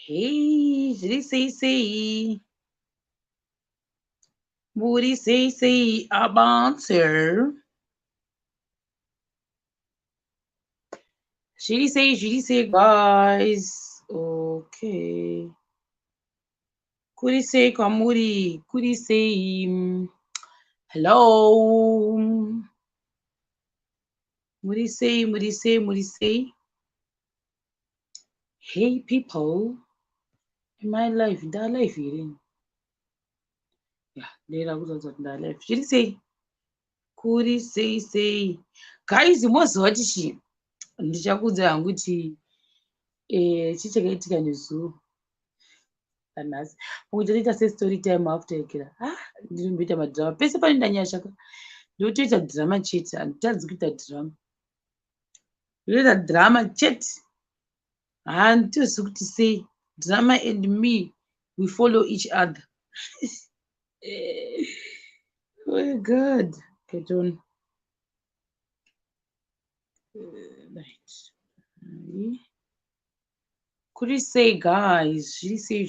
Hey, say. Woody say about her. She say, guys. Okay. Kuri say, Kamuri. Kuri say, hello. Muri say. Hey, people. Am I live? Da live here. Yeah, later was also da live. She say, Kuri say. Guys, mozwa tichi. Ndichakuudza hangu kuti chichakaitika nezuva anhasi pakuti toita sestory time after ndinomboita madhirama pese pane ndanyashaka ndotoita dhirama chete handitadzi kuita dhirama ndotoita dhirama chete handitozivi kuti sei drama and me we follow each other. Oh god, get on. Right. Could you say, guys? She say,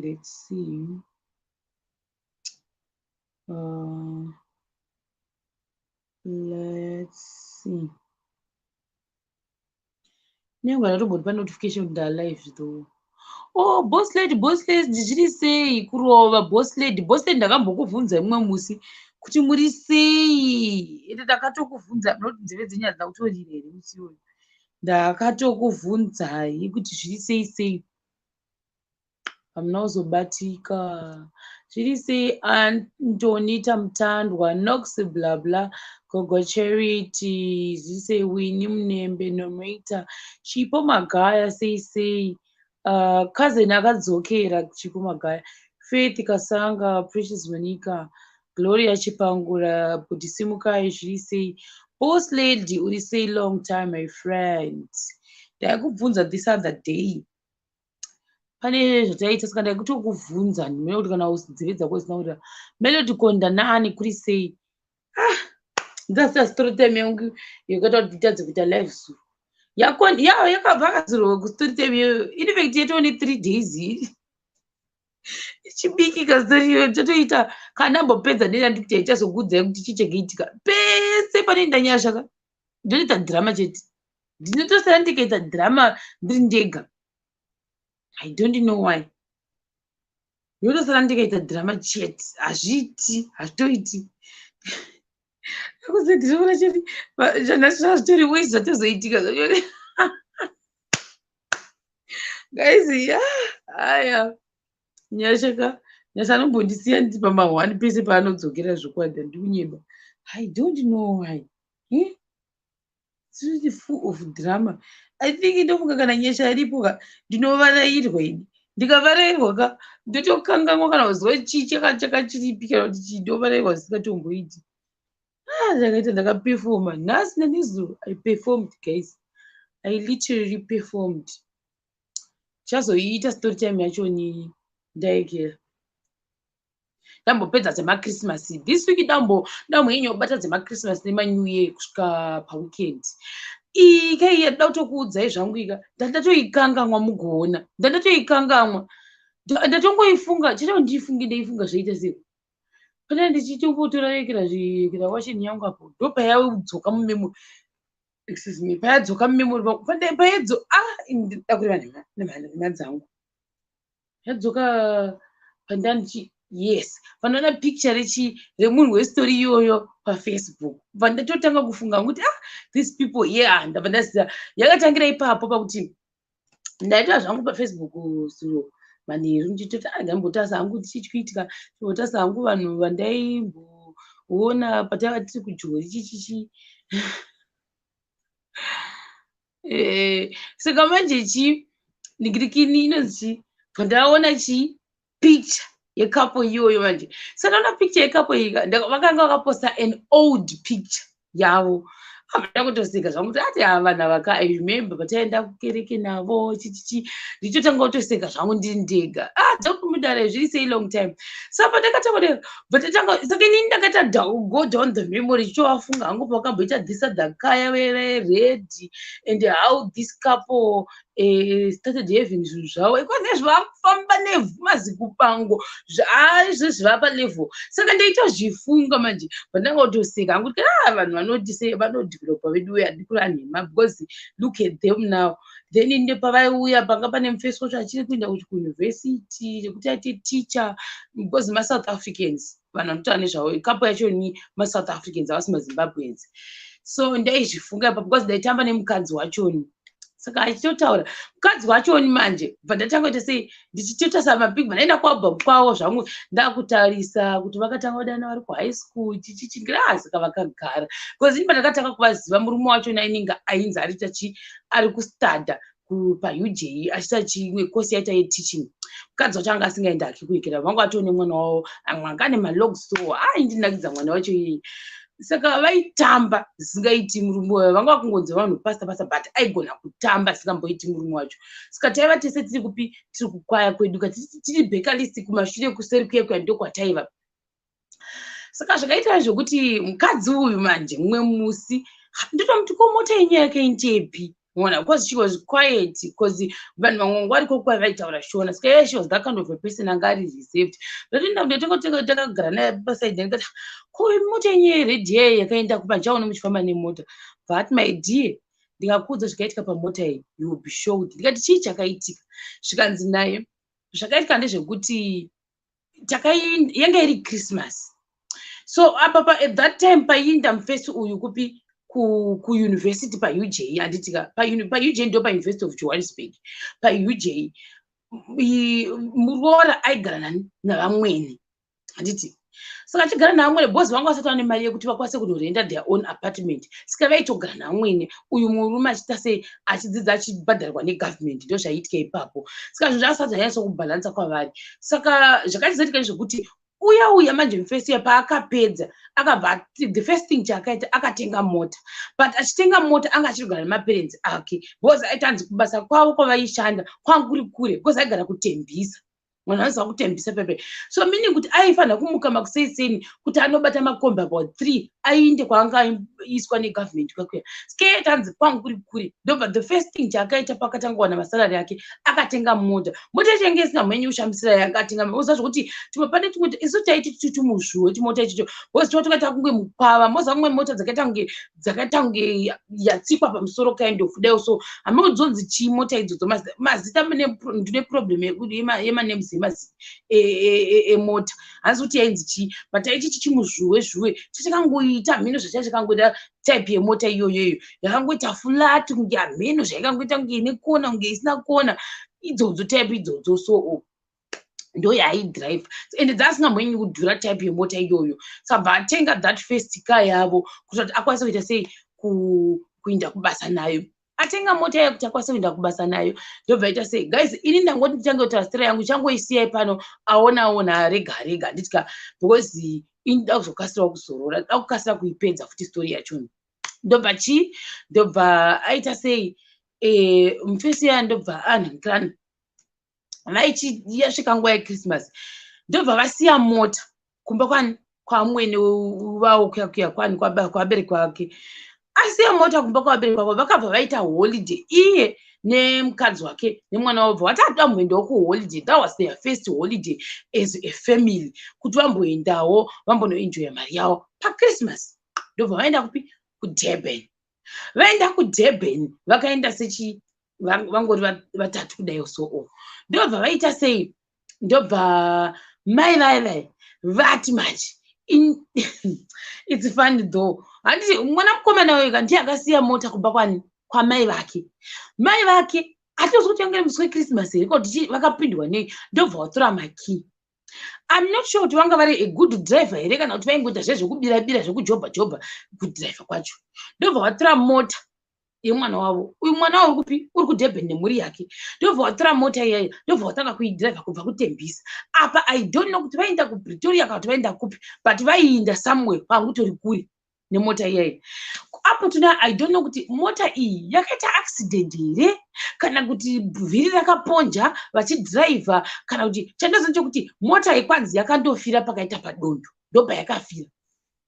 let's see. Let's see. Never got about notification that life though. Oh, boss lady, did she say kurova boss lady ndakambokuvhunza imwe musi kuti muri sei ende ndakatokuvhunza noti nzeve dzenyaya dzautorire here musi uyu ndakatokuvhunzai kuti zviri sei hamuna zviri sei Antonita Mutandwa Nox blah blah Gogo Charity zviri sei Winnie Munembe Nomaita Chipo Magaya sei cousin akadzokera Chipo Magaya Faith Kasanga Precious Monica Gloria Chipangura Budisimukai zviri sei Boss lady uri sei long time my friend ndaikubvunza this other day pane zvataita saka ndaikutokuvhunza ndimene kuti kana usidzive dzako zina kuti melody konda nani kuri sei ndasita story time yangu yokata kuti titadze kuita live zoo yakabva akazirwa kustory time iyoyo infact yatone 3 days ichibikika story iyoyo totoita kana ambopedza nena ndikuti haichazokuudzai kuti chichakaitika pese pane ndanyashaka ndoita dhirama chete ndinotosara ndikaita dhirama ndiri ndega. I don't know why. Ndotosara ndikaita dhirama chete hazvitoiti akuze ndinoona chete zvanazvitori wei zvatozoitika guys haya nyashaka nyasanombondisiya nditi pama1 pese paanodzokera zvokwadi ndikunyeba I don't know why really full of drama. I think ndofunga kana nyasha iripo ndinovarairwa ini ndikavarairwa ka ndotokanganwa kana kuzwa chii chakachaka chiripi kana kuti chii ndovarairwa zvisingatomboiti ndakaita ndakapefoma nhasi nanezuro I performed guys. I literally performed. chazoiita story time yacho ni ndaikera ndambopedza dzemachristmas this week ndamboinyobata dzemachristmas nemanew year kusvika paweekend ikaiya ndoda kutokuudzai zvangu ika ndandatoikanganwa mugoona ndandatoikanganwa ndatongoifunga chete ndiifunge ndeifunga zvaita sei pana ndichitombotorarekera washeni yangu apo ndo payadzoka mumemori excuse me payadzoka mumemori payadzo ndida kureva nemhana dzangu yadzoka pandandichi yes panoona picture remunhu westori iyoyo pafacebook bva ndatotanga kufunga kuti these people ndabva ndaziva yakatangira ipapo pakuti ndaita zvangu pafacebook zuro manheru ndichitoti ndambotasa hangu tichikuitika ndimbotasa hangu vanhu vandaimboona pataiva tiri kujori chichichi saka manje nigirikini inonzi pandaona picture yekapo iyoyo manje sanaona picture yekapo iyi vakanga vakaposta an old picture yavo amada kutoseka zvangu kuti vanhu avaka I remember pataenda kukereke navo chichichi ndichotanga kutoseka zvangu ndiri ndega dzokumudara zviri sei long time saka pandakatanga saka inini ndakata go down the memory chichovafunga hangu pakamboita this other kaya red and how this couple started having zvinhu zvavo ikwanze zvavakufamba nevhumazikupango zvava level saka ndaitozvifunga manje pandanga kutoseka angu kuti vanhu vanodhivelopa vedu uye hadi kuranhema because look at them now then ndepavaiuya panga pane mufesi wacho achiri kuenda kuuniversity nekuti aite teacher because maSouth Africans vanhu vanotaura nezvavo kapo yacho ni maSouth Africans havasi maZimbabweans so ndaizvifunga ipapo because ndaitamba nemukadzi wachoni saka achitotaura mukadzi wachoni manje bva ndatanga kuita sei ndichitota samapigma ndaenda kwabva kwavo zvangu ndakutarisa kuti vakatanga kudana vari kuhigh school chichichingira saka vakagara because ini pandakatanga kuvaziva murume wachoni ainenge ainzi ari kustada paUJ achiita chimwe kosi yaita yeteaching mukadzi wacho anga asingaenda hake kuikira vangu atone mwana wavo anga ane malog so aindinakidza mwana wacho iyeye saka vaitamba zvisingaiti murume wayo vanga vakungonzi vanhu pasta but aigona kutamba zvisingamboiti murume wacho saka taiva tese tiri kupi tiri kukwaya kwedu tiri bhekalist kumashure kuseri kuyekuya ndokwataiva saka zvakaita zvokuti mukadzi uyu manje mumwe musi ndotomuti ko mota yenyu yake intepi mona because she was quiet because vanhu vamwe variko kwa vaitaura shona saka she was that kind of a person anga ari reserved ndotinda takagara naye paside ndikati ko mota yenyu red hair yakaenda kupa njaona muchifamba nemota but my dear ndingakuudza zvakaitika pamota iyi you will be shocked ndikati chii chakaitika zvikanzi naye zvakaitika ndezvekuti yanga iri Christmas so apapa at that time paiinda mufesi uyu kupi kuuniversity paUJ handitika paUJ ndo pauniversity of Johannesburg paUJ murora aigara navamweni handiti saka achigara navamwene bhosi vangu vasati vane mari yekuti vakwanise kunorenda their own apartment saka vaitogara navamwene uyu murume achiita sei achidzidza achibhadharwa negovernment ndo zvaiitika ipapo saka zvinhu zvasati zvanyanyisa kubhalansa kwavari saka zvakachizoitika nezvekuti uya manje mufesi paakapedza akabva the first thing chaakaita akatenga mota but achitenga mota anga achirigara nemaparents ake because aitanzi kubasa kwavo kwavaishanda kwanga kuri kure because aigara kutembisa munhu anoziva kutembisa pepe so meaning kuti aifanira kumuka makuseiseni kuti anobata makombi about 3 ainde kwaanga aiswa negovernment kwakuya sike aitanzi kwanga kuri kure ndobva the first thing chaakaita pakatanga kuwana masalari ake akatenga mota ichenge isingamhenyi kushambisira yakatenga uza zvokuti tumwe pane tumwe isu taiti tutumuzvuwe chimota ichocho because totokaita kunge mukwava moza kumwe mota dzakaita kunge yatsikwa pamusoro kind of dai so hamudzonzi chii mota idzodzo mazita ndine problem yemanems emota hanzi kuti yainzi chii but aichichi chimuzvuwe chichakangoita mhino zvachachikangoita type yemota iyoyoyo yakangoita flat kunge hamheno zvaikangoita kunge ine kona kunge isina kona idzodzo type idzodzo so ndo yaaidrive and dzasingambonyanyi kudhura type yemota iyoyo saka atenga that first car yavo kuti akwanise kuita sei kuinda kubasa nayo atenga mota yayo kuti akwanise kuinda kubasa nayo ndobva aita sei guys ini ndangoti ndichange kuti asitira yangu changoisiyai pano aona rega handitika because inda kuzokasira kuzorora da kukasira kuipedza futi story yacho ndobva aita sei mufesi ya ndobva anhankirana yasvika nguva yeChristmas ndobva vasiya mota kumba kwamwene wavo kuyakuya kwani kwabereki wake asiya mota kumba kwabereki wavo vakabva vaita holiday iye nemukadzi wake nemwana wabva vatatu vamboendawo kuholiday that was their first holiday as a family kuti vamboendawo vambonoenjoya mari yavo paChristmas ndobva vaenda kupi kuDurban vaenda kuDurban vakaenda vangori vatatu kudai so ndobva vaita sei ndobva mai vai vati manje it's funny though handiti mwana mukomana wega ndiye akasiya mota kubva kwamai vake mai vake hatizozi kuti vangere musi weChristmas here kuti vakapindwa nei ndobva vatora makey I'm not sure kuti vanga vari a good driver here kana kuti vaingoita zvezvekubira zvekujobha kudriver kwacho ndobva vatora mota yemwana wavo uyu mwana wavo kupi uri kuDurban nemhuri yake ndobva vatora mota iyayo ndobva vatanga kuidriver kubva kutembisa apa I don't know kuti vaenda kuPretoria kana kuti vaenda kupi but vaienda somewhere pangutori kure nemota iyayo apo tuna I don't know kuti mota iyi yakaita accident here kana kuti vhiri rakaponja vachidriver kana kuti chandozo chokuti mota yekwanzi yakandofira pakaita padondo ndobva yakafira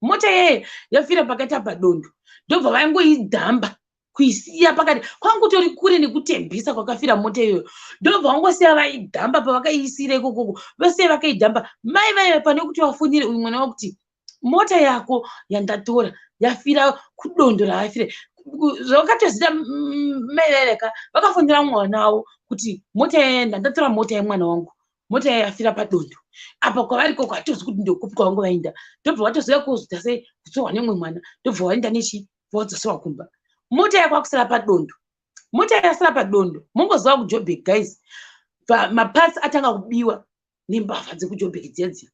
mota iyayo yafira pakaita padondo ndobva vaingoidhamba kuisiya pakati kwangu tori kure nekutembisa kwakafira mota iyoyo. Ndobva vangosiya vaidhamba pavakaisira ikokoko, vose vakaidhamba. Mai vaive pane kuti vafunire uyu mwana wakuti mota yako yandatora yafira kudondo raafire. Zvakatozita mai vaireka vakafonera mwana wavo kuti mota yaenda, ndatora mota yemwana wangu, mota yafira padondo. Apa kwavariko kwatozi kuti ndokupi kwavangu vaenda. Ndobva vatoziva kuzvita sei kutsorwa nemwe mwana. Ndobva vaenda nechi vodzosera kumba. Mota yakwakusira padondo. Mota yasira padondo. Mungoziva kuJoburg guys. Mapatsi atanga kubiwa nembavha dzekuJoburg dzedzi.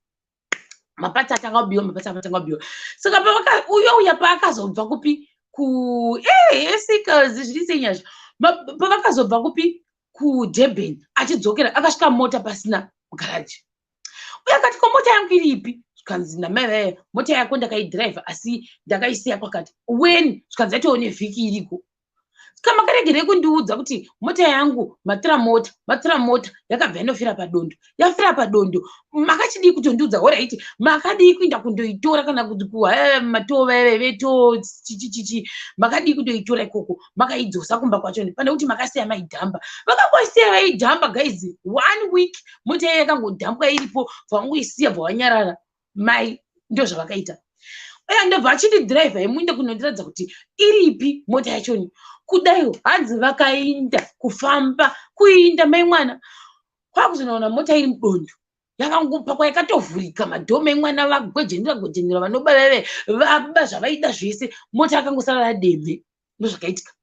Mapatsi atanga kubiwa. Saka uya paakazobva kupi esika zviri nyasha. Pavakazobva kupi kuDurban achidzokera akasvika mota pasina garaji. Uye akati ko mota yangu iripi? Zvikanzi namai vaye mota yako ndakaidhiraivha asi ndakaisiya kwakati. When? Zvikanzi atoone vhiki iriko. Saka makaregerei kundiudza kuti mota yangu matira mota yakabva inofira padondo. Yafira padondo. Makachidii kutondiudza alright makadii kuenda kundoitora kana kuti matova veto chichichichi makadii kundoitora ikoko makaidzosa kumba kwacho pane kuti makasiya maidhamba. Vakangosiya vaidhamba guys 1 week mota yakangodhambwa iripo vangoisiya bvawanyarara. Mai ndio zvavakaita. Uye ndobva achiti driver yemuinde kunondiradza kuti iripi mota yachoni. Kudaiwo hanzi vakainda kufamba kuinda mai mwana kwakuzoona mota iri mudondo yakangopa kwayakatovhurika madhomo emwana vagwejenera vanoba veve vaba zvavaida zvese mota yakangosarara deme ndozvakaitika.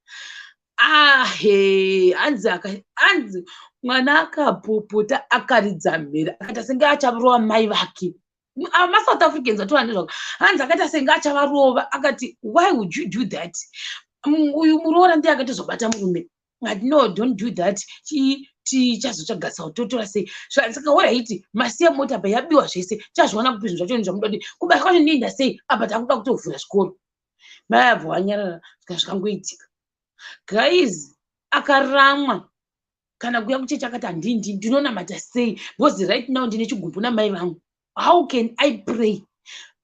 Hanzi mwana akapopota akaridza mhera akaita senge achavarova mai vake. MaSouth Africans atora nezvako hanzi akaita senge achavarova akati why would you do that? Uyu muroora ndiye akatozobata murume. No, don't do that. Chichazotsvagatsa utotora sei. Saka alright masiya mota payabiwa zvese chazviona kupi zvinhu zvacho zvamuda kubata kwacho ndienda sei apa takuda kutovhura zvikoro. Mai abva wanyarara zvikangoitika. Guys akaramwa kana kuya kuchechi akati handindi ndinonamata sei because right now ndine chigumbu namai vangu. How can I pray?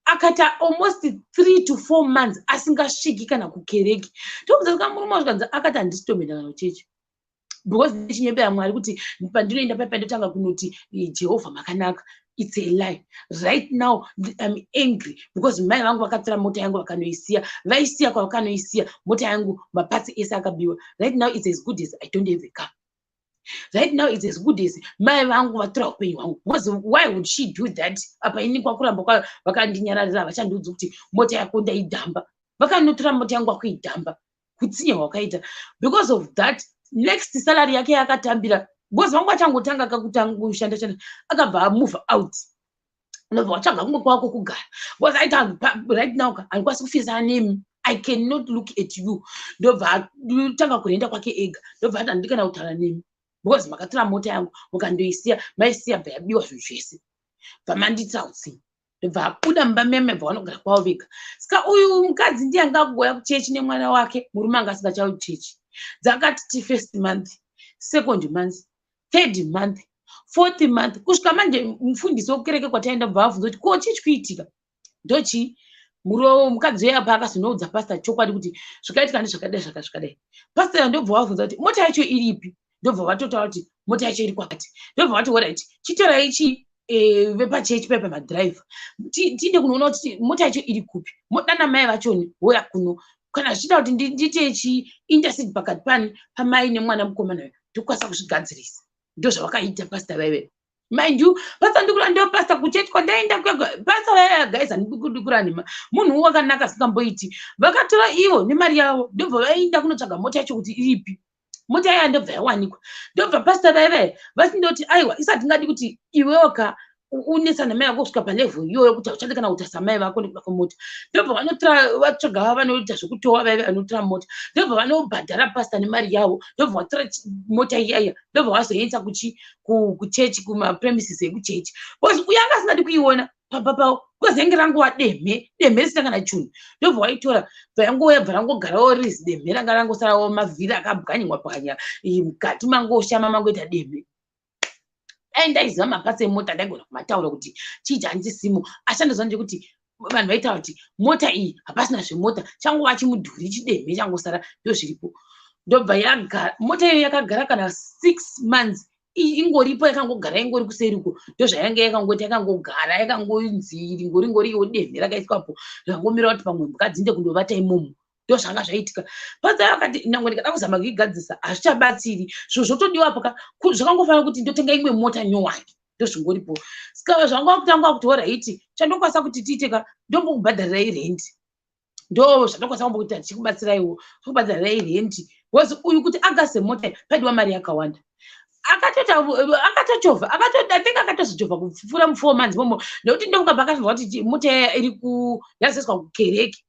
Akata almost 3 to 4 months asingasviki kana kukereke. Ndokuzaka murume wasvikanzi akati handisitomenda kana kuchechi. Because ndichinyembera Mwari kuti pandinoenda paya ndotanga kunoti Jehovha makanaka. It's a lie. Right now I'm angry because mai vangu vakatora mota yangu vakanoisiya. Vaisiya kwavakanoisiya mota yangu mapatsi ese akabiwa. Right now it's as good as I don't have a car. Right now it's as good as mai vangu vatora upenyu hwangu. Why would she do that? Apa ini kwakuramba vakandinyararira vachandiudza kuti mota yako ndaidhamba. Vakanotora mota yangu akuidhamba. Kutsinya wakaita. Because of that next salary yake yakatambira. Because vangu vachangotanga kushanda akabva move out. Ndobva watsvaga kumwe kwako kugara. Because I thought right now handikwanisi kufisana nemi. I cannot look at you. Ndobva tanga kuenda kwake ega. Ndobva ati handikana kutaura nemi. Because makatora mota yangu mukandoisiya maisiya bva yabiwa zvinhu zvese. Vamanditira utsi. Ndobva kuda mumba meme bva vanogara kwavo vega. Saka uyu mukadzi ndiye angagoya kuchechi nemwana wake murume anga asingachauyi kuchechi. Dzakati first month, second month, third month, fourth month. Kusvika manje mufundisi wokereke kwataenda bva vabvunza kuti ko chii chikuitika. Ndochi mukadzi uya paakazonoudza pastor chokwadi kuti zvakaitika ndezvakadai zvakadai. Pastor ndobva vabvunza kuti mota yacho iripi. Ndobva vatotaura kuti mota yacho iri kwakati. Ndobva vati alright chitora ichi vepachechi pepa madhiraivha tinde kunoona kuti mota yacho iri kupi. Modana mai vachoni woya kuno kana zvichida kuti ndite intercede pakati pamai nemwana mukomana uyu ndokwanisa kuzvigadzirisa. Ndo zvavakaita pastor vaive. Mind you, pastor ndikura ndio pastor kuchechi kwandaenda kwega. Pastor vaive guys handikura nema. Munhu wakanaka asingamboiti. Vakatora ivo nemari yavo ndobva vaenda kunotsvaga mota yacho kuti iripi. Mota yayo ndobva yawanikwa. Ndobva pastor vaive vasindoti aiwa isati ngadi kuti iwewoka unesana mai vako kusvika palevel iyoyo kuti hauchadi kana kutasa mai vako nekuda kwemota. Ndobva vanotora vatsvaga vanoita zvekutowa vaive vanotora mota. Ndobva vanobhadhara pastor nemari yavo. Ndobva vatora mota iyaya. Ndobva vazoendesa kuchechi kumapremises ekuchechi. Because uya anga asingadi kuiona pamba pavo. Because yange rangova deme risina kana chinhu. Ndobva vaitora bva rangogarawo risi deme ranga rangosarawo mavhiri akabwanywa pwanya mukati mangoshama mangoita deme. Ndaiziva mapatsi emota ndaigona kumataura kuti chii handisimo. Asi ndozva kuti vanhu vaitaura kuti mota iyi hapasina zvemota, changova chimudhuri chidemhe changosara ndozviripo. Ndobva yagara mota iyo yakagara kana 6 months ingoripo, yakangogara ingori kuseri uko. Ndozvayanga yakangoti yakangogara yakangonzi ringoriwo demhe rakaiswapo rakangomira kuti pamwe mhuka dzinde kundovata imomo. Ndozvanga zvaitika. Padza vakati nyange ndikada kuzama kuigadzisa hazvichabatsiri, zvo zvotodiwa paka zvakangofanira kuti ndotenga imwe mota nyowani. Ndozvingoripo. Saka zvanga kutanga kuti oraiti chandokwanisa kuti tiiteka ndombokubhadharirai rendi. Ndo zvandokwanisa kumbokuti tichikubatsiraiwo tikubhadharirai rendi. Because uyu kuti agase mota paidiwa mari yakawanda. Akatochovha akatenga akatozochovha kupfuura 4 months momo, nekuti ndokubva akazwa kuti mota iri yaziswa kukereke.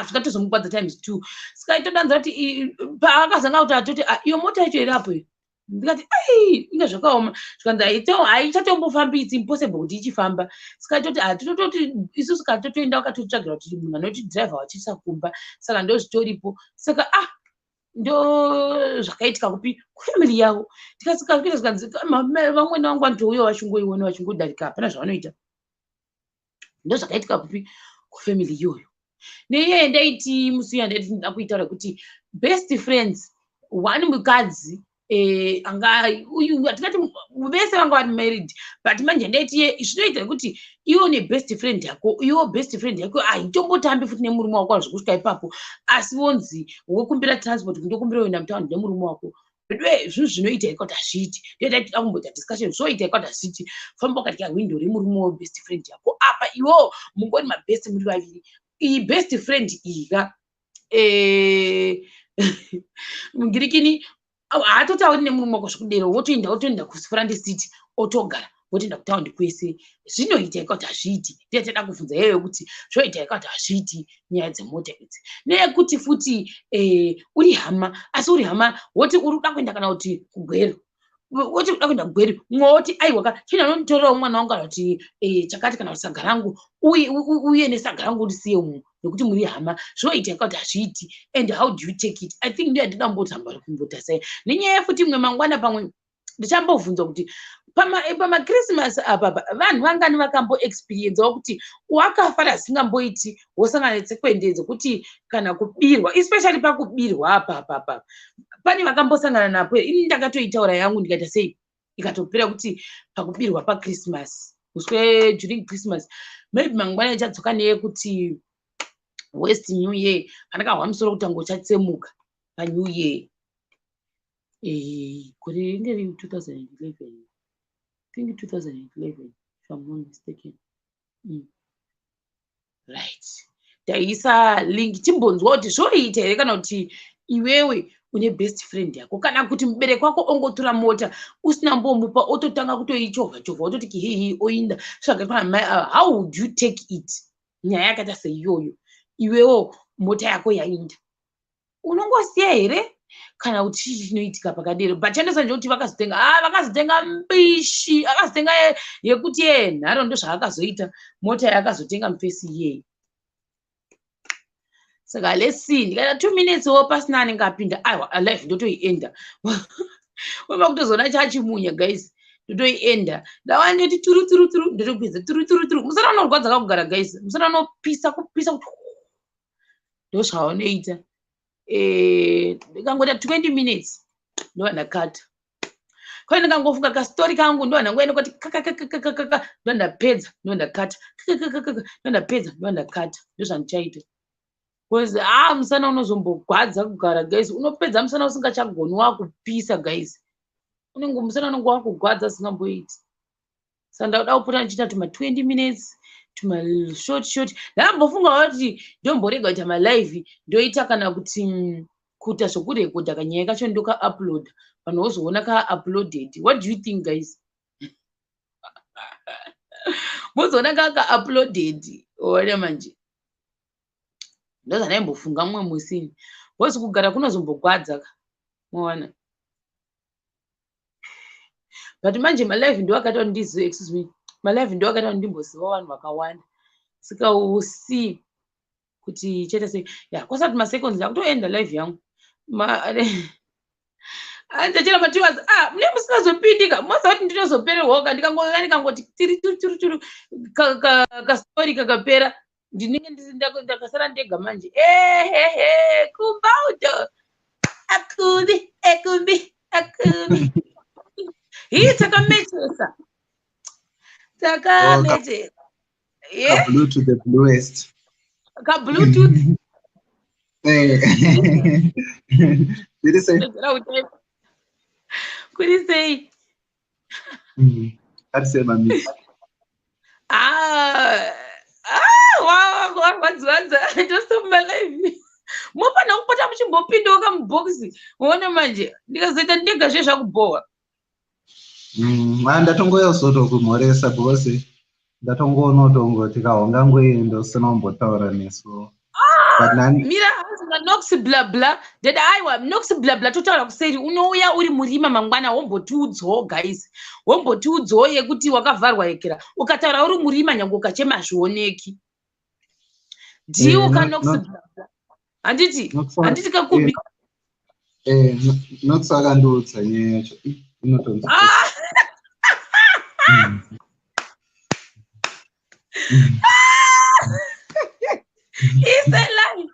Zvikatozomukwadza times 2. Saka itodanza kuti paakazanga kuti atoti iyo mota yacho irapo iyo. Ndikati inge zvakaoma zvikanzi haichatombofambi, it's impossible kuti ichifamba. Saka itoti isusu katotoenda wakatotsvagira kuti munhu anoti dhiraivha wachisa kumba. Saka ndozvitoripo. Saka ndo zvakaitika kupi kufamily yavo. Tikasvika zvikanzi vamwene vangu vanotouya vachongoiona vachingodarika hapana zvavanoita. Ndo zvakaitika kupi kufamily iyoyo. Neiye ndaiti musi uya ndaiti ndida kuitaura kuti best friends, one mukadzi uyu atikati vese vanga vari married, but manje ndaiti zvinoita kuti iwo nebest friend yako, iwo best friend yako haitombotambi futi nemurume wako zvokusvika ipapo, asi wonzi wokumbira transport kuti ndokumbira kuenda mutaundi nemurume wako. Zvinhu zvinoita ikoti hazviiti. Ndoita kumboita discussion zvoita ikoti hazviiti. Famba ukatika windo remurume webest friend yako apa iwo mungori mabest muri vaviri. Iyi best friend iga mugirikini haatotauri nemurume wako zvokudero, wotoenda kufront seat otogara wotoenda kutaundi kwese. Zvinoita ikoti hazviiti. Ndiyatida kubvunza iyoyo kuti zvoita ikoti hazviiti nyaya dzemota idzi. Neyekuti futi uri hama, asi uri hama woti uri kuda kuenda kana kuti kugwero, woti uda kuenda kugweri, mumwe woti aiwa china nonitorerawo mwana wangu kana kuti chakati kana kuti saga rangu uye nesaga rangu risiye umwe nekuti muri hama. Zvoita ikoti hazviiti. And how do you take it? I think ndiyo ndida kumbotamba kumbota sei nenyaya futi mwe mangwana pamwe ndichambobvunza kuti pamakrisimasi apa vanhu vangani vakambo experiencewo kuti wakafara zvisingamboiti wosangana netsekwende dzekuti kana kubirwa, especially pakubirwa apa pane vakambosangana napo. Ini ndakatoitaura yangu ndikaita sei ikatopera kuti pakubirwa pakrisimasi uswe during Christmas, maybe mangwana ichadzoka neye kuti West New Year pandakahwa musoro kuti tango chatsemuka paNew Year. Kuri ringeri 2011, I think 2011 if I'm not mistaken. Right. Taisa link chimbonzwa kuti zvoita here kana kuti iwewe une best friend yako kana kuti mubereki wako ongotora mota usina mbomupa ototanga kutoichovha ototi hihi oinda zvakakwana. How would you take it? Nyaya yakaita seiyoyo iwewo mota yako yainda unongosiya here kana kuti chii chinoitika pakadero. But chandosanje kuti vakazitenga mbishi, akazitenga yekuti nharo ndo zvaakazoita mota yaakazotenga mufesi iyeye. Saka let's see, ndikaita 2 minutes wo pasina anenge apinda alive ndotoienda. Wema kutozoona chachimunya guys, ndotoienda ndawa ndoti turu ndotopedza turu musana unorwadza kakugara guys, musana unopisa kupisa kuti ndozvaonoita. Ndikangota 20 minutes ndo ndakata. Kwa ndikangofunga kastori kangu ndo ndangoenda kuti kaka ndo ndapedza ndo ndakata ndo ndapedza ndo ndakata. Ndozvandichaita. Because musana unozombogwadza kugara guys, unopedza musana usingachagoni wakupisa guys, unenge musana unenge wakugwadza usingamboiti. Saka ndauda kupota ndichiita tuma 20 minutes tuma short. Ndambofunga kuti ndomborega kuita malive ndoita kana kuti kuita zvokurekodha kanyaya kacho ndoka upload vanhu vozoona ka uploaded. What do you think guys? Mozoona ka uploaded ore manje. Ndozvandaimbofunga mumwe musini. Bosi kugara kunozombogwadza mwaona. But manje malive ndo akataura ndizo, excuse me, malive ndo akataura ndimboziva vanhu vakawanda. Saka usi kuti cheta sei kwasati maseconds ndakutoenda live yangu ndachera matiwas mune musingazopindika moza kuti ndinozopererwawo ndikangoti tiri kastori kakapera ndinenge ndakasara ndega manje. Ehehe, kumbauto akubi. Hii takamechesa. Yeah. Bluetooth the bluest. Bluetooth. Did you say? Could you say? I'd say my miss. Wow, what's just a malay. Mopana kupata muchimbopinda muboxi uone manje ndikazoita ndegazve kubowa. Ndatongoyazoto kumhoresa because ndatongoona tongoti kahongangoenda usina kumbotaura nesu. Mira nox bla bla dada aiwa nox bla bla totaura kuseri unouya uri murima mangwana wombotiudzawo guys wombotiudzawo yekuti wakavharwa ekera ukataura uri murima nyange ukachema zvioneki ndiwo kanox bla bla handiti kakubi nox akandiudza nyaya yacho inotonzi It's a lie.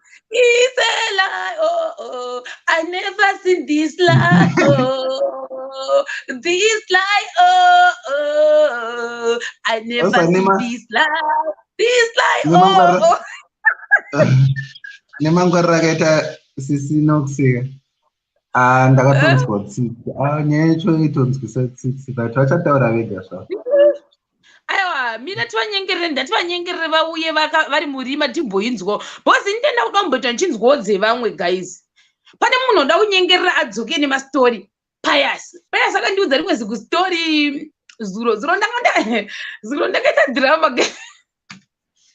Oh, I never seen this lie. Oh, this lie. Oh, I never seen this lie. This lie. Oh. Nemangwari rakaita sisinokusika. Ndakatonzwa tsitsi. Nyaya yacho itonzwisa tsitsi. Vatu vachataura vega zvavo. Aiwa, mina ndativanyengerere vauye vari murima timboinzwawo. Bhozi ndenda kukamboita nchinzwawo dzevamwe guys. Pane munhu oda kunyengerera adzoke nemastori. Payas akandiudza rimwe zikustori zuro ndakaita drama guys.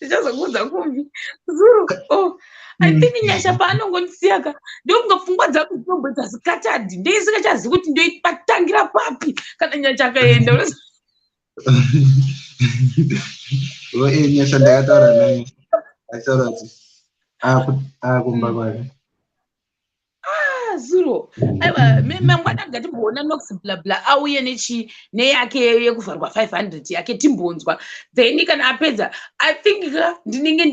Ndichazokuudza kumbi. Zuro. Oh. I think nyasha paanongondisiyaka ndokunga pfungwa dzangu dzinomboita zikatadhi ndeisingachazivi kuti ndoipatangira papi kana nyasha akaenda. Nyasha ndakataura naye achitaura kuti akumba kwake. Zuro aiwa mangwana ngatimboona nox bla bla auye neyake yekuvharwa 500 yake timbonzwa then kana apedza I think ndinenge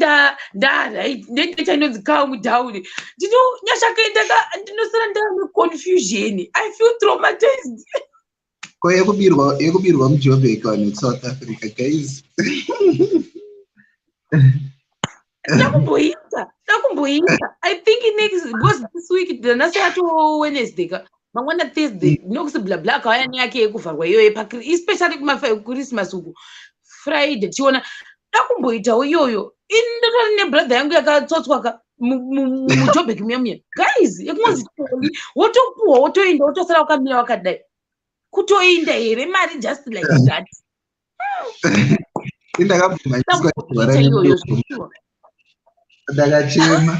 ndoita inonzi calm down nyasha kaendaka ndinosara ndane confusion I feel traumatized. Yekubirwa muJoburg in South Africa guys. Ndakumboita I think next was this week ndanasato Wednesday mangwana Thursday nox bla bla akauya neyake yekuvharwa iyoyo especially kuChristmas uku Friday tiona ndakumboitawo iyoyo ndotori nebrother yangu yakatsotswaka muJoburg muya guys yekunonzi wotopuwa wotoenda wotosara wakamira wakadai kutoinda here mari just like that. Ndakachema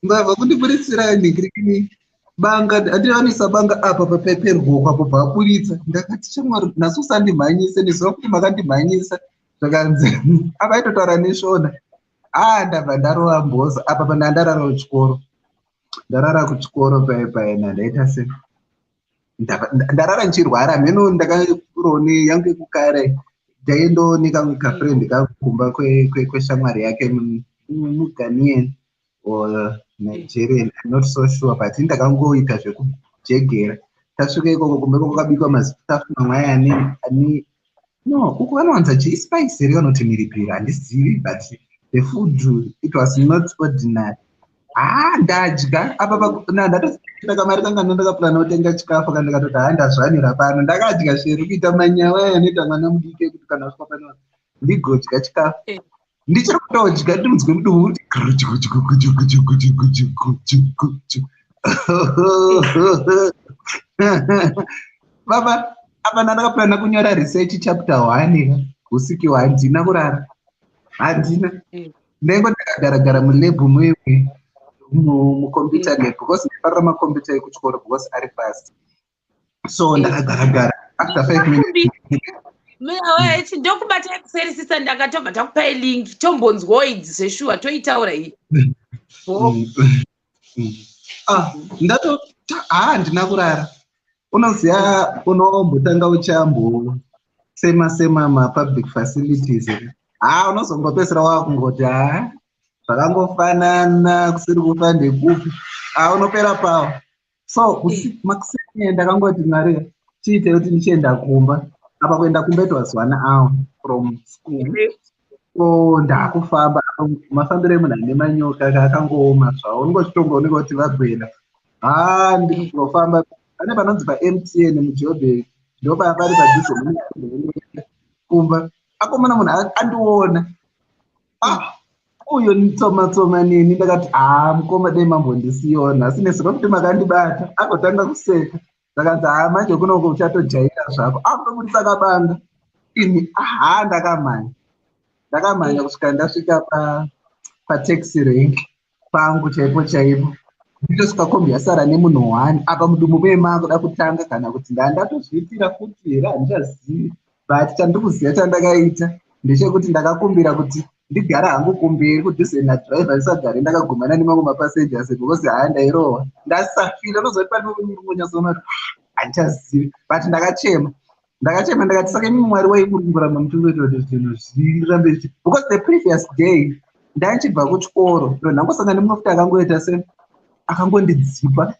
mbava kundiburisira nhingirini banga andiwanisa banga apa papeperwo apo paburitsa ndakati chamwari naso usandimhanyise ndiziva kuti makandimhanyisa zvakanzi apa itotaura neshona ndabva ndarova mboza apa pandandarara kuchikoro ndarara kuchikoro paina ndaita se ndarara nchirwara mheno ndakaroni yangu yekukare ndaindooneka kafriend kangu kumba kweshamwari yake muGhanaian or Nigerian, I'm not so sure, but ndakangoita zvekujegera tasvika ikoko kumbe kwakabikwa mazitafu mamwe aya no uku vanowanza chispice here vanoti miripiri handizivi but the food it was not ordinary. Ndadya apa ndakamari kanga ndakapurana kutenga chikafu kana ndikatoti ndazvanira pano ndakadya zviri kuita manyawa aya anoita mwana mudike kuti kana asvika pano ndigodya chikafu ndichiri kutodya ndinzwe mudumbu kuti baba apa ndakapurana kunyora research chapter 1 usiku handina kurara handina ndengo ndakagaragara mulebhu muimwe mucomputer lab because ndifarira makombiyuta ekuchikoro because ari fast so ndakagaragara after 5 minutes ndokubata kuserisisa ndakatobva takupai link tombonzwawo idzi zveshuwa toitaura iyi ndina kurara unoziya unombotanga uchambo sema mapublic facilities unozongopedzisira wakungoti zvakangofanana kusiri kufa ndekupi unopera pawo. So makuseni ndakangoti Mwari chiite kuti ndichienda kumba apa kuenda kumba it was 1 hour from school. So ndakufamba mafambiro emunhu ane manyoka akangooma zvawo unongochitongooneka kuti vagwena ndikuzofamba pane panonzi paMTN muJoburg ndopaya pari padhuze kumba akomana munhu andiona uyo nitsoma nini ndakati mukoma dai mambondisiyo nhasi nezino kuti makandibata agotanga kuseka ndakanzi manje kunongo uchatojaira zvako akutobudisa kabanga ini ndakamhanya kusvika ndasvika pataxi rank pangu chaipo nditosvika kombi yasara nemunhu 1 apa mudumu mema kuda kutanga kana kuti ndatozviitira futi here handichazivi but chandiri kuziva chandakaita ndechekuti ndakakumbira kuti ndigara hangu kumberi kudhuze nadhiraivha ndisagare ndakagumana nemamwe mapasengers because ndairohwa ndasafira nozoti panonyatsoona kuti handichazivi but ndakachema ndakati saka imi Mwari waimurungurama mutokuita zvinhu zvirambe because the previous day ndachibva kuchikoro ndangosanga nemunofuti akangoita se akangondidzipa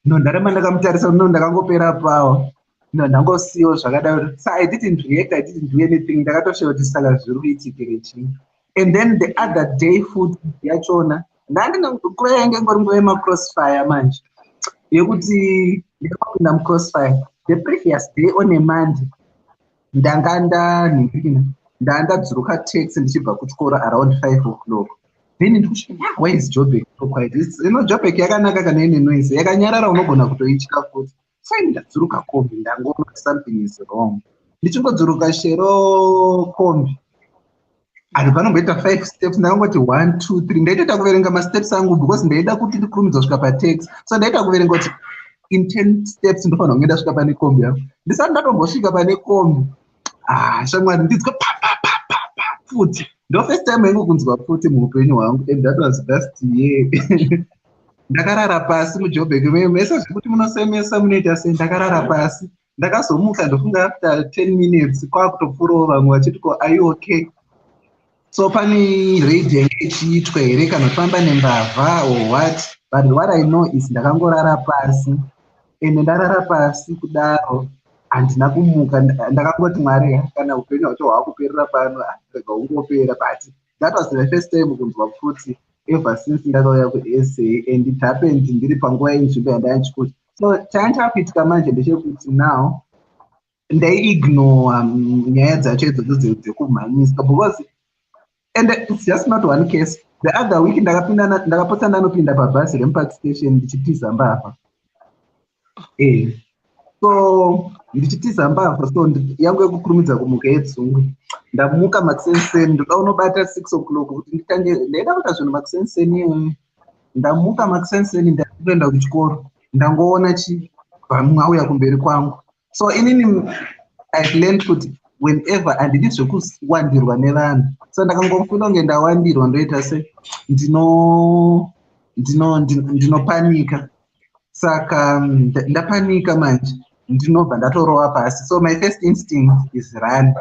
ndaramba ndakamutarisa ndakangopera pawo ndangosiyiwo zvakadaro. So I didn't do anything ndakatoshaura kuti saka zviri kuitikire chii. And then the other day food yachona nguva yainge ngori nguva yemacrossfire manje yekuti ndakapinda mucrossfire the previous day on a Monday ndadzuruka taxi ndichibva kuchikoro around 5 o'clock. Then ndikusvika where is Joburg so quiet. Joburg yakanaka kana ine noise yakanyarara unogona kutoitya futi. So ndadzuruka kombi ndangoona something is wrong. Ndichingodzuruka shero kombi ari panomboita 5 steps ndakangoti 1 2 3 ndaitoita kuverenga masteps angu because ndaida kuti ndikurumidza kusvika pataxi. So ndaita kuverenga kuti in 10 steps ndofanira kunge ndasvika pane kombi yangu. Ndisati ndatombosvika pane kombi shamwari ndinzwa futi ndo first time yangu kunzwa futi muupenyu hwangu and that was last year. Ndakarara pasi muJoburg mese zvekuti munosemesa munoita sei. Ndakarara pasi ndakazomuka ndofunga after 10 minutes kwakutopfuurawo vamwe vachiti are you okay. So pani radio yange ichiitwa here kana kufamba nembavha or what, but what I know is ndakangorara pasi ende ndarara pasi kudaro handina kumuka. Ndakangoti Mwari kana upenyu hwacho hwakuperera pano rega ungopera. But that was the first time kunzwa futi ever since ndakauya kuSA and it happened ndiri panguva yenzvimbo yandayanchikuti. So chandakuitika manje ndechekuti now ndaiignore nyaya dzacho idzodzo dzekumhanyisa because and it's just not one case. The other week ndakapota ndanopinda pabhasi remupark station ndichitiza mbavha. So ndichitiza mbavha so yangu yekukurumidza kumuka yedzungu ndamuka makusenseni ndoda unobata 6 o'clock kuti ndaida kuita zvinhu makusenseni. Ndamuka makusenseni ndakuenda kuchikoro ndangoona vamwe auya kumberi kwangu. So inini I've learned kuti whenever handidi zvekuwandirwa nevanhu. So ndakangofuna kunge ndawandirwa ndoita se ndinopanika. Saka ndapanika manje ndinobva ndatorova pasi. So my first instinct is run.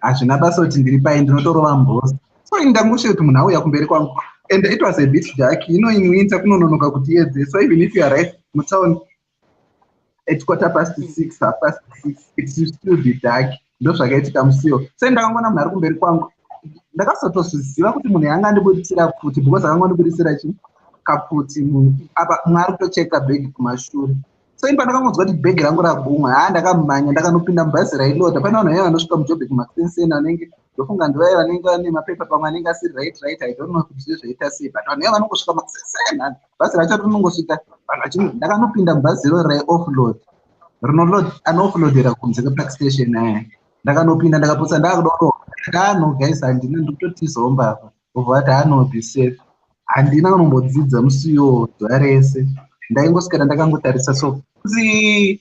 Hazvina basa kuti ndiri pai ndinotorova mbosa. So ndangoshe kuti munhu auya kumberi kwangu and it was a bit dark. In winter kunononoka kuti yedze. So even if you arrive mutown at 6:15, 6:30, it will still be dark. Ndo zvakaitika musiwo. So ndakangona munhu ari kumberi kwangu ndakasatozviziva kuti munhu yanga andibudisira futi because akangondibudisira kaputi apa mwari kutocheka bhegi kumashure. So imba ndakangonzwa kuti bhegi rangu rabhumwa ndakamhanya ndakanopinda mubhazi railoda. Pane vanhu vaya vanosvika muJoburg makusenseni vanenge ndofunga ndivaya vanenge vane mapepa pamwe anenge asiri right I don't know kuti zvezvaita sei but vanhu vaya vanongosvika makusenseni bhazi racho rinongosvika ndakanopinda mubhazi iro raioffload anoffloadera kunze kwepark station aya. Ndakanopinda ndakapotsa ndakudauro guys handina ndikutotizawo mbavha ovati be safe. Handina kunombodzidza musiwo zuva rese ndaingoswera ndakangotarisa so kuti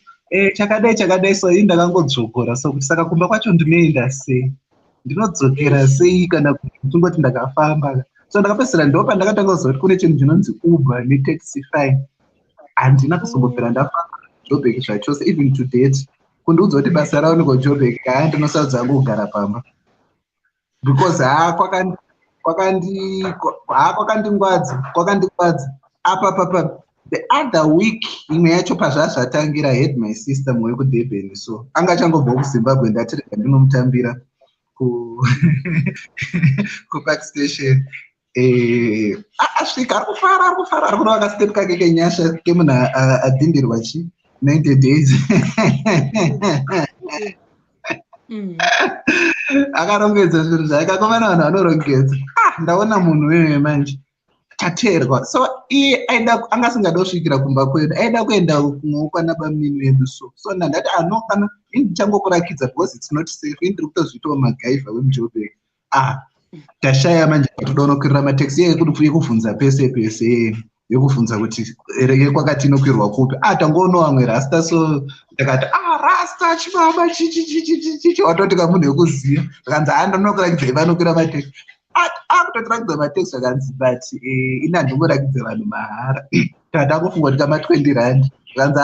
chakadai so ini ndakangodzokora so kuti saka kumba kwacho ndinoenda sei ndinodzokera sei kana kutongoti ndakafamba. So ndakapedzisira ndopa ndakatanga kuziva kuti kune chinhu chinonzi Uber neTaxify. Handina kuzombopera ndafamba Joburg zvachose, even to date kundiudza kuti basa rao niko Joburg, ndinosaudza hangu kugara pamba because kwakandingwadza apa the other week imwe yacho pazvazvatangira. I had my sister mwe kuDurban, so anga changobva kuZimbabwe ndati rega ndinomutambira kupark station. Asvika ari kufara ari kuda wakastep kake kenyasha kemunhu adhindirwa 90 days akarongedza zvinhu zvake, akomana vanhu vanorongedza. Ndaona munhu wewe manje tateerwa, so iye anga asingada kusvikira kumba kwedu, aida kuenda kumwewo kwana bamini vedu. So ndandati no, kana ndichangokurakidza because it's not safe, ndiri kutozviitawo magaiva wemuJoburg. Tashaya manje toda kunokwirira mataxi yekubvunza pese pese, yekubvunza kuti kwakati inokwirwa kupi. Tangoonawo amwe rasta, so ndakati rasta chibaba chichi watoti kamunhu wekuziya. Akanzi ndinokurakidza vanokwira mataxi. Akutotirakidza mataxi akanzi but ina ndingorakidza vanhu mahara. Tatakufunga kuti kama 20 rand. Akanzi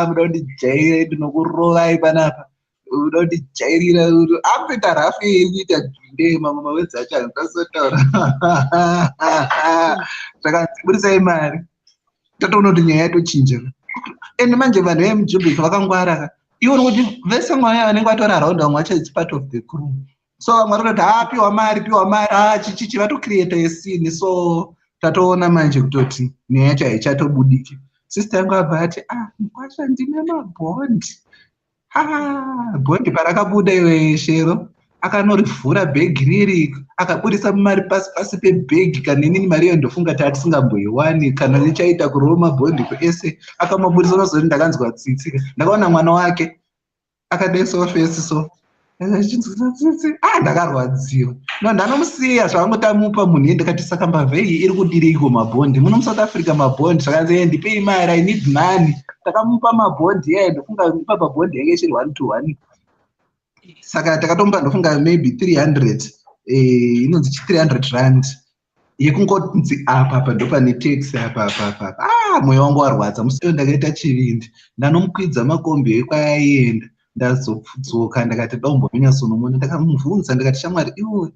muda kundijairira, ndinokurovai panapa, uda kundijairira. Akutoita rafu yekuita ginde, mamwe mawedzi acho andasotaura. Zvakanzi budisai mari, tatoona kuti nyaya yatochinja. Ende manje vanhu vemuJoburg vakangwara. Iwo nokuti vese mwaya vanenge vatora around vamwe vacho it's part of the crew. So vamwe vatoti piwa mari chichi vatocreata esini. So tatoona manje kutoti nyaya yacho haichatobudiki. Sister yangu abva ati Mkwasha ndine mabhondi. Bhondi parakabuda iwe shero, akanorivhura bhegi riri, akabudisa mari pasi pebhegi. Kana inini mari iyo ndofunga tati singamboiwani kana nichaita kurova mabhondi kuese. Akamabudisa mazori ndakanzwa tsitsi. Ndakaona mwana wake akadaisawo fesi, so ndakarwadziwa. Ndanomusiya zvavangotamupa munhu ye. Ndikati saka mbavha iyi iri kudiriko mabhondi muno muSouth Africa? Mabhondi zvakanzi ndipei mari, I need money. Takamupa mabhondi ndofunga ndipa mabhondi yake chiri 1 to 1. Saka takatomupa ndofunga maybe 300, inonzi 300 rand yekungozi apa ndopane taxi apa. Mwoyo wangu warwadza. Musiyo ndakaita chivindi, ndanomukwidza makombi ekwaienda. Ndazodzoka ndakati daumbonyatsonomona, ndakamubvunza ndikati shamwari iwe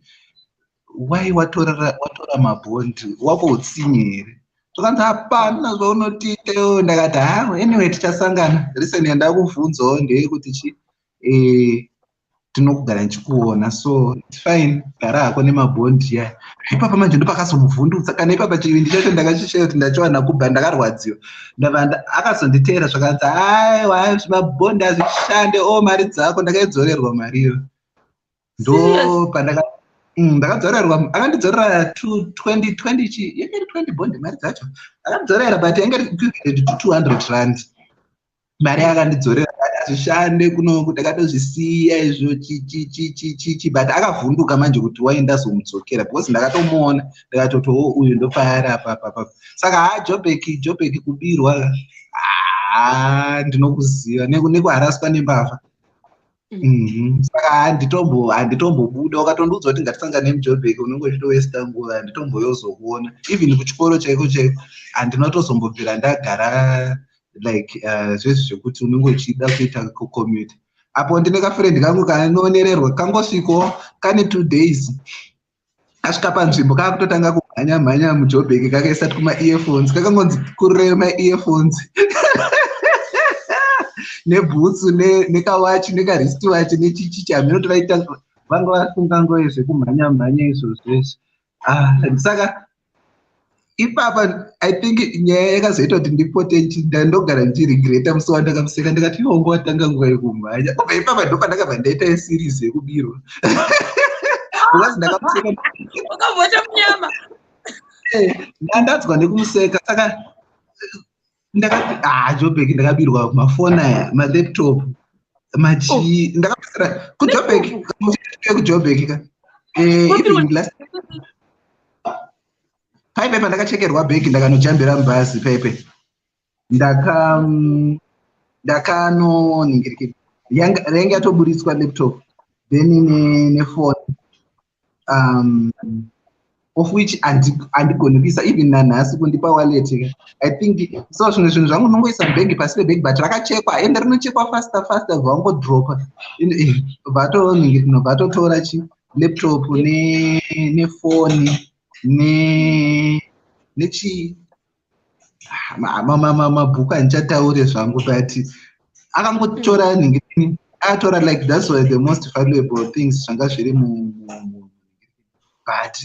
why watora mabhondi wako utsinye here? Tokanzi hapana zvaunotiita iwe. Ndakati anyway tichasangana. Listen, ndakubvunzawo ndeyekuti tinokugara ndichikuona, so it's fine, gara hako nemabhondi ya. Ipapa manje ndopakazomuvhundutsa. Kana ipapa chivindi chacho ndakachishaira kuti ndachiwana kubva ndakarwadziwa. Akazonditeera zvakanzi haiwa mabhondi hazvishande, mari dzako. Ndakaidzorerwa mariyo. Ndo ndakadzorerwa, akandidzorera 20 yanga iri 20 bondi mari dzacho. Akandidzorera but yanga iri 200 rand. Mari akandidzorera hazvishande kuno, ndakatozvisiya izvo chichi but akavhunduka manje kuti waindazomudzokera because ndakatomuona ndakatoti uyu ndopaari apa. Saka Joburg kubirwa, ndinokuziva nekuharaswa nembavha. Saka handitombobuda. Ukatondiudza kuti ngatisangane nemuJoburg unenge uchitowesta nguva, handitomboyozokuona. Even kuchikoro chaiko handinotozombombira ndagara like zvezvi zvekuti unenge uchida kuita commute. Apo ndine kafriend kangu kanoonererwa, kangosvikawo kane 2 days. Asvika panzvimbo kakutotanga kumhanya muJoburg, kakaisati kuma-earphones, kakangonzi kurire ma-earphones nebhutsu nekawachi nekaristwatch nechichichi. Haminotovaita vanga vafunga ngoye zvekumhanya izvo zveshe. Saka ipapa I think nyaya yakazoita kuti ndipote ndandogara ndichiregreta musi wandakamuseka. Ndikati iwongo watanga nguva yekumhanya. Kubva ipapa ndopandakabva ndaita yeseries yekubirwa. Because ndakamuseka wakavhota munyama. Ndandanzwa nekumuseka. Saka ndakati Joburg ndakabirwa mafoni aya, malaptop, ndakapesera kuJoburg ka. Even last paipe pandakachekerwa bhegi ndakanojambira mubhazi paipe ndakanoningirikira yange yatoburitswa laptop then nefoni of which andigoni kuisa even nanhasi kundipa wallet. I think so zvimwe zvinhu zvangu nongoisa bhegi pasi pebhegi but rakachekwa ende rinochekwa faster vangodropa vatotora laptop nefoni nechi mabhuku handichataure zvangu but akangotora nhingirikini atora like that's why the most valuable things zvanga zviri but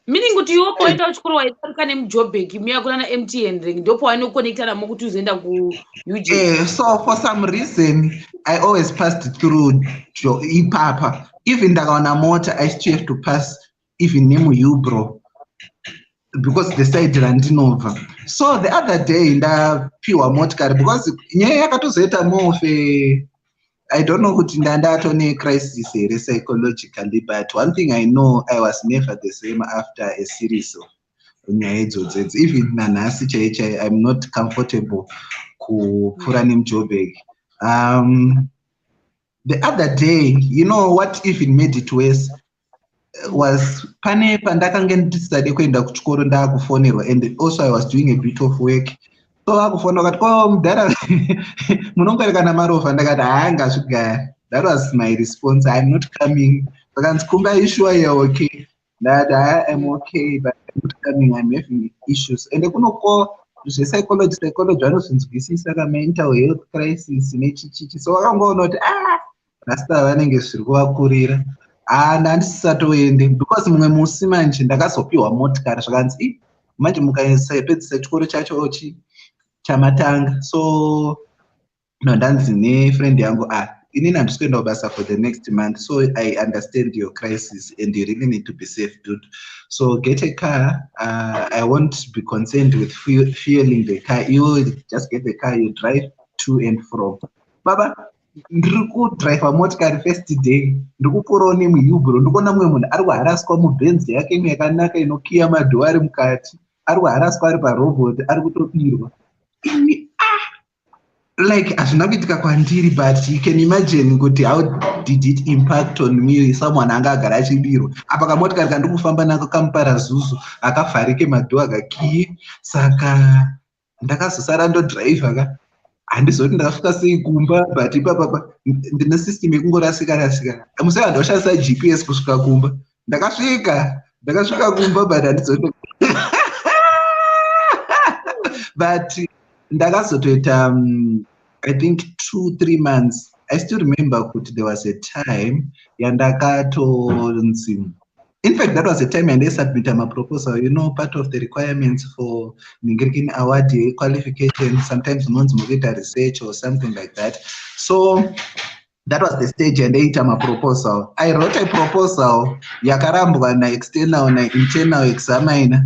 meaning kuti iwo pawaita uchikoro waitaruka nemujobhek muya kuna naMTN ring ndo pawanoconnecta namo kuti uzoenda kuUJ. So for some reason I always passed through ipapa, even ndakaona mota I still have to pass even nemuUbro because the side randinobva. So the other day ndapiwa motikari because nyaya yakatozoita more I don't know kuti ndatone crisis here psychologically, but one thing I know, I was never the same after a series of nyaya idzodzo. Even nanhasi chaichai I'm not comfortable kupfuura nemujobhek. The other day, you know what even made it worse was pane pandakanga ndisade kuenda kuchikoro ndakufonerwa, and also I was doing a bit of work. So akufona wakati ko mudhara munongwerekana marovha, ndakati haangazvigaya. That was my response. I'm not coming. Vakanzi kumba issue you're okay. That I am okay, but I'm not coming. I'm having issues. And kunoko psychology vanozvinzwisisa mental health crisis nechichichi. So vakangoona kuti rasta vanenge zviri kuvakurira. Handisisatoende because mumwe musi manje ndakazopiwa motikari zvakanzi manje mukapedzisa chikoro chacho chamatanga. So ndanzi nefriend yangu inini handisi kuenda kubasa for the next month, so I understand your crisis and you really need to be safe, dude. So get a car. I won't be concerned with fueling the car. You just get the car, you drive to and from. Baba, ndiri kudriva motikari first day, ndiri kupfuurawo nemuUbro, ndikuona mumwe munhu ari kuharaswa mubenzi yake imwe yakanaka inokiya madhoo ari mukati, ari kuharaswa ari parobot, ari kutobirwa. Like hazvina kuitika kwandiri, but you can imagine kuti how did it impact on me, someone anga agara achibirwa. Apa kamotikari kandiri kufamba nako kamupara zuzu, akavharike madhoo akakiye, saka ndakazosara ndodhiraivha handizoti ndakasvika sei kumba, but ipapa ndine system yekungorasika. Musai vanhu vashandisa GPS kusvika kumba. Ndakasvika kumba, but handizoti but ndakazotoita I think 2-3 months. I still remember kuti there was a time yandakatonzi, in fact that was the time and I submitted my proposal. You know, part of the requirements for Ningirkin award qualification, sometimes unonzi research or something like that. So that was the stage and I my proposal. I wrote a proposal yakarambwa na external na internal examiner.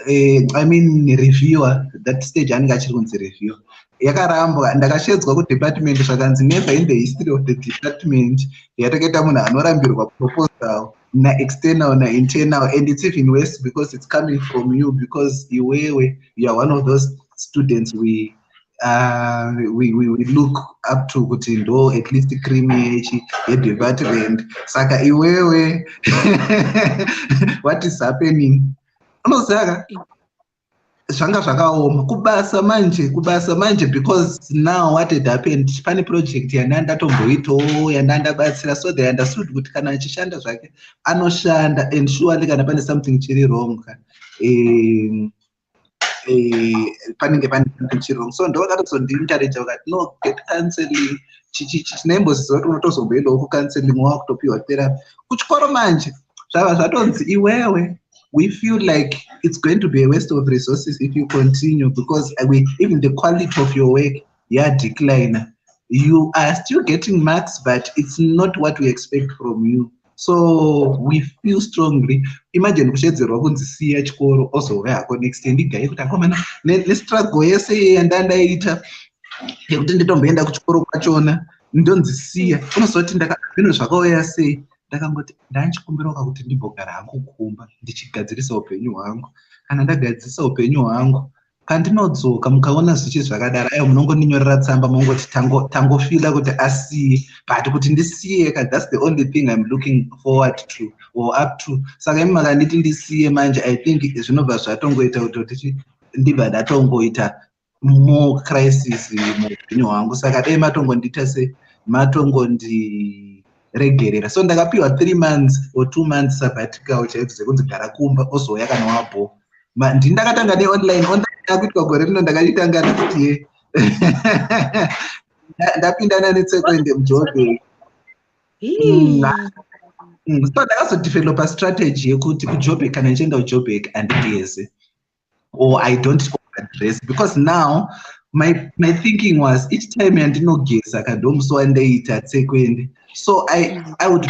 I mean reviewer. That stage anenge achiri kunzi reviewer. Yakarambwa ndakashedzwa kudepartment zvakanzi never in the history of the department yatakaita munhu anorambirwa proposal na external na internal, and it's even worse because it's coming from you, because you are one of those students we look up to kuti ndo at least creamy yedepartment. Saka iwewe what is happening? Unoziva zvanga zvakaoma kubasa manje because now what had happened, pane project yandandatomboitawo yandandabatsira, so they understood kuti kana achishanda zvake anoshanda, and surely kana pane something chiri wrong panenge pane something chiri wrong. So ndovakatozondiencourage vakati no, get counseling. Chinaimbozviziva kuti unotozomboendawo kucounseling wakutopiwa therapy kuchikoro. Manje zvava zvatonzi iwewe, we feel like it's going to be a waste of resources if you continue, because even the quality of your work decline. You are still getting marks, but it's not what we expect from you. So we feel strongly. Imagine kushedzerwa kunzi siya chikoro ozove hako next ndigaye kuti akomana nestruggle yese yandandaita yekuti nditomboenda kuchikoro kwachona ndonzi siya, unozoti ndakazvinhu zvakauya sei. Ndakangoti ndanchikumbirwa kuti ndimbogara hangu kumba ndichigadzirisa upenyu hwangu. Kana ndagadzirisa upenyu hwangu Kandinodzoka mukaona zvichi zvakadaro, aiwa munongoninyorera tsamba mongoti tangofila kuti asiye, but kuti ndisiye that's the only thing I'm looking forward to or up to. Saka imi makanditi ndisiye manje, I think zvinobva zvatongoita kuti ndibva ndatongoita more crisis muupenyu hwangu. Saka dai matongondita matongondiregerera. So ndakapiwa 3 months or 2 months sabbatical chaidzo dzekunzi gara kumba ozouya kana wabho. Ndakatanga neonline kuitwa gore rino ndakatanga kuti ndapindana netsekwende muJoburg. So ndakazodevelopa strategy yekuti kuJoburg kana ndichienda kuJoburg handigeze or I don't overdress, because now my thinking was each time yandinogeza kadomuso ndaita tsekwende, so I would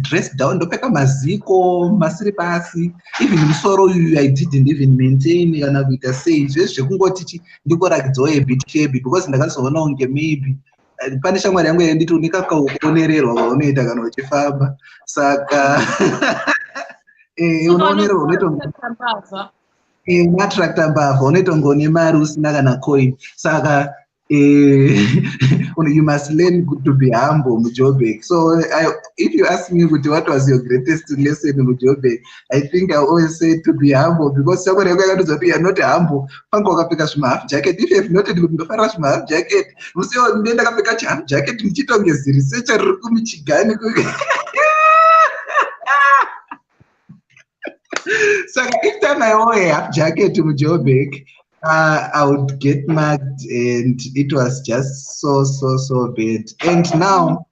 dress down, ndopfeka maziko masiri pasi, even musoro uyu I didn't even maintain kana kuita sei, zvese zvekungoti ndikorakidzawo a bit shabby, because ndakazoona unge maybe pane shamwari yangu yanditi unikakauonererwa kwaunoita kana uchifamba. Saka unoonererwa unoita unatracta mbavha, unoitongone mari usina kana coin. Saka you must learn to be humble muJoburg. So if you ask me what was your greatest lesson muJoburg, I think I always say to be humble, because somebody akatoza kuti you are not humble panga wakapfeka half jacket. If you have noted kuti ndofara half jacket, musiwo ndenda kapfeka half jacket ndichitonge researcher riri kumichigani. So each time I wore a half jacket to muJoburg, I would get marked, and it was just so bad. And now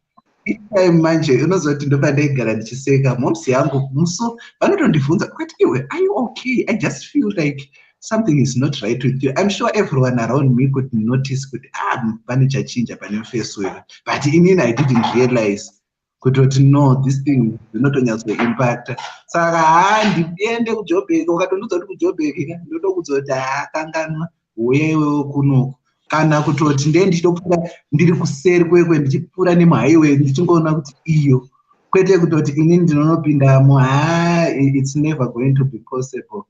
each time manje unozoti ndoba ndaigara ndichiseka, momsi yangu muso vanotondibvunza kuti iwe, are you okay? I just feel like something is not right with you. I'm sure everyone around me could notice kuti pane chachinja pane face wewe, but inini I didn't realize kuti no, this thing zvinotonyatso impact. Saka ndiende kuJoburg, ukatonudza kuti kuJoburg ndotokuzoti kanganwa wewe kuno, kana kutoti ndiye ndichitopfuura ndiri kuseri kwekwe ndichipfuura nemuhighway ndichingoona kuti iyo, kwete kutoti inini ndinonopindamo. It's never going to be possible,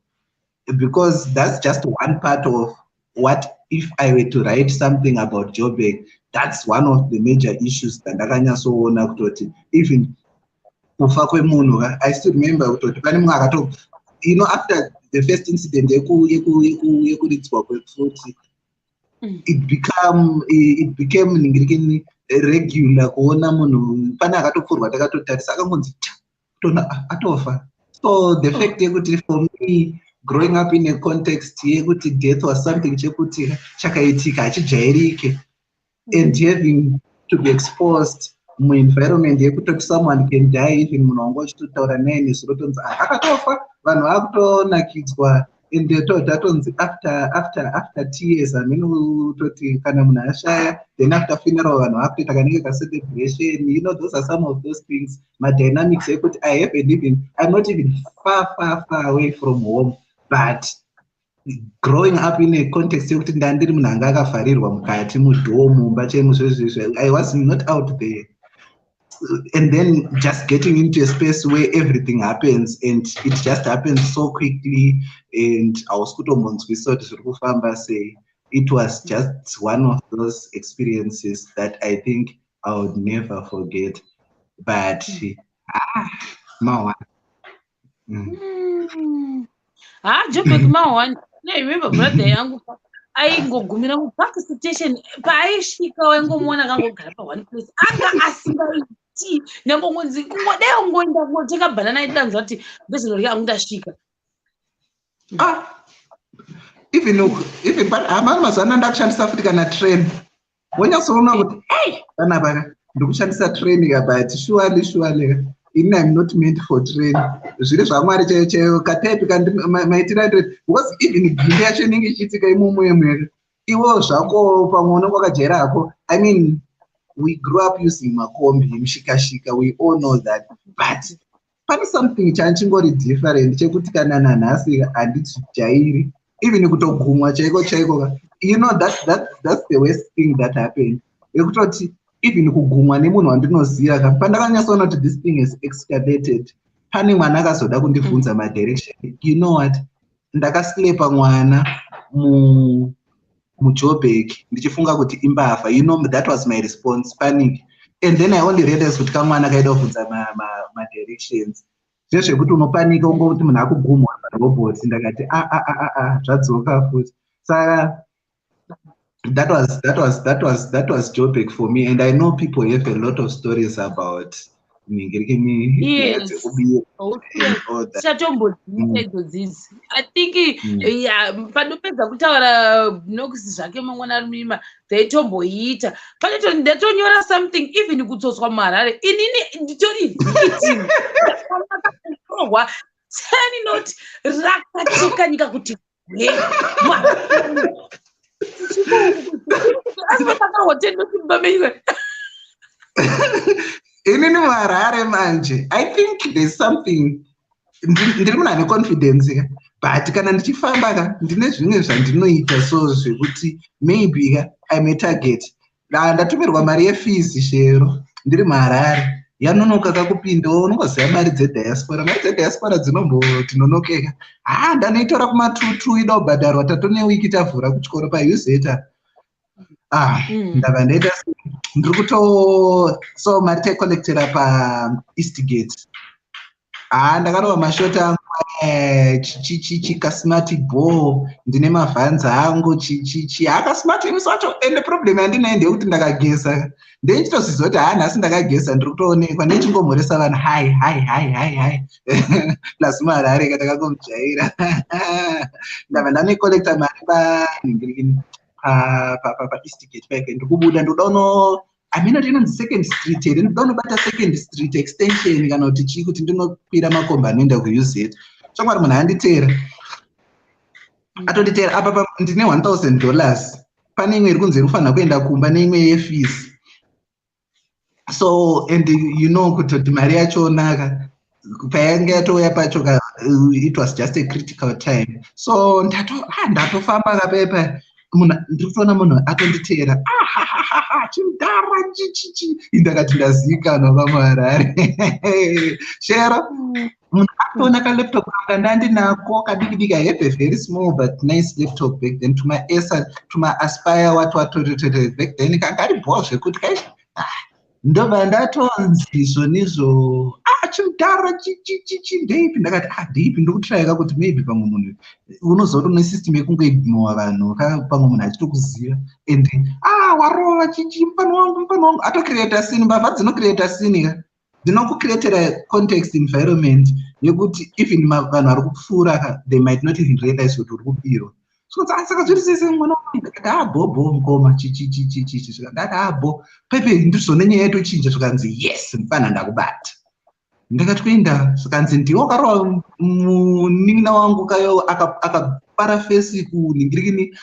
because that's just one part of what if I were to write something about Joburg. That's one of the major issues that ndakanyatsoona kutoti even kufa kwemunhu. I still remember kutoti pane mumwe akato, after the first incident yekuridzwa kwefuti, it became regular kuona munhu pane akatopfurwa takatotarisa akangonzi tona atofa. So the fact yekuti for me, growing up in a context yekuti death was something chekuti chakaitika hachijairike, and having to be exposed muenvironment yekutoti someone can die, even munhu wangu achitotaura naye nezvirotonzi akatofa, vanhu vakutonakidzwa, and tatonzi after tears, amene kutoti kana munhu ashaya, then after funeral vanhu vakutoita kanenge ka celebration. Those are some of those things, madynamics yekuti I'm not even far away from home, but growing up in a context yekuti ndandiri munhu anga akafarirwa mukati mudhomu mbachemu zvezvezve, I was not out there, and then just getting into a space where everything happens, and it just happens so quickly, and I was kutombonzwisa kuti zviri kufamba sei. It was just one of those experiences that I think I would never forget. But Mawan. Joburg Mawan. I remember brother yangu aingogumira mupark station, paaisvika waingomuona akangogara pa1 place anga asingaiti nyangongonzi kungodai ungoenda kungotenga banana idanza kuti ndozvinorya angu ndasvika. Even but amani mazana ndakushandisa futi kana train, wonyatsoona kuti panapa ndikushandisa train ya, but surely I'm not meant for train. Zviri zvamwari chaiyo kataipi maitira, because even gindi yacho inenge ichiitika imomwemwere iwo zvako pamwe unenge wakajaira hako. I mean, we grew up using makombi mushikashika, we all know that, but pane something chanchingori different chekuti kana nanhasi handichijairi, even kutogumwa chaiko that's the worst thing that happened. Ekutoti even kugumwa nemunhu wandinoziva, pandakanyatsoona kuti this thing is excavated, pane mwana akazoda kundibvunza madirection. You know what, ndakaslepa mwana muJoburg ndichifunga kuti imbafa. You know, that was my response, panic. And then I only realized kuti kamwana kaida kubvunza directions. Zvekuti unopanika ungoti munhu akugumwa parobot. Ndakati zvadzoka futi. Saka that was Joburg for me, and I know people have a lot of stories about yes. I think panopedza kutaura nokisi zvake mangwana ari muima dzaitomboita ndatonyora something even kutsotswa muHarare inini nditori victim ndakanakaorwa tani not rakacheka nyika kuti inini muHarare manje. I think there's something ndiri munhu ane confidence but kana ndichifamba ndine zvimwe zvandinoita so zvekuti maybe I'm a target. Ndatumirwa mari yefees shero ndiri muHarare yanonoka kakupindawo. Unongoziva mari dzediaspora. Mari dzediaspora dzinombotinonoka. Ndanoitora kumatutu ida kubhadharwa tatone wiki tavhura kuchikoro pauzeta. Ndabva ndaita ndiri kuto so mari taikollectera paEastgate. Ndakarova mashoti angu kasmart ball ndine mavhanzi angu akasmart imusi wacho. And problem yandinayo ndeyekuti ndakagesa ndeichitoziva kuti nhasi ndakagesa ndiri kutoonekwa ndeichingomhoresa vanhu hai plus muHarare ndakagomujaira. Ndabva ndanoikollecta mari paEastgate pake ndikubuda ndoda aminoti inonzi second street here ndoda unobata second street extension kana kuti chii kuti ndinokwira makomba anoenda kuUZ. Shamwari munhu anditera atonditera apa ndine $1,000 pane imwe iri kunzi inofanira kuenda kumba neimwe yefees. So and you know kuti mari yachonaka payanga yatouya pacho it was just a critical time. So ndatofamba kapepa ndiri kutoona munhu atonditera chimudhara ndakati ndazivikanwa pamuHarare shero. Munhu atoona kalaptop kanga ndandinako kadiki I have a very small but nice laptop back then tuma-aspire what back then kanga ari bhoo zvekuti ndobva ndatonzi izvo chimudhara ndeipi. ndakati ndeipi ndikutrayika kuti maybe pamwe munhu unozoti une system yekungoignowa vanhu pamwe munhu achitokuziva and warova mupano wangu atocreata scene. Mbavha dzinocreata scene dzinokucreatera context environment yekuti even vanhu vari kupfuura they might not even realize kuti uri kubirwa. Saka zviri sese mwana ndakati bho mukoma ndakati bho pepe ndizvone nyaya yatochinja zvikanzi yes mufana ndakubata. Ndakati kuenda zvikanzi ndiwo akarova munin'ina wangu kayo akapara fesi kuningirikini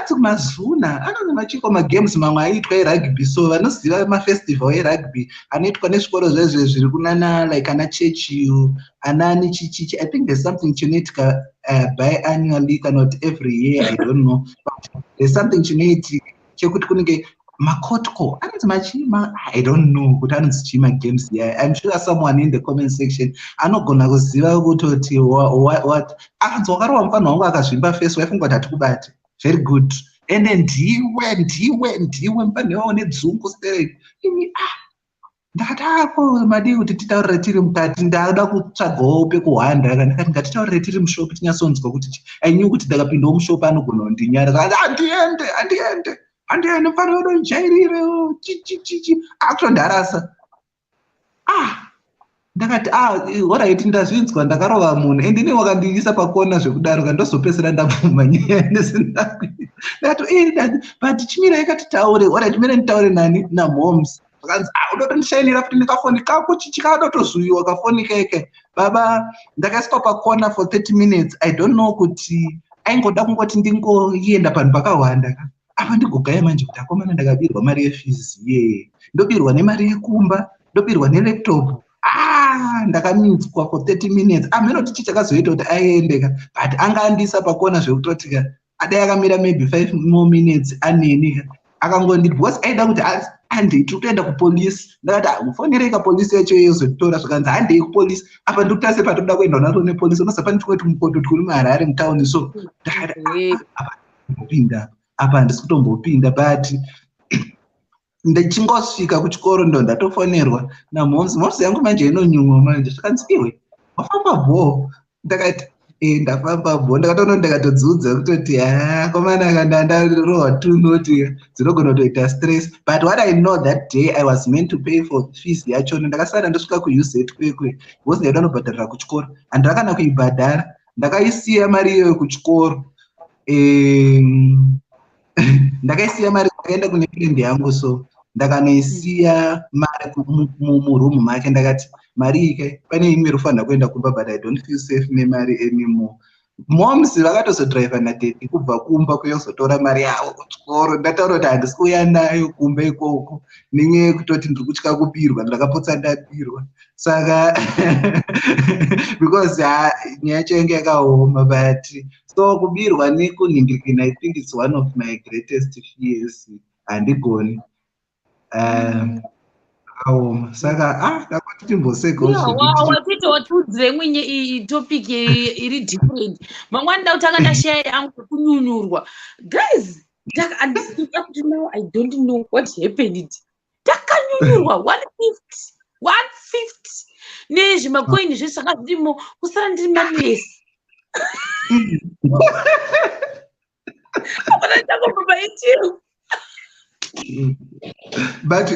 kumazuna anonzi machiko magames mamwe aitwa erugby. So vanoziva mafestival erugby anoitwa nezvikoro zvezve zviri kunana like ana chechiu anani chichichi. I think there's something chinoitika biannually kana kuti every year I don't know but there's something chinoitika chekuti kunenge makotko anonzi machima I don't know kuti anonzi chima games here. I'm sure someone in the comment section anogona kuziva kutoti what akanzi wakarova mufana wangu akazvimba face waifunga kuti hatikubati very good and then ndiwe mufana wavo nedzungu stereki ini ndakati madii kuti titaurire tiri mukati ndada kutsvagawo pekuhwanda ndakati ngatitaurire tiri mushopi tinyatsonzwa kuti I knew kuti ndakapindawo mushopi anogona kundinyara handiende mufana unonjairire akutondarasa ndakati alright ndazvinzwa ndakarova munhu and ini wakandiisa pakona zvekudaro kandozopesera ndabvuma nyaya ndakati but chimira yakatitaure alright mira nditaure nani naMoms akanzi udotondishainira futi nekafoni kako chichikadotozuyiwa kafoni keke baba ndakaiswa pakona for 30 minutes. I don't know kuti aingoda kungoti ndingoenda panhu pakawanda apa ndigogaya manje kuti akomana ndakabirwa mari yefees ndobirwa nemari yekumba ndobirwa nelaptop ndakaminzwa for 30 minutes mhenoti chichakazoita kuti aendeka but anga andisa pakona zvekutotika adai akamira maybe 5 more minutes anenika akangonditi because aida kuti handei tiri kuenda kupolisi. Ndakati mufonerei kapolisi yacho yozotora zvakanzi handei kupolisi apa ndikuta sepatoda kuenda nato nepolisi unoziva pane chimwe tumukoto turi muHarare mutauni. So ndakati apa ndikutombopinda apa handisi kutombopinda, but ndichingosvika kuchikoro ndo ndatofonerwa namhomzi yangu manje inonyumwa manje zvakanzi iwe wafamba bho. Ndakati ndafamba bho. Ndakatoona ndakatodziudza kutoti komana kana ndarohwa tunoti dzinogona kutoita stress, but what I know that day I was meant to pay for fees yacho. Ndakasara ndosvika kuUZ kwekwe because ndaida kunobhadharira kuchikoro, handakana kuibhadhara, ndakaisiya mari iyoyo kuchikoro. Ndakaisiya mari ndakaenda kune friend yangu, so ndakanoisiya mari murumu make. Ndakati mari ike pane imwe rofanira kuenda kumba, but I don't feel safe nemari anymore. Moms vakatozodhiraivha nadhedhi kubva kumba kuyozotora mari yavo kuchikoro. Ndataura kuti handisi kuuya nayo kumba ikoko nenyaya yekutoti ndiri kutya kubirwa, ndakapotsa ndabirwa. Saka because nyaya yacho yange yakaoma, but so kubirwa nekunhingirikina I think it's one of my greatest fears. Handigoni akaoma. Saka ndakati timbosekawo watiti watiudzire mwinye topic iri different. Mangwani ndautanga ndashaya yangu kunyunyurwa. Guys, up to now I don't know what happened. Ndakanyunyurwa 150 nezvimakoini zvesaka zvirimo kusara ndiri manesi. Apana ndakobva paitiro. But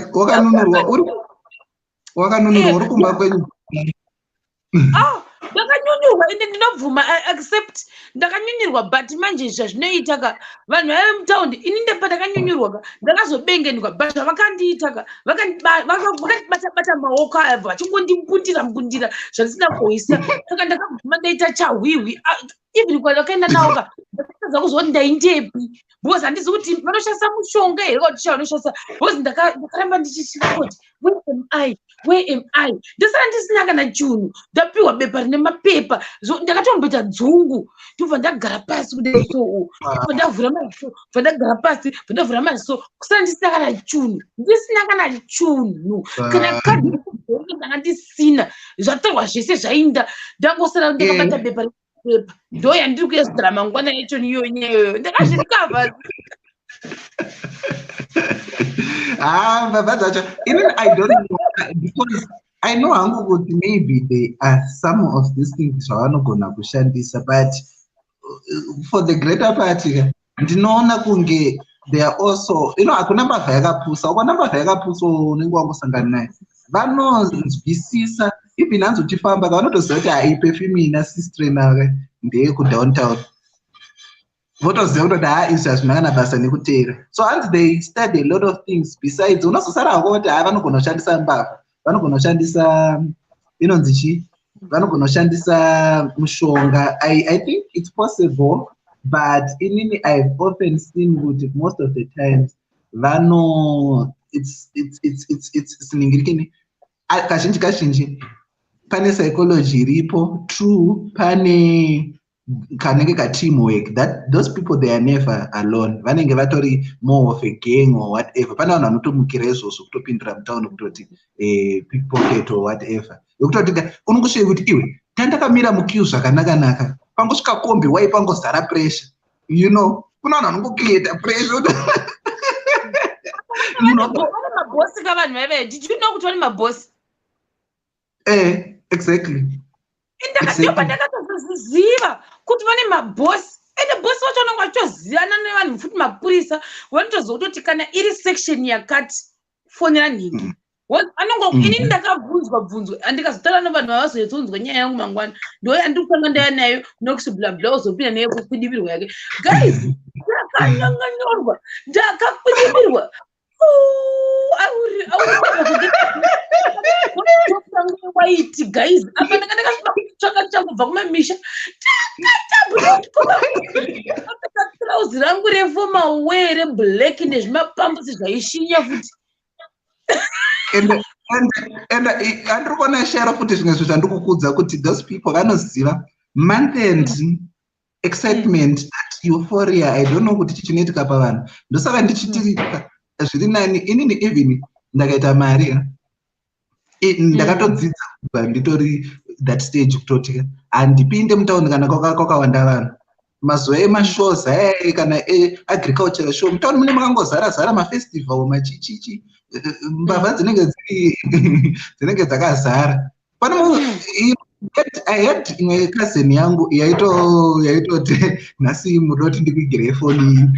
wakanunurwa uri kumba kwenyu? Ndakanyunyurwa ende ndinobvuma accept ndakanyunyurwa, but manje zvazvinoitaka vanhu vave mutaundi ini ndepandakanyunyurwa ndakazobengenywa, but zvavakandiitaka vakandibata maoko avo vachingondibundira zvandisina kuhoisa. Saka ndakabvuma ndaita chahwihwi. Even kwavakaenda nawoka ndakatadza kuzoti ndaindepi, because handisi kuti vanoshandisa mushonga here kana kuti vanoshandisa, because ndakaramba ndichisvika kuti where am I? Ndisara ndisina kana chinhu, ndapiwa bepa rine mapepa, ndakatomboita dzungu, ndobva ndagara pasi kudai so, ndavhura maziso, bva ndagara pasi, bva ndavhura maziso, kusara ndisina kana chinhu, kana kadhi rekugonga ndanga ndisina, zvatorwa zvese zvainda, ndangosara ndakabata bepa ndo yandiri kuyezdira mangwana yacho niyoyo ndakazvirikavha. Baba dzacho even I don't know, because I know hangu kuti maybe there are some of these things zvavanogona kushandisa, but for the greater part ndinoona kunge they are also, hakuna mbavha yakapusa. Ukona mbavha yakapusa unenge wangosangana naye vanonzwisisa. Even hanzi uchifamba vanotoziva kuti perfume ina sister nake ndeye kudowntown, votoziva kuti izvi hazvina kana basa nekutera. So hanzi they study a lot of things besides. Unozosara hako kuti vanogona kushandisa mbavha, vanogona kushandisa inonzi chii, vanogona kushandisa mushonga. I think it's possible, but inini I've often seen kuti most of the times it's ningirikini kazhinji pane psychology iripo. True, pane kanenge ka teamwork, that those people they are never alone, vanenge vatori more of a gang or whatever. Pane vanhu vanotomukira izvozvo kutopindira mutauni kutoti pickpocket or whatever, yokutoti unongosvika kuti iwe tandakamira mukiu zvakanaka pangosvika kombi waipangozara pressure, kuna vanhu vanongoketa pressure. Mabosi kavanhu vaive, did you know kuti vane mabosi? Exactly. Ndakatoziva kuti vane mabosi, ende bosi wacho vanenge vachitozivana nevanhu futi mapurisa, vanotozoti kana iri section yakati fonera nhingi. Inini ndakabvunzwa andikazotaura nevanhu vavazozounzwa nyaya yangu mangwana, ndo yandiri kutanga ndaya nayo nokuti blabla uzopinda nayo kukwidivirwa yake. Guys, ndakanyonyorwa, ndakakwidivirwa. Waiti guys, apa ndakasvika changobva kumamisha trouzi rangu refu mawere black nezvimapambusi zvaishinya futi. And andiri kuona shara futi zvimwe zvo zvandikukudza kuti those people vanoziva month end excitement, that euphoria. I don't know kuti chichinoitika pavanhu, ndosaka ndichiti zviri nani inini even ndakaita mari ndakatodzidza kubva nditori that stage kutoti handipinde mutaundi kana kwakawanda vanhu mazuva emashows aya kana agriculture show mutaundi mune makangozara mafestival machichichi mbavha dzinenge dzakazara pano I had imwe cousin yangu yaitoti nhasi mudoti ndikuigire foni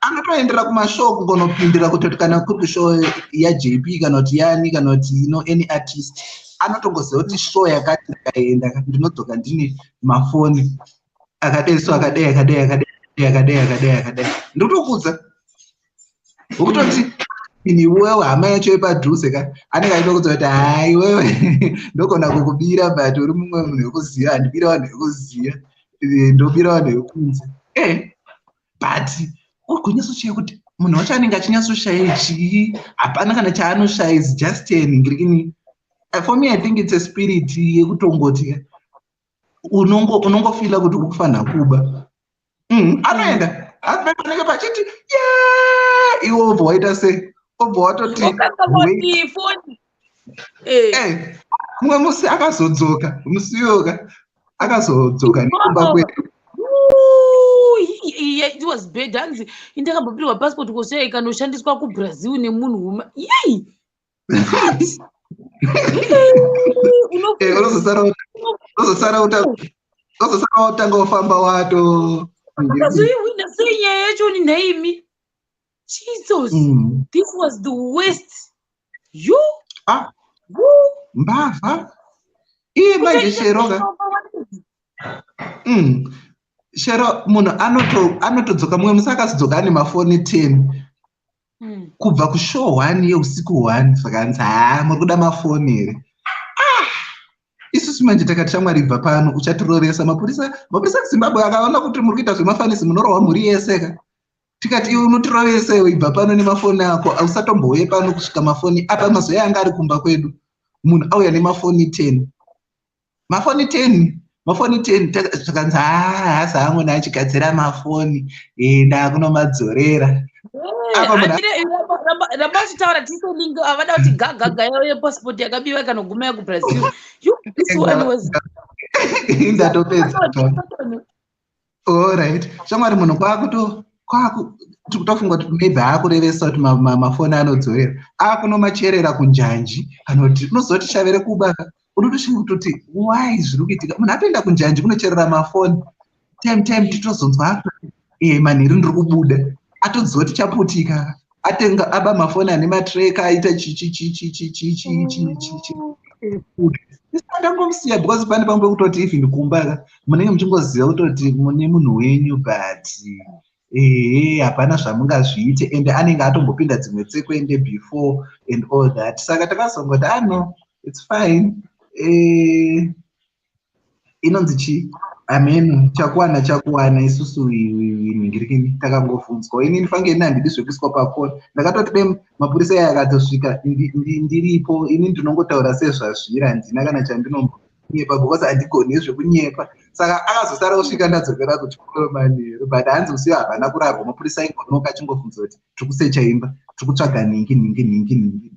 anotoendera kumashow kugonopindira kutoti kana kuri kushow yaJP kana kuti yani kana kuti any artist anotongoziva kuti show yakati ndikaenda ndinodzoka ndine mafoni akadai so akadai ndotokudza ukutoti iwewe hama yacho yepadhuze ka anenge aida kudza kuti hai wewe ndogona kukubira but uri mumwe munhu wekuziva handibira vanhu vekuziva ndobira vanhu vekunze but ugonyatsoshaya kuti munhu wacho anenge achinyatsoshaye chii hapana kana chaanoshaya is just ningirikini for me I think it's a spirit yekutongoti unongofila kuti ukufanha kuba anoenda anenge pachiti iwe obva waita sei obva watoti mumwe musi akazodzoka musiyoka akazodzoka nekumba kwedu it was bad hanzi indakambopirwa passport koshaya ikanoshandiswa kubrazil nemunhu wuma yei unozosara utanga ufamba wato akazoiwina sei nyaya yacho ni nhaimi Jesus this was the worst you mbavha iye manje sheroka shero munhu anotodzoka mumwe musi akazodzoka ane mafoni 10 kubva kushow 1 yeusiku 1 saka anzi muri kuda mafoni here isusu manje takati shamwari bva pano uchatiroresa mapurisa kuzimbabwe akaona kuti muri kuita zvemafanisi munorohwa mhuri yese ka tikati iwe unotirovesewo ibva pano nemafoni ako ausatombouye pano kusvika mafoni apa mazuva anga ari kumba kwedu munhu auya nemafoni 10 mafoni 10 takanzi hasa amwe achigadzira mafoni ndakunomadzorera rabachitaura tisolinga avada kuti gagaga yavo yepasipoti yakabiwa ikanoguma yakubrazil ndatopedza allright shamwari munhu kwakutofunga kuti maybe akurevesa kuti mafoni anodzorera akunomacherera kunjanji kana kuti unozoti chavere kubaka unotoshinga kutoti why zviri kuitika munhu atoenda kunjanji kunocherera mafoni time titozonzwa manhiri ndiri kubuda atozoti chaputika atenga aba mafoni ane matreka aita ndangomusiya because pane pamwe kutoti even kumba munenge muchingoziva kutoti mune munhu wenyu but hapana zvamungazviite ende anenge atombopinda dzimwe tsekwende before and all that saka takazongoti no it's fine inonzi chi amen chakuwana isusu ningirikini takangofunzwa inini fange ina handidi zvekuiswa pafoni ndakatoti dai mapurisa aya akatosvika ndiripo ini ndinongotaura sezvazviri handina kana chandinombokunyepa because handigoni nezvekunyepa saka akazosara kusvika ndadzokera kuchikoro manheru but hanzi usiyo havana kurarwa mapurisa aingonoka achingofunza kuti tiri kusecha imba tiri kutsvaga ningi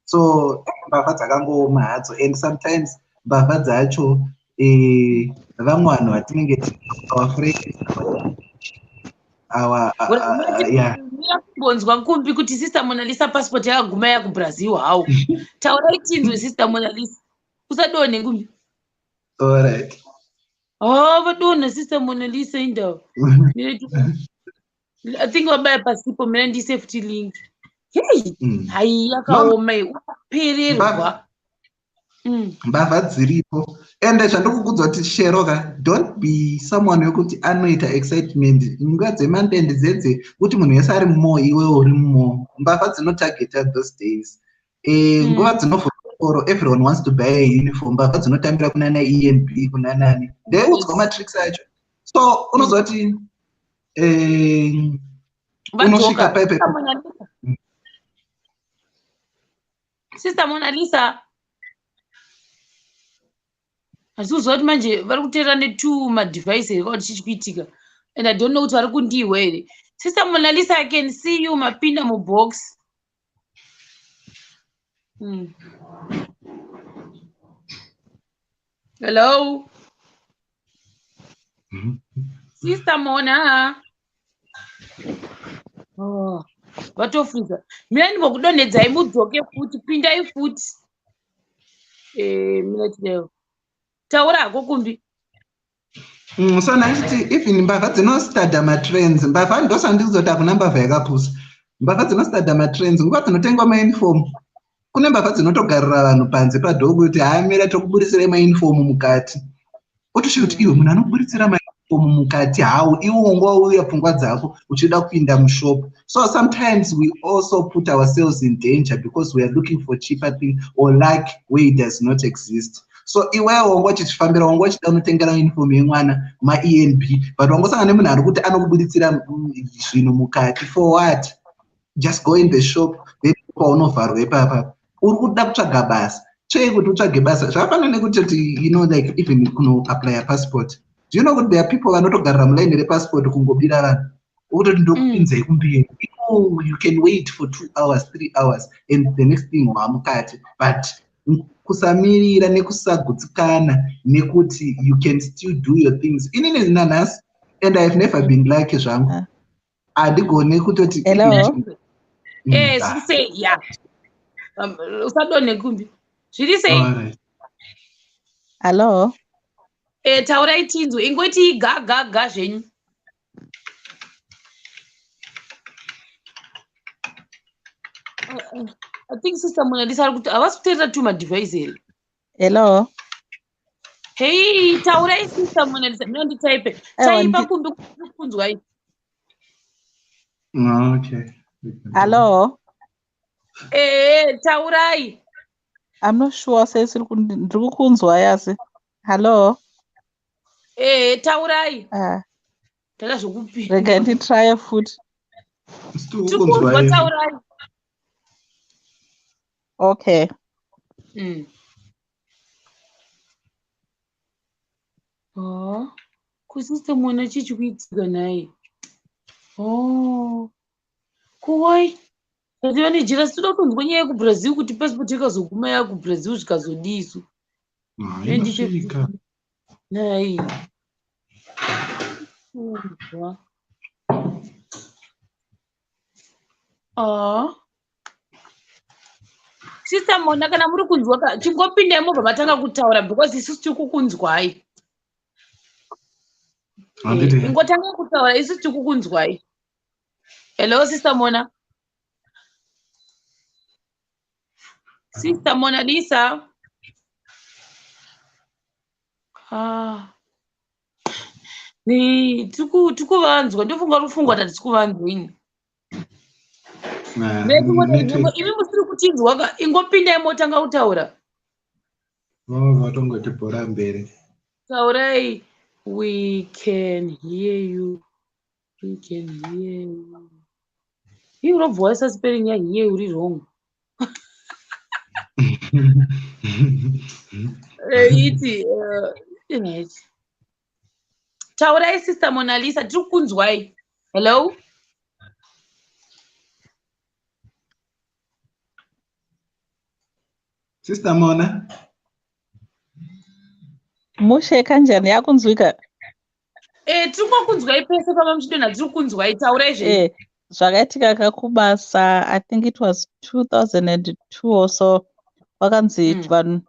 so mbavha dzakangooma hadzo and sometimes mbavha dzacho vamwe vanhu vatinenge kumbonzwa kumbi kuti sister monalisa passport yakaguma yakubrazil hawo taurai tinzwe sister monalisa usadonhe ngumbi allright vadonha sister monalisa indau I think vabaya pasipo mina ndisafety link hai yakaoma upererwa mbavha dziripo ende zvandikukudzwa kuti sheroka don't be someone wekuti anoita excitement nguva dzemandende dzedze kuti munhu wese ari mumo iwe uri mumo mbavha dzinotargeta those days nguva dzinovhuroro everyone wants to buy a uniform mbavha dzinotambira kunana ENB kunanani ndeudzwa matrix acho so unozwa kuti unosvika paipe sister monalisa hazikuzwa kuti manje vari kuteera ne2 madhivhaisi here kuti chichikuitika and I don't know kuti vari kundiwa here Sister Mona Lisa, I can see you mapinda mu box. Hello? Sister Mona. Oh, vatofunza. Mina ndivokudonhedzai mudzoke futi, pindai futi. Mina tinewo. Taura hako kumbi. So nachiti even mbavha dzinostada matrends, mbavha ndosandikuzoda kuna mbavha yakapusa. Mbavha dzinostada matrends, nguva dzinotengwa mauniform. Kune mbavha dzinotogarira vanhu panze padhogo kuti haamira tokuburitsire mauniform mukati. Utosvika kuti iwe munhu anokuburitsira mauniform mukati hau iwo ngouya pfungwa dzako uchida kupinda mushopu. So sometimes we also put ourselves in danger because we are looking for cheaper thing or like where it does not exist. So iwewe wangu wachifambira wangu wachida unotengera uniform yemwana ma-ENB but wangosangana nemunhu ari kuti anokuburitsira zvinhu mukati for what? Just go in the shop then paunovharwa ipapa uri kuda kutsvaga basa chei kuti utsvage basa zvakafanana nekuti you know like even kuno apply a passport. Do you know that there are people vanotogarira mulaini repassport kungobira vanhu ukutoti ndokupinzai kumberi. You can wait for 2 hours 3 hours and the next thing waamukati but kusamirira nekusagutsikana nekuti you can still do your things inini zinanhasi and I have never been like zvangu handigone kutoti zviri sei ya usadonhe kumbi zviri sei. Hello. Taurai tinzwe ingoti gaga zvenyu. I think Sister Mona Lisa ari kuti havasi kuteerera tu madivhaisi here. Hello. Hey, taurai Sister Mona Lisa, mina nditaipe taipa kumbi kunzwai. Okay. Hello. Taurai. I'm not sure ndiri kukunzwa yasi. Hello. Taurai. Tala zvokupinda. Rega nditry futi. Tikunzwa taurai. Okay. Kusister Mona chichikuitika naye. Kuwai. Kati vane jira sitoda kunzwa nyaya yekubrazil kuti passport yakazoguma yakubrazil zvikazodi isu. Inosvika. Nai. Sister Mona kana muri kunzwa chingopindai mobva matanga kutaura because isusu tiri kukunzwai. Ingotanga kutaura isusu tiri kukunzwai. Hello Sister Mona. Sister Mona Lisa. Tikuvanzwa ndofunga rufungwa tati tikuvanzweni. Imi musiri kutinzwa ingopindai motanga kutaura. Vatongoti bhora mberi. Taurai. We can hear you. We can hear you. You know voice spelling ya hear you wrong. Taurai Sister Mona Lisa, tiri kunzwai. Hello? Sister Mona. Mushe kanjani yakunzwika? Tiri kunzwai pese pama muchidonha tiri kunzwai taurai zvenyu. Zvakaitika kakubasa, I think it was 2002 or so. Wakanzi vanhu.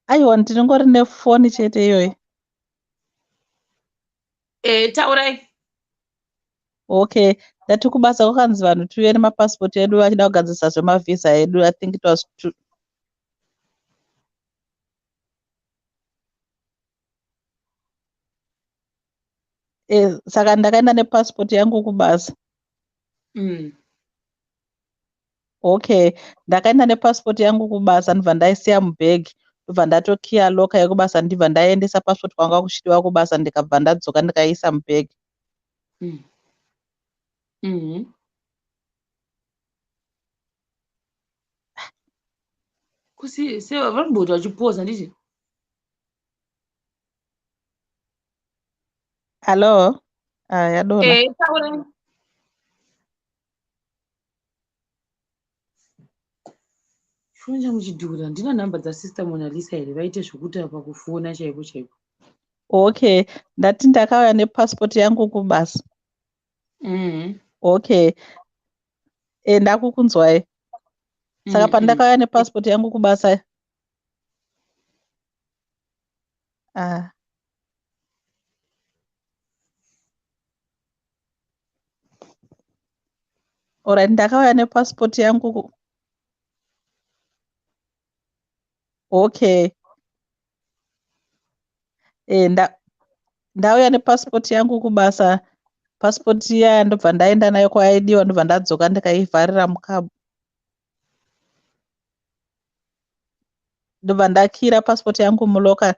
Aiwa ndinongori nefoni chete iyoyi. Taurai. Okay, ndati kubasa kwakanzi vanhu tiuye nemapasipoti edu vachida kugadzirisa zvemavhisa edu. I think it was 2. Saka ndakaenda nepasipoti yangu kubasa. Okay, ndakaenda nepasipoti yangu kubasa ndibva ndaisiya mubhegi. Ndibva ndatokiya loka yekubasa ndibva ndaendesa pasipoti kwanga kushidiwa kubasa ndikabva ndadzoka ndikaisa mubhegi. Kusi vari kumboti vachipoza ndizvo. Hello. Yadona. Taura. Fonja muchidhura ndina nhamba dzasister Mona Lisa here vaite zvokuti apa kufona chaipo chaipo. Okay, ndati ndakauya nepassport yangu kubasa. Okay. Ndakukunzwai. Saka pandakauya nepassport yangu kubasa. Alright, ndakauya nepassport yangu. Okay. Ndauya nepassport yangu kubasa. Passport iya ndobva ndaenda nayo kwaaidiwa ndobva ndadzoka ndikaivharira mukabwa. Ndobva ndakira passport yangu muloka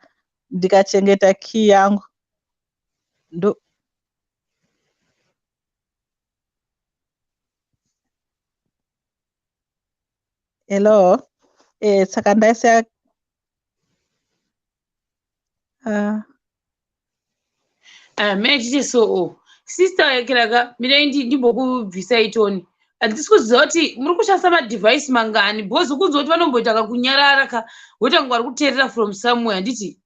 ndikachengeta key yangu. Hello. Saka ndaisa mechite so sister yakiraga mire ndimbokubvisai toni. Handisi kuziva kuti muri kushandisa madhivhaisi mangani because kunzwa kuti vanomboita kakunyarara ka woita kunge vari kuteerera from somewhere handiti.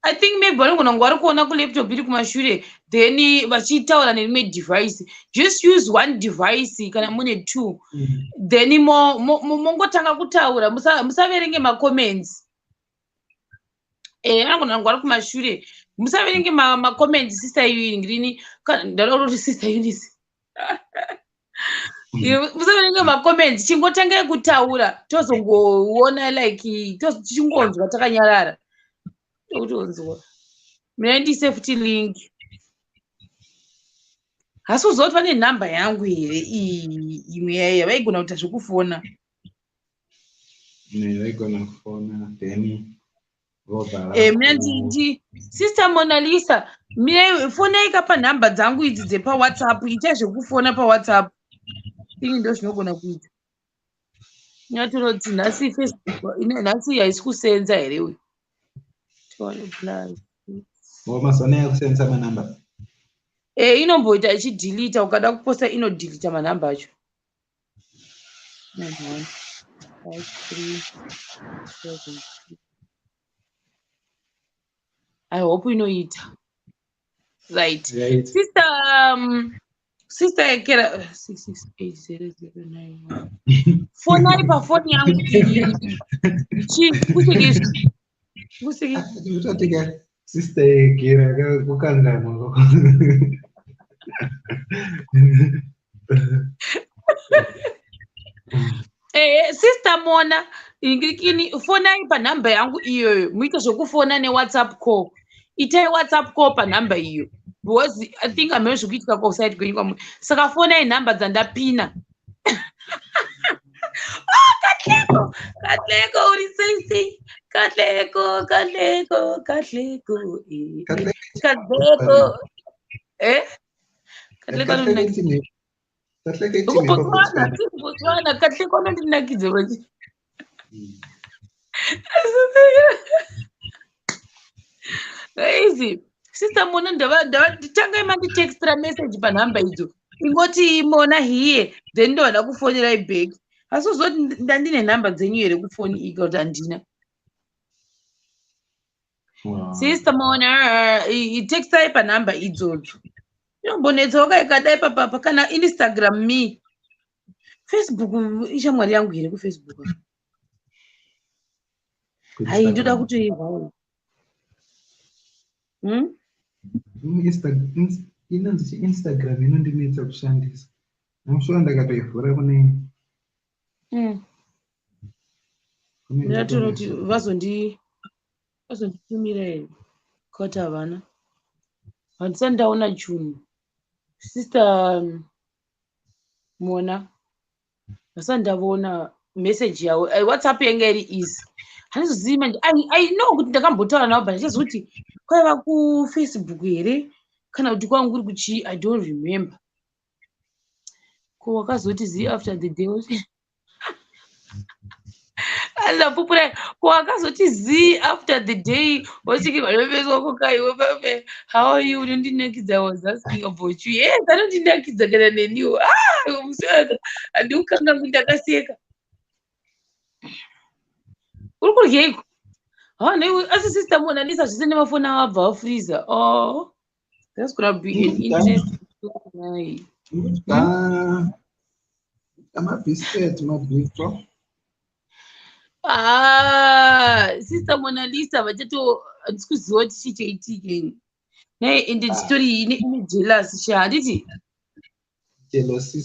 I think maybe vanogona kunge vari kuona kulaptop iri kumashure then vachitaura nerimwe device. Just use one device kana mune two then mongotanga kutaura musaverenge macomments. Vanogona kunge vari kumashure musaverenge macomments sister Ingrini ndadaura kuti sister Eunice. Musaverenge macomments chingotangai kutaura tozongoona like tichingonzwa takanyarara tokutonzwa. Mina ndiise futi link. Hasi uziva kuti pane nhamba yangu here imwe yavaigona kuita zvokufona. Vaigona kufona then mina sister Mona Lisa mina fonai kapa nhamba dzangu idzi dzepawhatsapp itai zvokufona pawhatsapp. Ini ndo zvinogona kuita. Nyatoroti nhasi Facebook nhasi haisi kusenza here uyu. mazana yakusenza manhamba. Inomboita ichidhilita ukada kuposta inodhilita manhamba acho. 9 1 5 3 7 6. I hope inoita. Right. Sister Ekera 6680091. Fonai pafoni yangu iyi. Kuseke sister Ekera kukangama. Sister Mona Ingikini fonai panhamba yangu iyoyo muite zvokufona neWhatsApp call. Itai WhatsApp call panhamba iyo. Because I think hamene zvokuitika kwauside kwenyu kwamuri. Saka fonai nhamba dzandapina. Katleko uri sei. Katleko. Katleko nondinakidze vachi. Easy. Sister Mona tangai manditextra message panhamba idzo. Ingoti Mona here then ndoda kufonera back. Asi uzoti ndandine nhamba dzenyu here kufoni iyi kuti handina. Sister Mona textai panhamba idzodzo. Inombonetsa wakaikadai papapa kana Instagram me. Facebook ishamwari yangu here kuFacebook. Hai ndoda kutoirwawo. Inonzi Instagram inondinetsa kushandisa. Namushuwa ndakatoivhura kune. Ndatoroti vazonditumira here. Koti havana. Handisati ndaona chinhu. Sister Mona. Handisati ndavona message yawo. WhatsApp yanga iri easy. Handizozivi manje. I know kuti ndakambotaura navo but ndichaziva kuti kwaiva kuFacebook here kana kuti kwangu kuri kuchii I don't remember. Ko wakazoti zi after the day. Andapupura kwakazoti z after the day wasvike vanopeswa kokaiwe pape how are you unondinakidza. I was asking about you. Yes, anondinakidza kana neniwo. Musaka handiukanga ndakaseka. Uri kuryeiko? Asi sister Mona Lisa zvise nemafoni avo abva afreezer. Oh, that's gonna be an interesting story. Amabhisiketi mabhito. Sister Mona Lisa vachato handisi kuziva kuti chii chaitika naye ende chitori iyi ine jealous sha handiti Jealousy.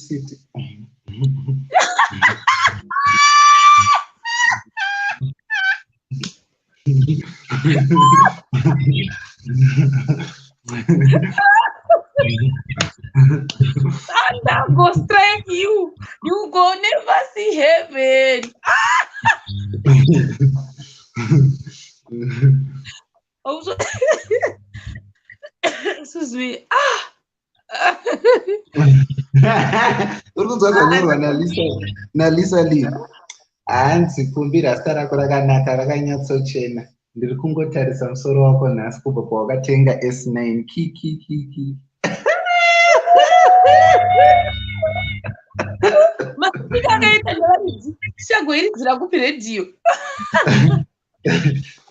Thunder go strike you. You go never see heaven. Also, excuse me. Uri kunzwa zvanyorwa naLisa Lee. Hanzi kumbi rasta rako rakanaka rakanyatsochena. Ndiri kungotarisa musoro wako nhasi kubva pawakatenga S9 kiki. Masika akaita ndaridzi shango iridzira kupi redhiyo.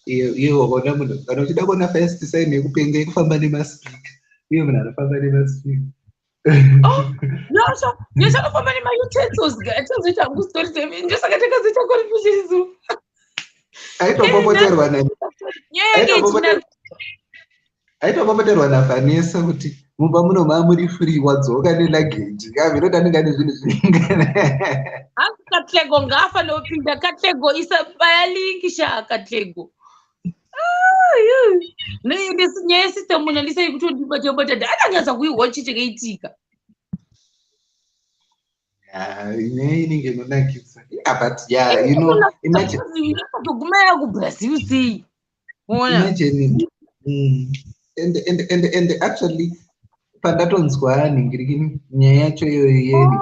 Iyo wakona munhu kana uchida kuona first sign yekupenga yekufamba nemaspika. Iyo munhu anofamba nemaspika. Ndosanofamba nemautensils gatozoita hangu story time ndosaka takazoita confusion. Aitopopoterwa naVanessa kuti mumba munoma muri free wadzoka nelageji ngavinoda ndingane zvinhu zvingana. Hangu Katlego ngafa nopinda Katlego isabaya linki sha Katlego. Nyaya yesister Mona Lisa yekutondibata akanyatsa kuiwatch chakaitika. Nyaya inenge inonakidza. But yeah, you know, imagine kugumaya kuBrazil sei. Imagine. And actually pandatonzwa ningirikini nyaya yacho iyoyo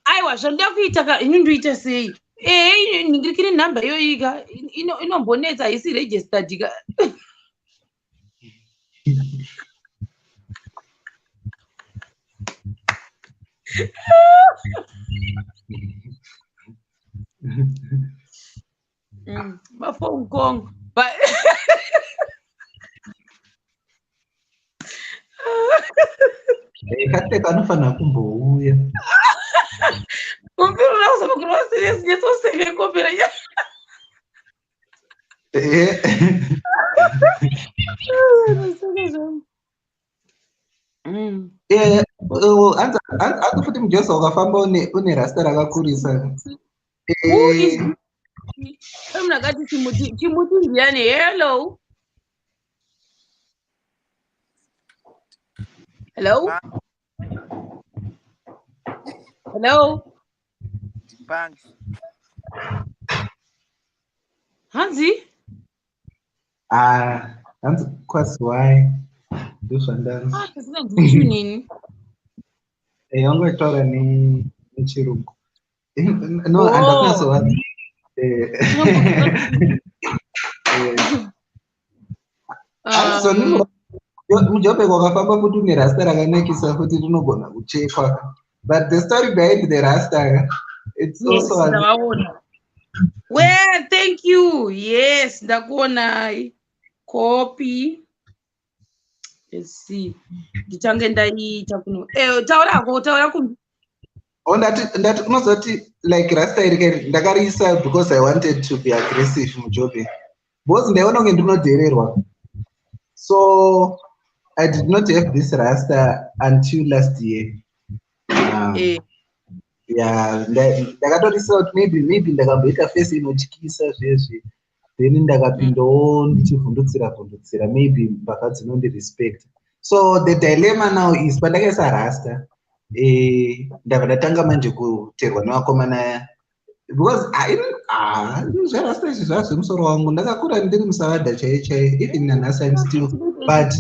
aiwa zvandoda kuita inondoita sei ningirikini nhamba iyoyika inombonetsa haisi registered ka. Phone call but Katlego anofanira kumbouya. Kompira unazama kurova serious nyetsosenge kompira ya. Hanzi futi mujesu wakafamba une rasta rakakurisa. Munhu akati chimuti ndiyani. Hello. Hanzi hanzi kwaziwai ndozvandanzi. Tisina ndishu nini. Wangotaura nechirungu. No, handakunyasowazi. Mujobek wakafamba kuti une rasta rakanakisa kuti rinogona kuchekwa. But the story behind the rasta, it's also well, thank you. Yes, ndakuona copy. Let's see. Ndichange ndaita kuno. Taura kumbi. Ndati unozoti like rasta iri ndakariisa because I wanted to be aggressive mujobek. Because ndaiona kunge ndinodhererwa. So I did not have this rasta until last year. Yeah, ndakatorisa kuti maybe ndakamboita face inotyisa zvezvi. Then ndakapindawo ndichivhundutsira maybe mbavha dzinondirespect. So the dilemma now is pandakaisa rasta ndabva ndatanga manje kuterwa nevakomana because zvarasta izvi zvazvemusoro wangu ndakakura ndiri musavadha chaiyo even nanhasi I'm still but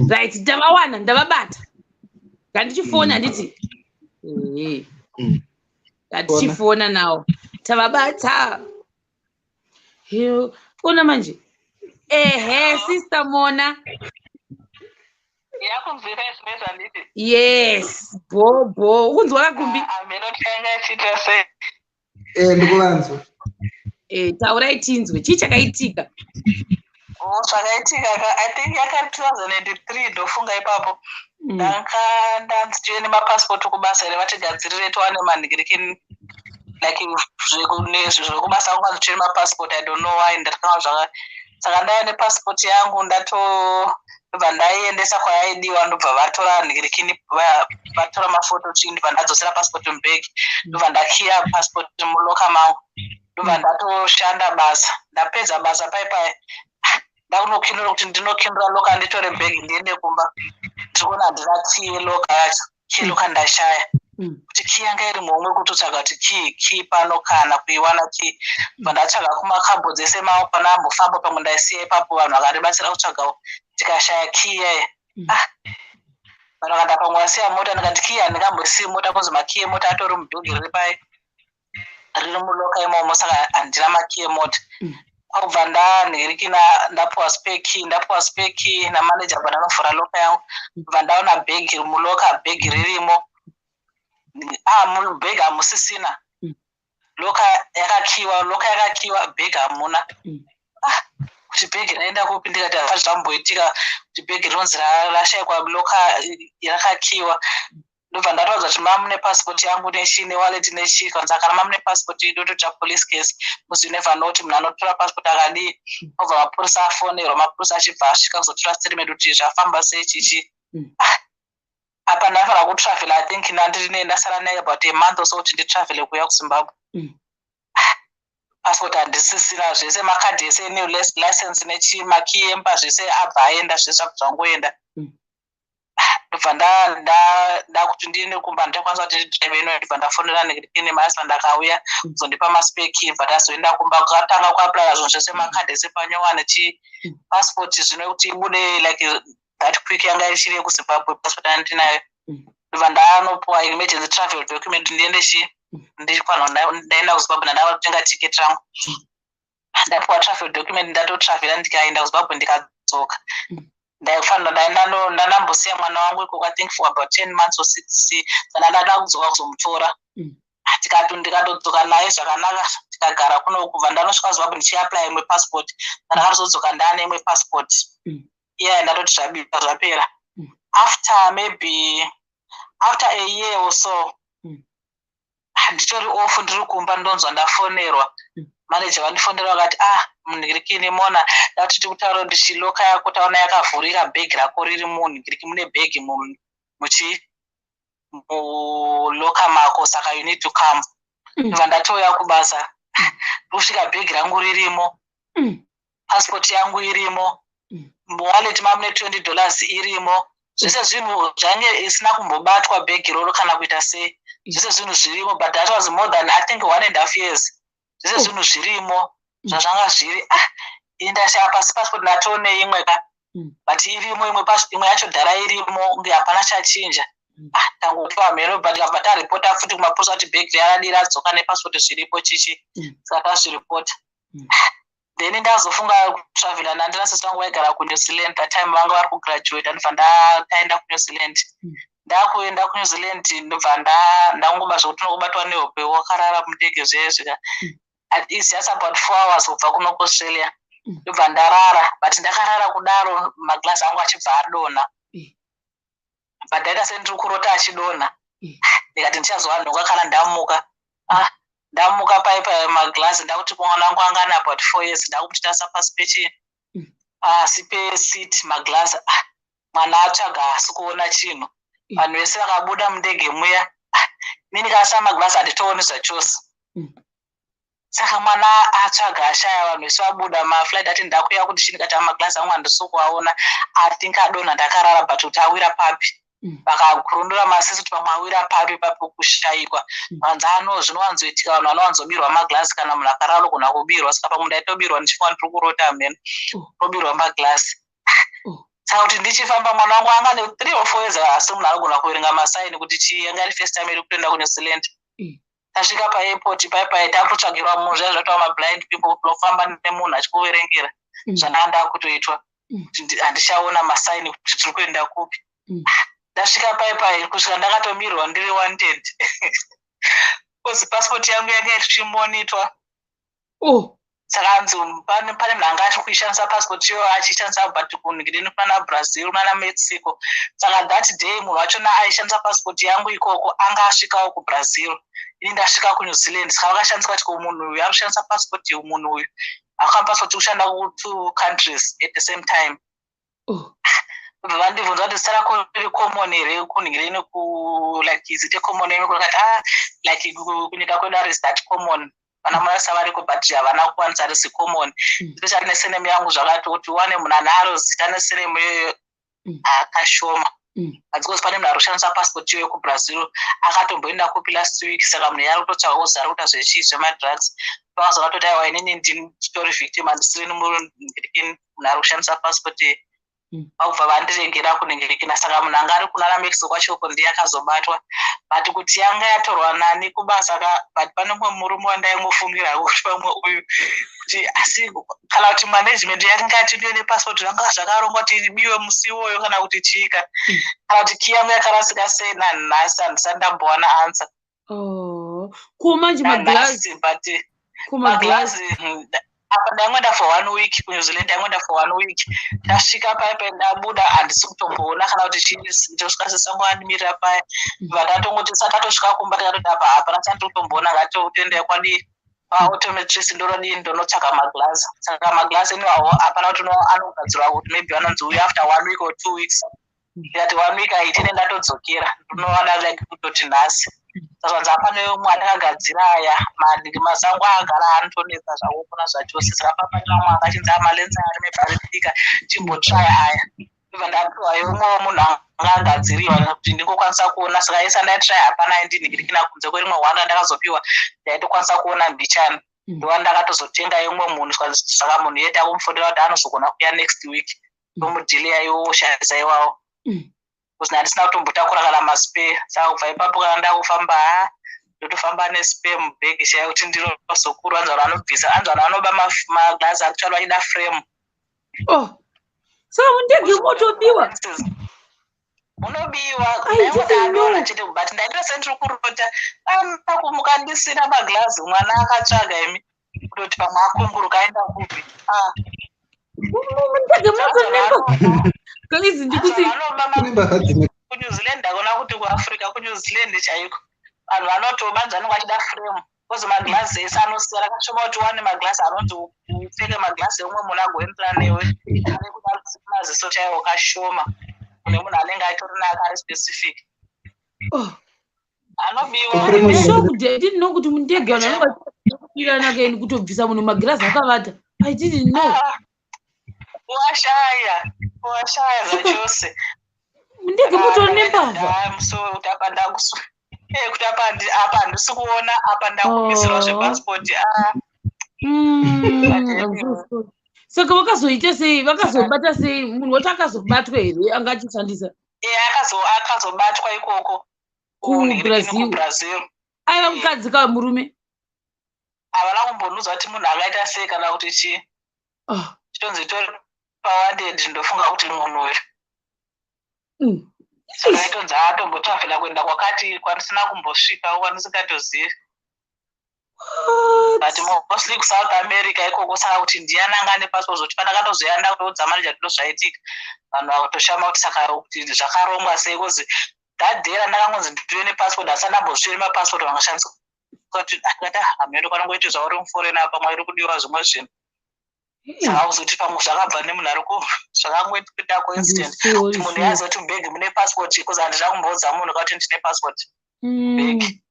right ndavawana ndavabata ngandichifona nditi ngatichifona nawo Tavabata. Hiyo una manje. Sister Mona. Yes, Bobo. Unzwa kakumbi. Ndikuvanzwa. Taurai tinzwe. Chii chakaitika? Zvakaitika I think yaka 2003 ndofunga ipapo. Ndanzi tiwe nemapassport kubasa ere vatigadzirire towane manhigirikini like zvekubasa kwanzi tiwe nemapassport I don't know why ndatakanga zvaka saka ndaya nepassport yangu ndobva ndaiendesa kwayaidiwa ndobva vatora nhigirikini vatora mafoto chii ndobva ndadzosera passport mubhegi ndobva ndakiya passport muloka mangu ndobva ndatoshanda basa ndapedza basa paipai ndakunokindura kuti ndinokindura loka nditore bhegi ndiende kumba ndikuona handina kiye loka yacho kiye loka ndashaya kuti kii yanga iri momwe kutotsvaga kuti kii pano kana kuiwana kii bva ndatsvaga kumakabhodzi ese mawo pana ambofamba pamwe ndaisiya ipapo vanhu vakandibatsira kutsvagawo tikashaya kii yaya vanhu vakanda pamwe wasiya mota ndikati kii handingambosii mota kunzi makii emota atori mubhegi riri muloka imomo saka handina makii emota kwakubva ndanhirikina ndapuwa speki namaneja bva ndanovhura loka yangu bva ndaona bhegi muloka bhegi ririmo mubhegi hamusisina loka yakakiwa bhegi hamuna kuti bhegi raenda kupi ndikati hapati zvamboitika kuti bhegi rinonzi rashayikwa loka rakakiwa ndobva ndataudza kuti mamune passport yangu nechi newaleti nechi kanzi kana mamune passport idotoita police case because you never know kuti munhu anotora passport akadii obva mapurisa afonerwa mapurisa achibva asvika kuzotora statement kuti zvafamba sei chichi apa ndafanira kutravel I think nandiri ndasara naye about a month or so kuti nditravel kuya kuZimbabwe passport handisisina zvese makadhi ese new license nechi makiemba zvese abva aenda zvese zvangoenda ndobva ndakuti ndiende kumba ndakwanisa kuti ndidrive ino ndobva ndafonera nhigirikini mahusband akauya kuzondipa maspeki bva ndazoenda kumba kwatanga kuaplaya zvinhu zvese makadhi ese panyowa nechi passport zvinokuti ibude like that quick yanga ichiri yekuZimbabwe passport andinayo ndobva ndanopuwa emergency travel document ndiende ndaenda kuZimbabwe ndakatenga ticket rangu ndapuwa travel document ndatotravela ndikaenda kuZimbabwe ndikadzoka ndaifanira ndanambosiya mwana wangu ikoko I think for about 10 months or 6 kana ndada kudzoka kuzomutora ndikatodzoka naye zvakanaka tikagara kuno kubva ndanosvika Zimbabwe ndichiaplya imwe passport ndakatozodzoka ndane imwe passport ndatoti zvabika zvapera after a year or so nditori off ndiri kumba ndonzwa ndafonerwa manager vandifonera vakati munhigirikini Mona ndati tikutaura kuti loka yako taona yakavhurika bhegi rako riri munhigirikini mune bhegi muloka mako saka you need to come ndobva ndatouya kubasa kusvika bhegi rangu ririmo passport yangu irimo muwaleti mamune $20 irimo zvese zvinhu zvange isina kumbobatwa bhegi roro kana kuita sei zvese zvinhu zvirimo but that was more than I think 1.5 years zvese zvinhu zvirimo zvazvanga zviri indashaya pasi passport ndatone imwe but irimo imwe yacho dhara irimo unge hapana chachinja tangopa mhero but kabva taripota futi kumapurisa kuti bhegi rakadii radzoka nepassport zviripo chichi saka tazviripota then ndazofunga kutravela nandina sisi vangu vaigara kuNew Zealand that time vanga vari kugraduate ndobva ndaenda kuNew Zealand ndakuenda kuNew Zealand ndobva ndangoba zvokuti nokubatwa nehope wakarara mudege zvezvika at least just about 4 hours kubva kuno kuAustralia ndobva ndarara but ndakarara kudaro maglasi angu achibva adonha but ndaita sendiri kurota achidonha ndikati ndichazova nhonga kana ndamuka paipa maglasi ndakuti mwana wangu angana about 4 years ndakuputitasa pasi pechi pasi peseat maglasi mwana atsvaga haasi kuona chinhu vanhu vese vakabuda mundege muya mini kasa maglasi handitooni zvachose saka mwana atsvaga ashaya vanhu vese vabuda maflight ati ndakuya kuti chini kati maglasi angu handisi kuaona athink adonha ndakarara but kuti awira papi vakakurundura masisi kuti pamwe awira papi kushayikwa vanzi zvinowanzoitika vanhu vanowanzobirwa maglasi kana munhu akarara unogona kubirwa saka pamwe ndaitobirwa ndichifunga ndiri kurota mhene tobirwa maglasi saka kuti ndichifamba mwana wangu anga ne 3 or 4 years asi munhu anogona kuverenga masaini kuti chii yanga iri first time iri kutoenda kuNew Zealand tasvika paairport paipai takutsvagirwa munhu zvai zvatava mablind people tinofamba nemunhu achikuverengera zvandanda kutoitwa handichaona masaini kuti tiri kuenda kupi. Ndasvika paipai kusvika ndakatomirwa ndiri wanted kozi passport yangu yanga ichimonitwa. Saka anzi pane mhanga achi kuishandisa passport iyoyo achishandisa but kuningireni pana Brazil nana Mexico. Saka that day munhu wachona aishandisa passport yangu ikoko anga asvikawo kuBrazil. Ini ndasvika kuNew Zealand. Saka vakashandisa kuti munhu uyu akushandisa passport yemunhu uyu akapa passport kushanda ku2 countries at the same time. Vandibvunza kuti sara kuri common here kuningireni ku like is it a common name kuti like kunyika kwedu is that common. Vana murasa variko but havana kukwanisa risi common. Especially nesenemu yangu zvakati kuti wane munhu anaro zita nesenemu iyoyo akashoma. Because pane munhu ari kushandisa passport iyoyo kuBrazil akatomboenda kupi last week. Saka munhu yari kutotsvaga kuzi ari kuita zvechii zvemadrugs. Pakazoona kutoti aiwa inini ndini story victim handisiri munhu ari kushandisa passport iyi. Vakubva vandiregera kuningirikina. Saka munhu anga ari kunana Mexico kwachoko ndiye akazobatwa but kuti yanga yatorwa nani kubasa but pane mumwe murume wandaingofungira kuti pamwe uyu kuti asi kana kuti management yanga atipiwe nepassport zvanga zvakarongwa kuti ibiwe musi iwoyo kana kuti chika kana kuti kiyangu yakarasika sei nanhasi handisandambowana answer. Kumanje maglazi but maglazi apa ndaingoenda for 1 week kuNew Zealand. Ndaingoenda for 1 week. Ndasvika paipai ndabuda handisi kutomboona kana kuti chii. Ndosvika sesango andimirira paya vandatongoti sakatosvika kumba tikatoti apa hapana chandiri kutomboona ngatotoendai kwadi paautometrist ndonodii ndonotsvaka maglazi. Saka maglazi eniwawo hapana kuti anogadzirwa kuti maybe vanonzi uya after 1 week or 2 weeks. Ndikati 1 week haitine ndatodzokera ndonowana like kutoti nhasi. Saka pane umwe akagadzira aya mazango agara anotonetsa zvawo kuna zvachose. Saka pane mamwe akachinzi amalenzi ari mebharitika chimbotraya aya. Ibva ndapiwa yomwe munhu anga agadziriwa kuti ndingokwanisa kuona. Saka isa ndaitraya hapana aindiningirikina kunze kwerimwe hwanda ndakazopiwa ndaitokwanisa kuona mbichana. Ndova ndakatozotenga imwe munhu. Saka munhu yete akumufodera kuti anozogona kuya next week tomudhileya iwoshandisa iwawo. Kuzi handisina kutombotakura kana maspare. Saka kubva ipapo kana ndakufamba ndotofamba nespare mubhegi shaya kuti ndirozokuru. Anzwana anobvisa anzwana anoba maglazi akutsvara achida frame. Saka mundege motobiwa unobiwa ndaingodaadora chete but ndaitose ndiri kurota pakumuka ndisina maglazi. Mwana akatsvaga imi kutoti pamwe akumburuka aenda kupi. mundege motonemba kaizi ndikuti kuNew Zealand ndakona kuti kuAfrica kuNew Zealand chaiko vanhu vanotobanza vanenge vachida frame. Kozi maglazi ese anosiyana kashoma kuti wane maglazi anoti upfeke maglazi omwe munhu agoenderana newe nekuda maziso chaiwo kashoma kune munhu anenge atori nake ari specific anobiwa. didn't know kuti mundege vanhu vanenge nake kutobvisa munhu maglazi akavata. I didn't know. Washaya zvachose. Mundege mutori nembavha. So apa ndakusu kuti apa handisi kuona apa ndakumisirwa zvepassport. Saka vakazoita sei? Vakazobata sei? Munhu wacho akazobatwa here anga achishandisa? Akazobatwa ikoko kuBrazil. Aiva mukadzi kana murume? Havana kumbonudza kuti munhu akaita sei kana kuti chii. Chitonzi tori pawanted ndofunga kuti munhu uyu. Saka itonzi atombotravhela kuenda kwakati kwandisina kumbosvika kwandisingatozivi. But mostly kuSouth America ikoko. Saka kuti ndiani anga ane passport zoti pandakatozoenda kutoudza manager kuti zvaitika vanhu vakutoshama kuti saka kuti zvakarongwa sei. Kozi that day randakangonzi ndipiwe nepassport asi andambosviri mapassport vangashandisa kuti akati hamendo kwanongoiti zvauri muforena apa mwairi kudiwa zvimwe zvinhu. Saka kuzoti pamwe zvakabva nemunhu ariko zvakangoita coincident kuti munhu yazoti mubhegi mune passport. Kozi handina kumboudza munhu kuti ndine passport bhegi.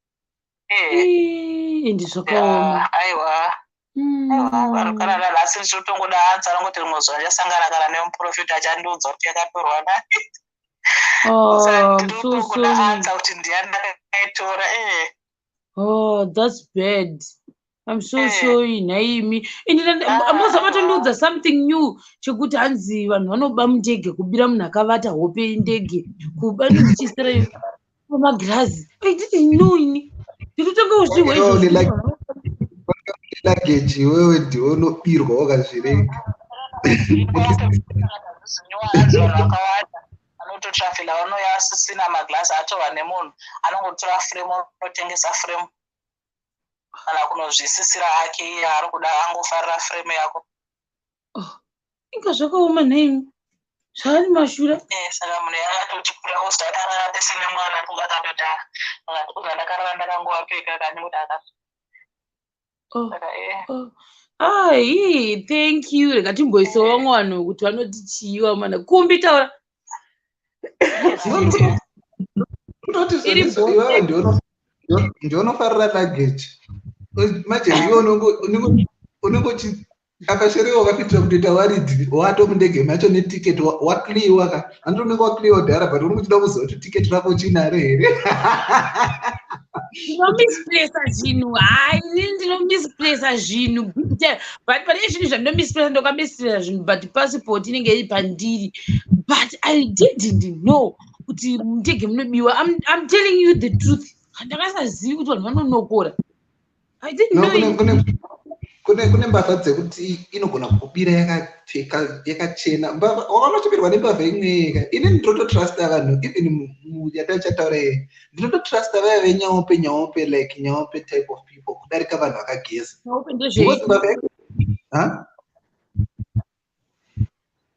Ndizvakaoma. Aiwa varukana nanhasi ndichotongoda hanzi anongoti rimwe zuva ndichasangana kana nemuprofita achandiudza kuti yakatorwa nani. Saka ndinotongoda hanza kuti ndiani ndakaitora. That's bad. I'm so sorry Naimi. Amazamatondudza something new chekuti hanzi vanhu vanoba mundege kubira munhu akavata hope indege kuba ndichisira maglazi. I didn't know ini. ndikutanga uchiwa izvo luggage wewe ndiwe unobirwa wakazvirenga. Vanhu vakawanda anototrafila vanouya asisina maglasi atova nemunhu anongotora frame unotengesa frame kana kunozvisisira ake iye ari kuda angofarira frame yako. inga zvakaoma nhenyu zvani mashura. Saka munhu yakatoti kura kusati ararapesine mwana kungatandodhara akati ndakarara ndakangowapeka kani kuti akafa. Ai, thank you. Rega timboisawo vamwe vanhu kuti vanoti chiiwa mana kumbi taura. ndionofarira luggage maje iwe unongochi akasherewa wakapitira kutoita waridhi watomundege macho netiketi wakliwa ka andi unenge wakliwa dhara but unochida kuziva kuti tiketi rako chinare here. Ndinomisplesa zvinhu hai ndinomisplesa zvinhu but pane zvinhu zvandinomisplesa ndokamisplesa zvinhu but passport inenge iri pandiri but I didn't know kuti mundege munobiwa. I'm telling you the truth. Handakasazivi kuti vanhu vanonokora. I didn't know it. Kune mbavha dzekuti inogona kubira yakachena. Wakanochipirwa nembavha imwe ini ndinototrasta vanhu even yatachataura iyi ndinototrusta vaya venyaope like nyaope type of people kudarika vanhu vakageza.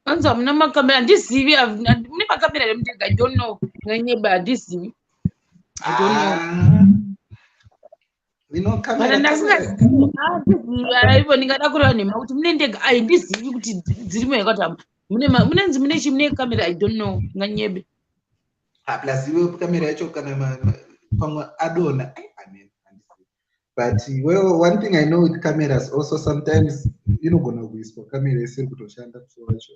Anzi hamuna makamera. Handizivi mune makamera remutega. I don't know nganyeba handizivi. I don't know. Araivo ndingada kureva nhema kuti mune ndega aindizivi kuti dzirimo yakatamba munenzi mune kamera. I don't know nganyebe plus iwe kamera yacho kana pamwe adona but well, one thing I know with cameras also sometimes inogona kuiswa kamera isiri kutoshanda kusora cho.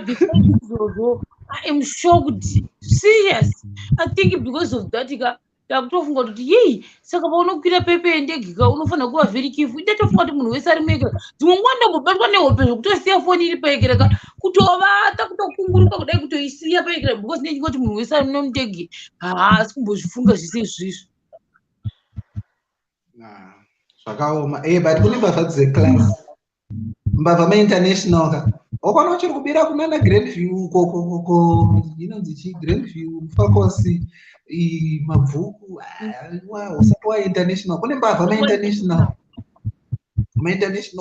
Because I am shocked. Serious. I think because of that ndakutofunga kuti yei saka paunokwira pepe yendege unofanira kuva very careful. Ndatofunga kuti munhu wese ari muegera dzimwe nguva ndambobatwa nehope zvokutosiya foni iri paegera kutovata kutokunguruka kudai kutoisiya paegera because ndechingoti munhu wese ari muno mundege haasi kumbozvifunga zvise izvizvo. Zvakaoma but kune mbavha dzeclass mbavha mainternational ka wakwana uchiri kubira kunana Grandview koko inonzi chi Grandview faculty mabvuku usati wainternational kune mbavha mainternational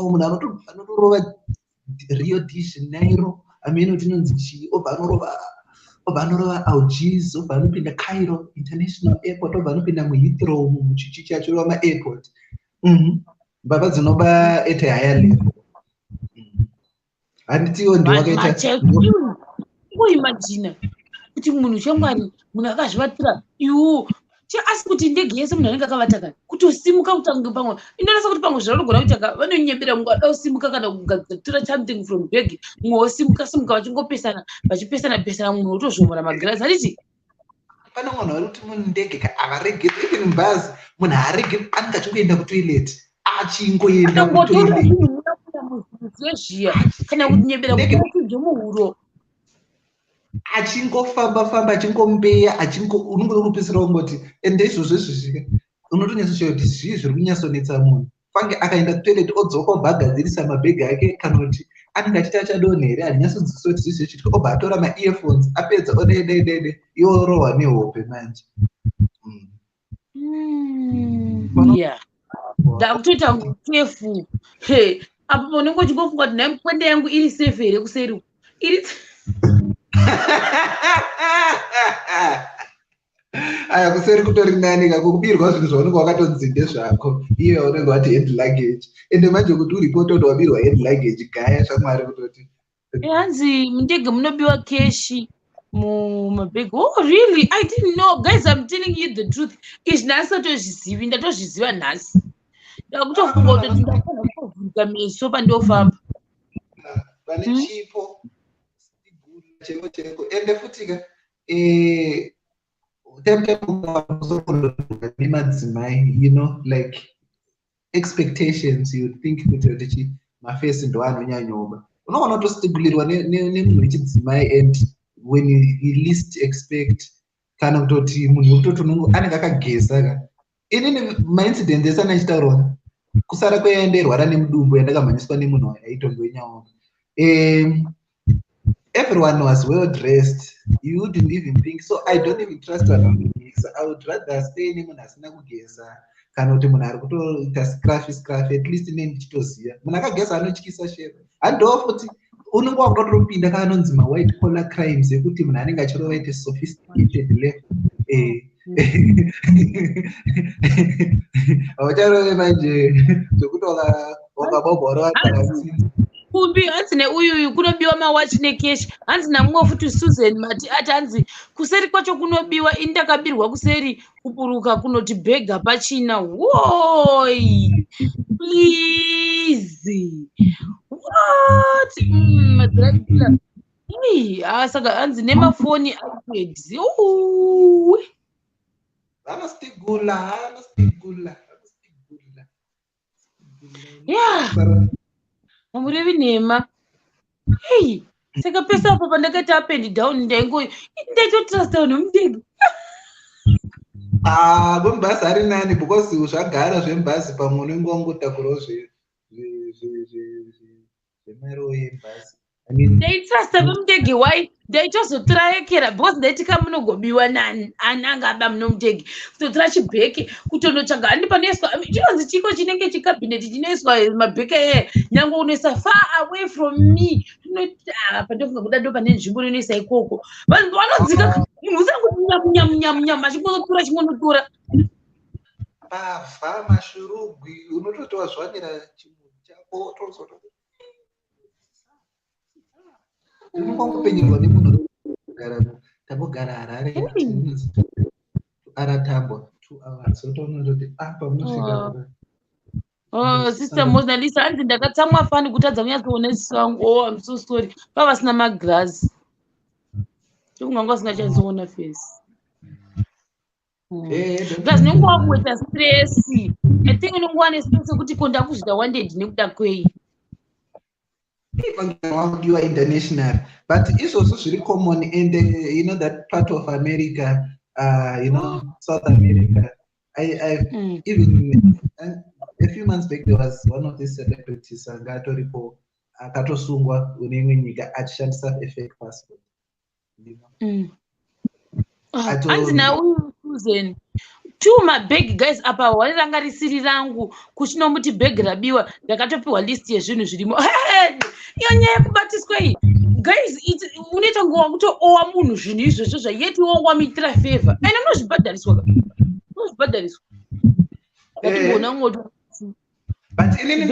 munhu anotorova Rio de Janeiro amene tinonzi chi obva anorova Algiers obva anopinda Cairo International Airport obva anopinda muHeathrow muchichi chacho wama-airport mbavha dzinoba at a higher level. Handitiwo ndiwakaita imagine kuti munhu chamwari munhu akazvivatira iwo asi kuti ndege yese munhu anenge akavata kana kutosimuka kutange pamwe inoonesa kuti pamwe zvavanogona kuita vanonyebera mumwe ada kusimuka kana kugadzira something from bag mumwe wosimuka vachingopesana vachipesana munhu wotozvomora magirazi handiti pane munhu ari kuti mundege avaregeri even mubhazi munhu haaregeri anenge achingoenda kutoilet achingoenda kutoilet zvezhiya kana kuti nyebera kutokunje muhuro achingofamba achingombeya unongoda kupedzisira ungoti ende izvozvo zvizvika unotonyatsoshaya kuti zvii zviri kunyatsonetsa munhu fange akaenda kutoilet odzoka obva agadzirisa mabhegi ake kana kuti anenge achiti achadonha here harinyatsonzwisisa kuti zvizvo chitika obva atora ma-earphones apedza odeedede iwo rohwa nehope manje. ndakutoita ngefu apo unenge uchingofunga kuti nhai kwende yangu iri safe here kuseri iri aya kuseri kutori nani kakubirwa zvinhu zvaunenge wakatonzinde zvako iye unenge wati hand luggage ende manje kuti uripo toti wabirwa hand luggage gaya shamwari kutoti hanzi mundege munobiwa keshi mumabhegi. Oh really? I didn't know guys. I'm telling you the truth. Izvi nhasi atozvizivi ndatozviziva nhasi ndakutofunga kuti ndafanira kuvhurika meso pandofamba pane chipo cheko ende futika nemadzimai you know like expectations you think kuti mafesi ndo anonyanyoba unoona kutostigulirwa nemunhu wechidzimai and when you least expect kana kutoti munhu wekutoti anenge akageza ka inini maincident esana achitaurwa kusara kweenda irwara nemudumbu yandakamhanyiswa nemunhu aitongoenyawo everyone was well dressed. You wouldn't even think so. I don't even trust vanhu vanogeza. I would rather stay nemunhu asina kugeza kana kuti munhu ari kutoita scruffy at least ine ndichitoziva munhu akageza anotyisa shero handoo futi unenge wakutotopinda kana anonzi white collar crimes ekuti munhu anenge achirova ite sophisticated level haucharove manje zvokuti wakabobhora watsavatsinza kumbi hanzi neuyu kunobiwa mawachi nekeshi hanzi namumwe futi Susan Mati ati hanzi kuseri kwacho kunobiwa ini ndakabirwa kuseri kuburuka kunoti bhega pachina woi please what madrakula saka hanzi nemafoni iPads vanostigula murevi nhema hey saka pesa apo pandakati apendi down ndaitotrasta nomudego kwemubhazi ari nani because zvagara zvemubhazi pamwe unenge wangotakurawo zvemaro yebhazi ndaitrasta vemudege wai ndaitozotirakera because ndaiti kamunogobiwa nani anangaba munomudege kutotora chibheke kutondotsvaga handi panoiswa chinonzi chiko chinenge chikabhineti chinoiswa mabheke nyange unoisa far away from me pandofunga kuda ndo pane nzvimbo inoisa ikoko vanhu vanodzika munhu usangomunyamunyamunyama chingonotura chingonotura pavha mashurugwi unototowa zvanira chinhu chako unongopenyerwa nemunhu tambogara Harare aratambo 2 hours otonondoti pamunosvika sister Mosnalisa hanzi ndakatsamwa fani kutadza kunyatsoona ziso wangu I'm so sorry pavasina maglass tokunga asingachazoona face glass nenguva kuita stress I think unonguva nestress yekuti kondakuzvida wanded nekuda kwei you are international but izvozvo zviri common and you know that part of America South America even a few months back there was one of these celebrities anga atoripo akatosungwa une imwe nyika achishandisa fake passport hanzi nauyu Susan two mabhegi guys apa wariranga risiri rangu kuchinomuti bhegi rabiwa ndakatopiwa list yezvinhu zvirimo iyo nyaya yekubatiswa iyi guys unoita nguva kutoowa munhu zvinhu izvozvo zvayeti wamitira favor and unozvibhadhariswa ngatimbona mwoto but inini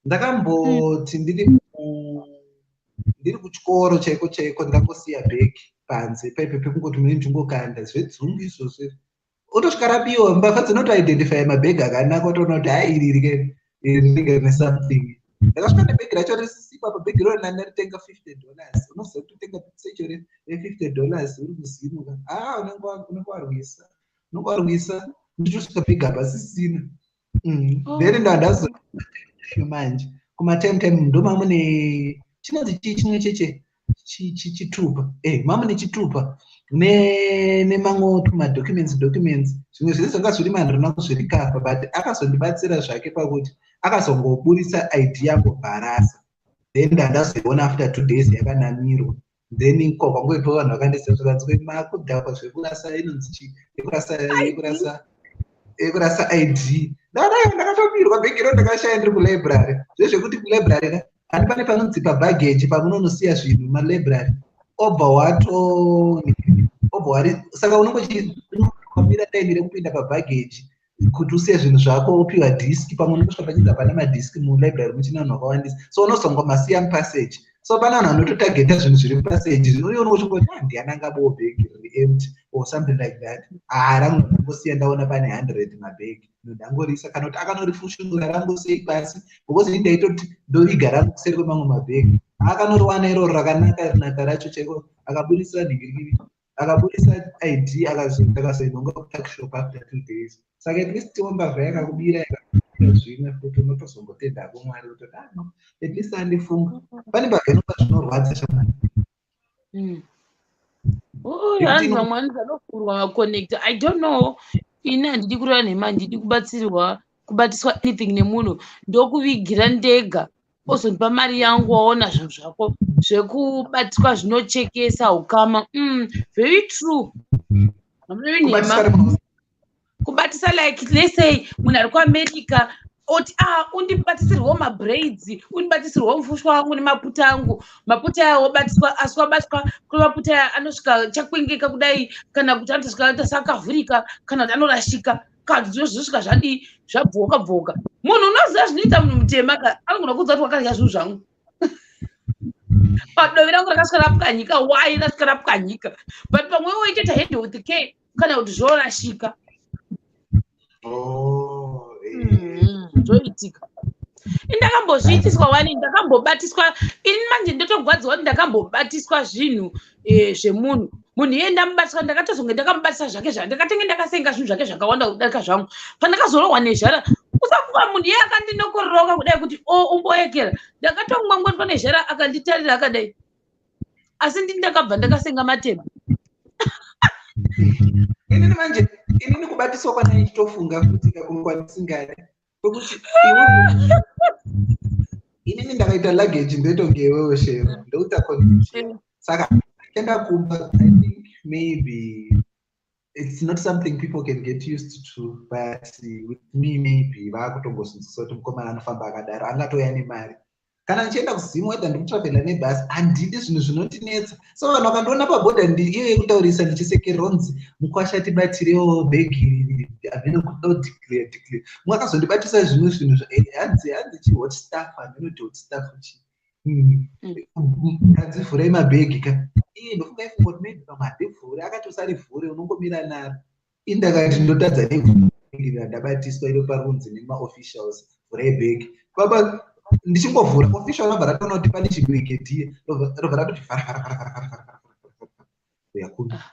ndakamboti ndiri kuchikoro chaiko ndakambosiya bhegi panze paipe pekungoti mune ndingokanda zvedzungu izvozvo otosvika rabiwa mbavha dzinotoidentify mabhegi akanaka otoona kuti iri rinenge rine something ndakasvika nebhegi racho risisipa pabhegi rona ndaritenga $50 unoziva kutotenga secho $50 uri kuzimuka unenge warwisa ndichosvika bhegi apa sisina then ndandazo manje kumatime ndoma mune chinonzi chimwe cheche chitupa mamune chitupa nemamwe tumadocuments zvimwe zvese zvanga zviri manhorona zviri kafa but akazondibatsira zvake pakuti akazongoburisa ID yangu bharasa then ndandazoiona after 2 days yakanamirwa then kwangoipa vanhu vakandisezvakanzwe makudhakwa zvekurasa inonzi yekurasa ID ndakatomirwa bhegi ro ndakashaya ndiri kulibrary zvezvekuti kulibrary handi pane panonzi pabhageji pamunonosiya zvinhu malibrary obva saka unongomira taimi rekupinda pabhageji kuti usiye zvinhu zvako upiwa diski pamwe unosvika pachinzi hapana madiski mulibrary muchina vanhu vakawandisa so unozongomasiya mupaseji so pana vanhu vanototageta zvinhu zviri mupaseji uye unochingoti ndiani angabawo bhegi riri empty or something like that rangu ndangosiya ndaona pane 100 mabhegi ndangorisa kana kuti akanorifushungura rangosei pasi because indaitoti ndoriga rangu kuseri kwemamwe mabhegi akanoriwana iroro rakanaka racho chaiko akaburisa nhingirikiri akaburisa ID akazoinonga kutakishop after 2 days saka at least mbavha yakakubira zvimwe kuti unotozongotenda kumwari kuti at least andifunga pane pavhenopa zvinorwadza shamani. Hanzi vamwe vanofurwa vaconnect. I don't know. Ini handidi kureva nhema, handidi kubatiswa anything nemunhu, ndokuvigira ndega ozondipa mari yangu waona zvinhu zvako zvekubatiswa zvinochekesa ukama. Very true. Hamurevi nhema. Kubatisa like let's say munhu ari kuAmerica oti undibatisirwawo mabraids, undibatisirwawo mufushwa wangu nemaputa angu, maputa aya wabatiswa, asi wabatwa kwemaputa aya anosvika chakwengeka kudai, kana kuti anotosvika sakavhurika, kana kuti anorashika, kana kuti zvosvika zvadii zvabvoka bvoka. Munhu unoziva zvinoita munhu mutema anogona kuudza kuti wakarya zvinhu zvangu. Padovi rangu rakasvika rapwanyika, wai rasvika rapwanyika, but pamwe woitoita handle with care kana kuti zvorashika. Zvoitika. Ndakambozviitiswa wani, ndakambobatiswa ini manje ndotogwadza kuti ndakambobatiswa zvinhu zvemunhu. Munhu iye ndamubatiswa, ndakatozonge ndakamubatisa zvake ndakatenge ndakasenga zvinhu zvake zvakawanda kudarika zvangu. Pandakazorohwa nezhara, usafunga munhu iye akandinokororoka kudai kuti umboekera. Ndakatomwangwarirwa nezhara akanditarira akadai. Asi ndakabva ndakasenga matema. Inini manje inini kubatiswa kwandaichitofunga kuti kakungwanisingane kwekuti inini ndakaita luggage ndoitongewewo shero ndouta connection saka enda kumba. I think maybe it's not something people can get used to, but with me maybe vakutongozvinzisa kuti mukomana anofamba akadaro angatouya nemari. Kana ndichienda kuZimbabwe ndikutravela nebhasi handidi zvinhu zvinondinetsa. So vanhu vakandiona pabhodha iyo yekutaurisa ndichisekeronzi mukwashati batirewo bhegi havino declare. Mumwe akazondibatisa zvinhu hanzi chi-hot stuff, handinoti hot stuff chi. Kadzivhurai mabhegi ka. Ndofunga ifunga kuti maybe pamwe handivhure, akati usarivhure unongomira naro. Indakati ndotadza nebhegi randabatiswa iro parunzi nemaofficials, vhurai bhegi. Baba ndichingovhura official robva ratoona kuti pane chibirigedhiye robva ratoti vhara yakunda.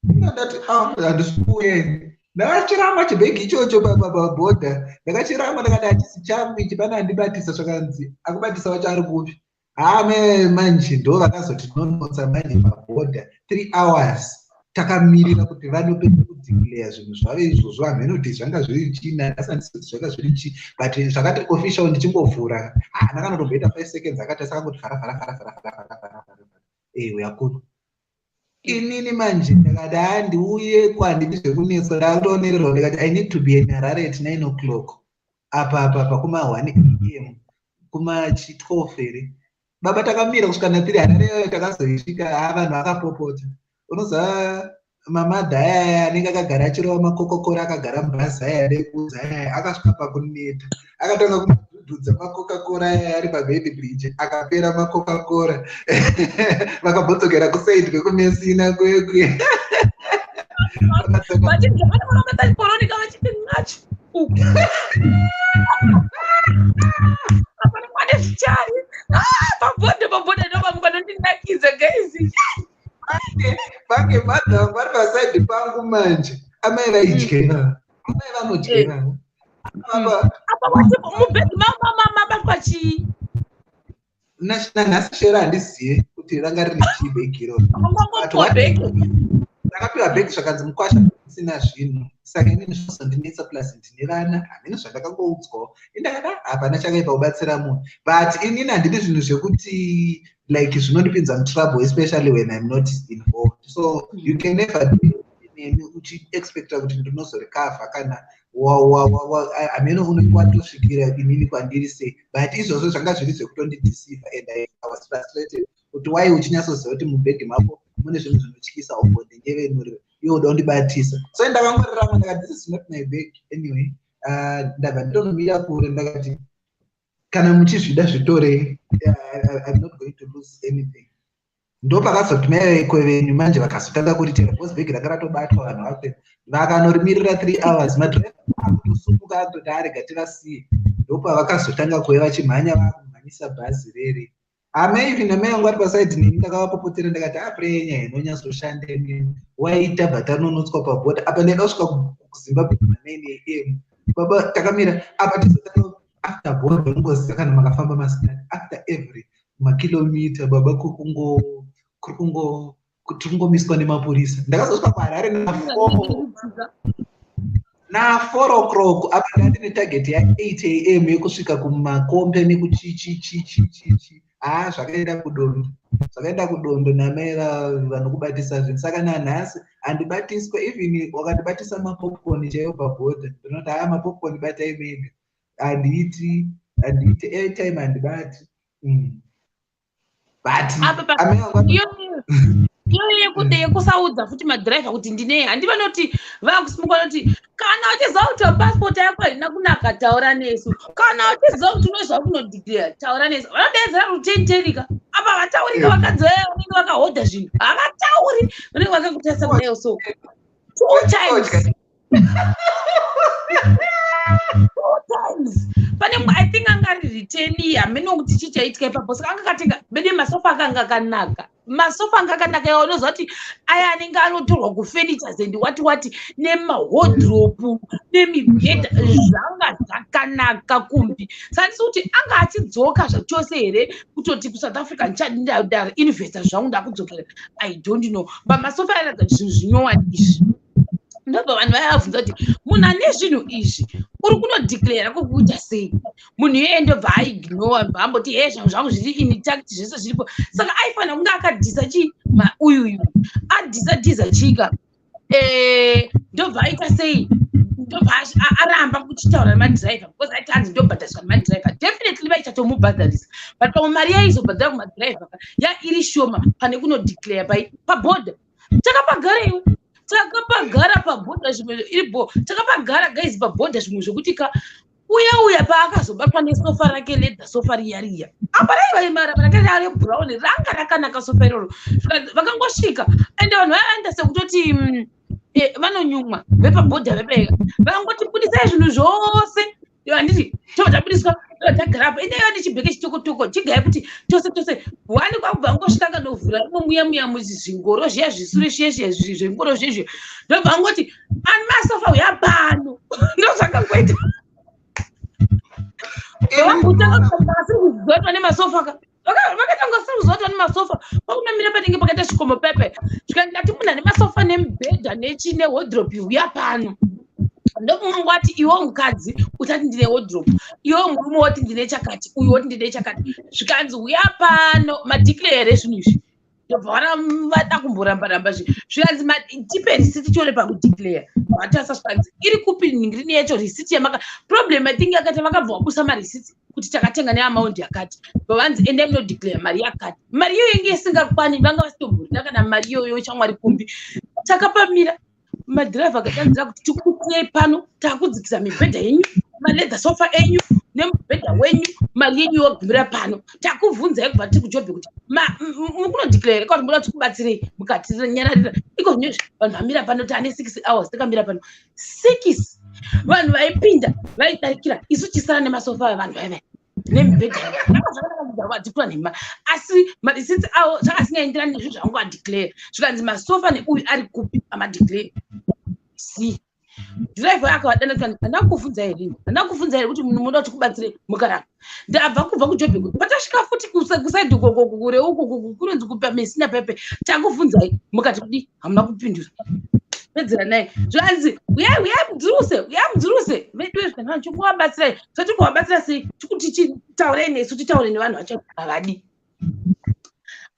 Ndati handisikuuyeni. Ndakachirama chibhegi ichocho pabhodha, ndakachirama ndakati hachisi changu ichi, pane handibatisa zvakanzi akubatisa wacho ari kupi. Manje ndo vakazoti tinonotsa manje pabhodha 3 hours takamirira kuti vanopedza kudeclare zvinhu zvavo izvozvo. Hameno zvanga zviri china, ndasandisoti zvanga zviri chi, but zvakati official ndichingovhura ndakanotomboita 5 seconds akati asakangoti vhara yakuna. Inini manje ndakati handiuye kwandidi zvekunetsa, ndakutonererwa ndikati I need to be in Harare at 9 o'clock apa kuma 1 AM kuma 12 ere. Baba takamira kusvika na3 Harare takazoisvika vanhu vakapopota. Unoziva mamadha aya anenge akagara achirova makokokora akagara mubhazi aya ndekuudza aya akasvika pakuneta akatanga kudududza makokakora aya ari pabedi bridge akapera makokakora vakabvodzokera kusaidi kwekumesina kwekuye. Pabhodha ndopamunganondinakidza guys. Pange madha vari pasaidi pangu manje amai vaidyera, amai vanodyera. Apa wati mubhegi mabatwa chii? Nanhasi shera handizive kuti ranga riri chii bhegi iroro. Ndakapiwa bhegi zvakanzi mukwasha isina zvinhu, saka inini zvozondinetsa plus ndine vana, hamene zvandakangoudzwawo. Indakati hapana chakaipa kubatsira munhu, but inini handidi zvinhu zvekuti like zvinondipinza mutrouble, especially when I'm not involved. So you can never do uchiexpecta kuti ndinozorecover kana hameno unotosvikira inini kwandiri sei, but izvozvo zvanga zviri zvekutondideceive and I was frustrated kuti wai uchinyatsoziva kuti mubhegi mako mune zvinhu zvinotyisa umbondinyevenurira iwe uda kundibatisa. So ndakangorarama ndakati this is not my bag anyway. Ndabva nditonomira kure ndakati kana muchizvida zvitorei, I'm not going to lose anything. Ndo pakazoti maiko venyu manje vakazotanga kuritera bhozi bhegi ranga ratobatwa vanhu vape vakanorimirira 3 hours. Madhiraivha akutosumuka akutoti arega tivasiye, ndo pavakazotanga kuve vachimhanya vakumhanyisa bhazi rere. Amai namai vangu vari pasaidi neni ndakavapopotera ndakati apurei nyaya inonyatsoshanda neni waita bva tanonotswa pabhodha apa ndaida kusvika kuZimbabwe na 9 AM baba takamira apa tisotano after border ngozi kana makafamba masikati after every makilomita baba kutungomiswa nemapurisa ndakazosvika kuharare na 4 o'clock apa ndati netarget ya 8 am yekusvika kumakombe nekuchichichichichichi zvakaenda kudondo namera vanokubatisa zvinhu saka nanhasi handibatiswe even wakandibatisa mapopcorn chaiyo pabhodha ndinoti mapopcorn batai mene handiiti airtime handibati but iyo yekusaudza futi madhiraivha kuti ndinei handivanoti vakusimuka vanoti kana uchiziva kuti passport yako haina kunaka taura nesu kana uchiziva kuti unozva kunodhikleya taura nesu vanodedzera rutenterika apa vataurika vakadzi vanenge vakahodha zvinhu havatauri vanenge vakakutarisa kudayo so 2 times pane I think angari riteni hamene kuti chichaitika ipapo saka anga katenga bede masofa akanga akanaka masofa anga akanaka yawo unoziva kuti aya anenge anotorwa kufurnitures and wati nemahodropu nemibhedha zvanga zvakanaka kumbi sandisi kuti anga achidzoka zvachose here kutoti kuSouth Africa ndichadara investor zvangu ndakudzokera I don't know pamasofa araga zvinhu zvinyowani izvi ndobva vanhu vayabvunza kuti munhu ane zvinhu izvi uri kunodhikleya kokuita sei munhu iyeye ndobva aignora amboti he zvangu zvangu zviri intact zvese zviripo saka aifanira kunge akadhisa chii uyuyu adhisadhiza chika ndobva aita sei ndobva aramba kuchitaura nemadhiraivha because aiti hanzi ndobhadhariswa nemadhiraivha definitely vaichatomubhadharisa but pamwe mari yaizobhadhara kumadhiraivha iri shoma pane kunodhikleya pabhodha takapagareiwo takapagara pabhodha zvimwe iribo takapagara guys pabhodha zvimwe zvekuti uya paakazobatwa nesofa rake ledha sofa riya apa raivaimara rakanga ari brown ranga rakanaka sofa iroro vakangosvika ende vanhu vaenda sekutoti vanonyumwa vepabhodha vepeka vakangoti budisai zvinhu zvose handiti tobudiswa tagarapo endeyo nechibheke chitokotoko chigai kuti tose wani kwakubva ngosvika novhura muya muzvingoro zviya zvisure sheshe zvengoro zvezvo ndobva ngoti ani masofa uya pano ndozvakangoita vakutanga nemasofa vakatanga sirikuzotwa nemasofa vakunamira panenge pakaita chikomo pepe zvikandati munhu ane masofa nemibhedha nehodropi uya pano ndokungwati iwo mukadzi utati ndine wardrobe iwo murume woti ndine chakati uyu woti ndine chakati zvikanzi uya pano madeclaration izvi ndobva vada kumboramba zvikanzi tipe risiti tione pakudeclare vatasa zvikanzi iri kupi ningiri yacho risiti yamaka problem I think yakati vakabva vabusa marisiti kuti takatenga neamaundi yakati vanzi endai munodeclare mari yakati mari iyo inge isingakwani vanga vasitoburida kana mari iyoyo chamwari kumbi takapamira madhiraivha akatanzira kuti tikukutirei pano takudzikisa mibhedha yenyu maledha sofa enyu nemubhedha wenyu mari yenyu yogumira pano takubvunzai kubva tiri kujobhe kuti mukunodhiklara kuti muda kuti kubatsirei mukati nyararira iko zvinezvi vanhu vamira pano tane 6 hours takamira pano 6 vanhu vaipinda vaidarikira isu chisara nemasofa avanhu vaiva nemibhedha vakazvakanakadzikura nema asi marisiti avo zvakasingaenderani nezvo zvangu adeclare zvikanzi masofa neuyu ari kupi amadeclare si dhiraivha yako vadanakani handakuvunza here kuti munhu muda kuti kubatsire mukaraka ndabva kubva kujobhe kuti patasvika futi kusaidhi kure uku kunonzi kupa mesina pepe takuvunzai mukati kudi hamuna kupindura pedzera naye zvanzi uyai mudzuruse vedu zvikanaa chikuvabatsirai satikuvabatsira sei tikuti titaurei nesu titaure nevanhu vacho havadi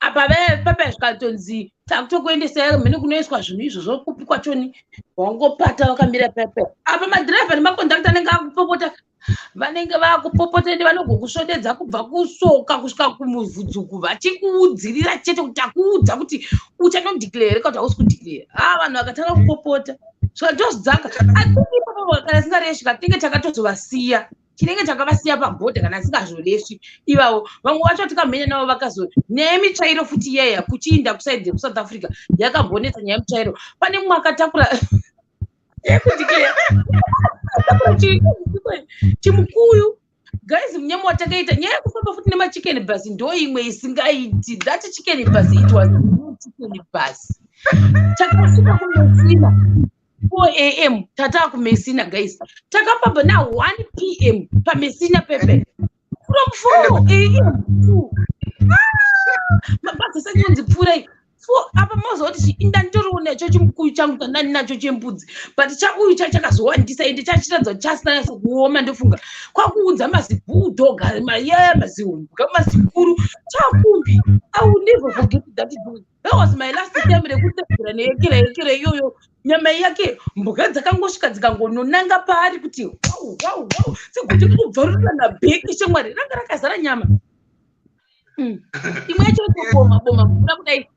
apa pepe zvikatonzi takutokuendesai mhene kunoiswa zvinhu izvo zvokupi kwachoni wangopata wakamira pepe apa madhiraivha nemakondakta anenge akupopota vanenge vakupopota ende vanogokusvodedza kubva kusoka kusvika kumuvhudzuku vachikuudzirira chete kuti takuudza kuti uchanodeclare kuti hausi kudeclare vanhu vakatanga kupopota zvikatozodzaka atiipapo kana singaresvika tinge takatozovasiya chinenge chakavasiya pabhodha kana singazvolesvi ivavo vamwe vacho tikamhenya navo vakazo nyaya yemitsvairo futi iyaya kuchiinda kusaidhi kuSouth Africa yakambonetsa nyaya yemitsvairo pane mumwe akatakura chimukuyu guys munyama watakaita nyaya yekufamba futi nemachicken bus ndo imwe isingaiti that chicken bus it was chicken bus chakasvika kunosina 4 a.m. tata kumesina guys. Takapamba na 1 p.m. pamesina pepe. From 4 a.m. to mabasa sakunzi pfurai. Apa mozoti indantoriona icho chimukuyu changu tandani nacho chembudzi but chauyu chakazowandisa ende chachiratidza kuti chasina kuoma ndofunga kwakuudza mazibhudhog mayaya mazihumbwa mazikuru chakumbi. I will never forget that dude. That was my last time rekutevhura neyekera iyoyo nyama yake mbuka dzakangosvika dzikangononanga paari kuti wow sekuti kubvarurira nabheki shamwari ranga rakazara nyama imwe yacho boma mvura kudai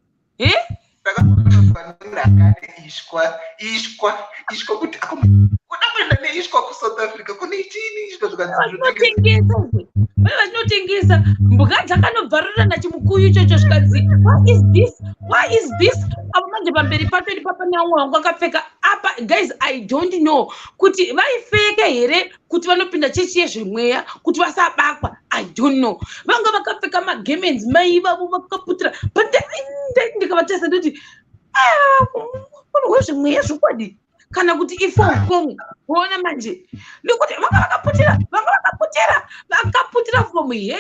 ishwa kuti kuda neishwa kuSouth Africa kune chini ishwa vanotengesa mbuka dzakanobvarura nachimukuyu ichocho zvikanzi why is this apa manje pamberi pato papa nyangu wangu akapfeka apa guys I don't know kuti vaifeka here kuti vanopinda chechi yezvemweya kuti vasabakwa I don't know vanga vakapfeka magemens mai vavo vakaputira but ndikavatesa ndoti munhu wezvemweya zvokwadi kana kuti ifo kuona manje nekuti vanga vakaputira from here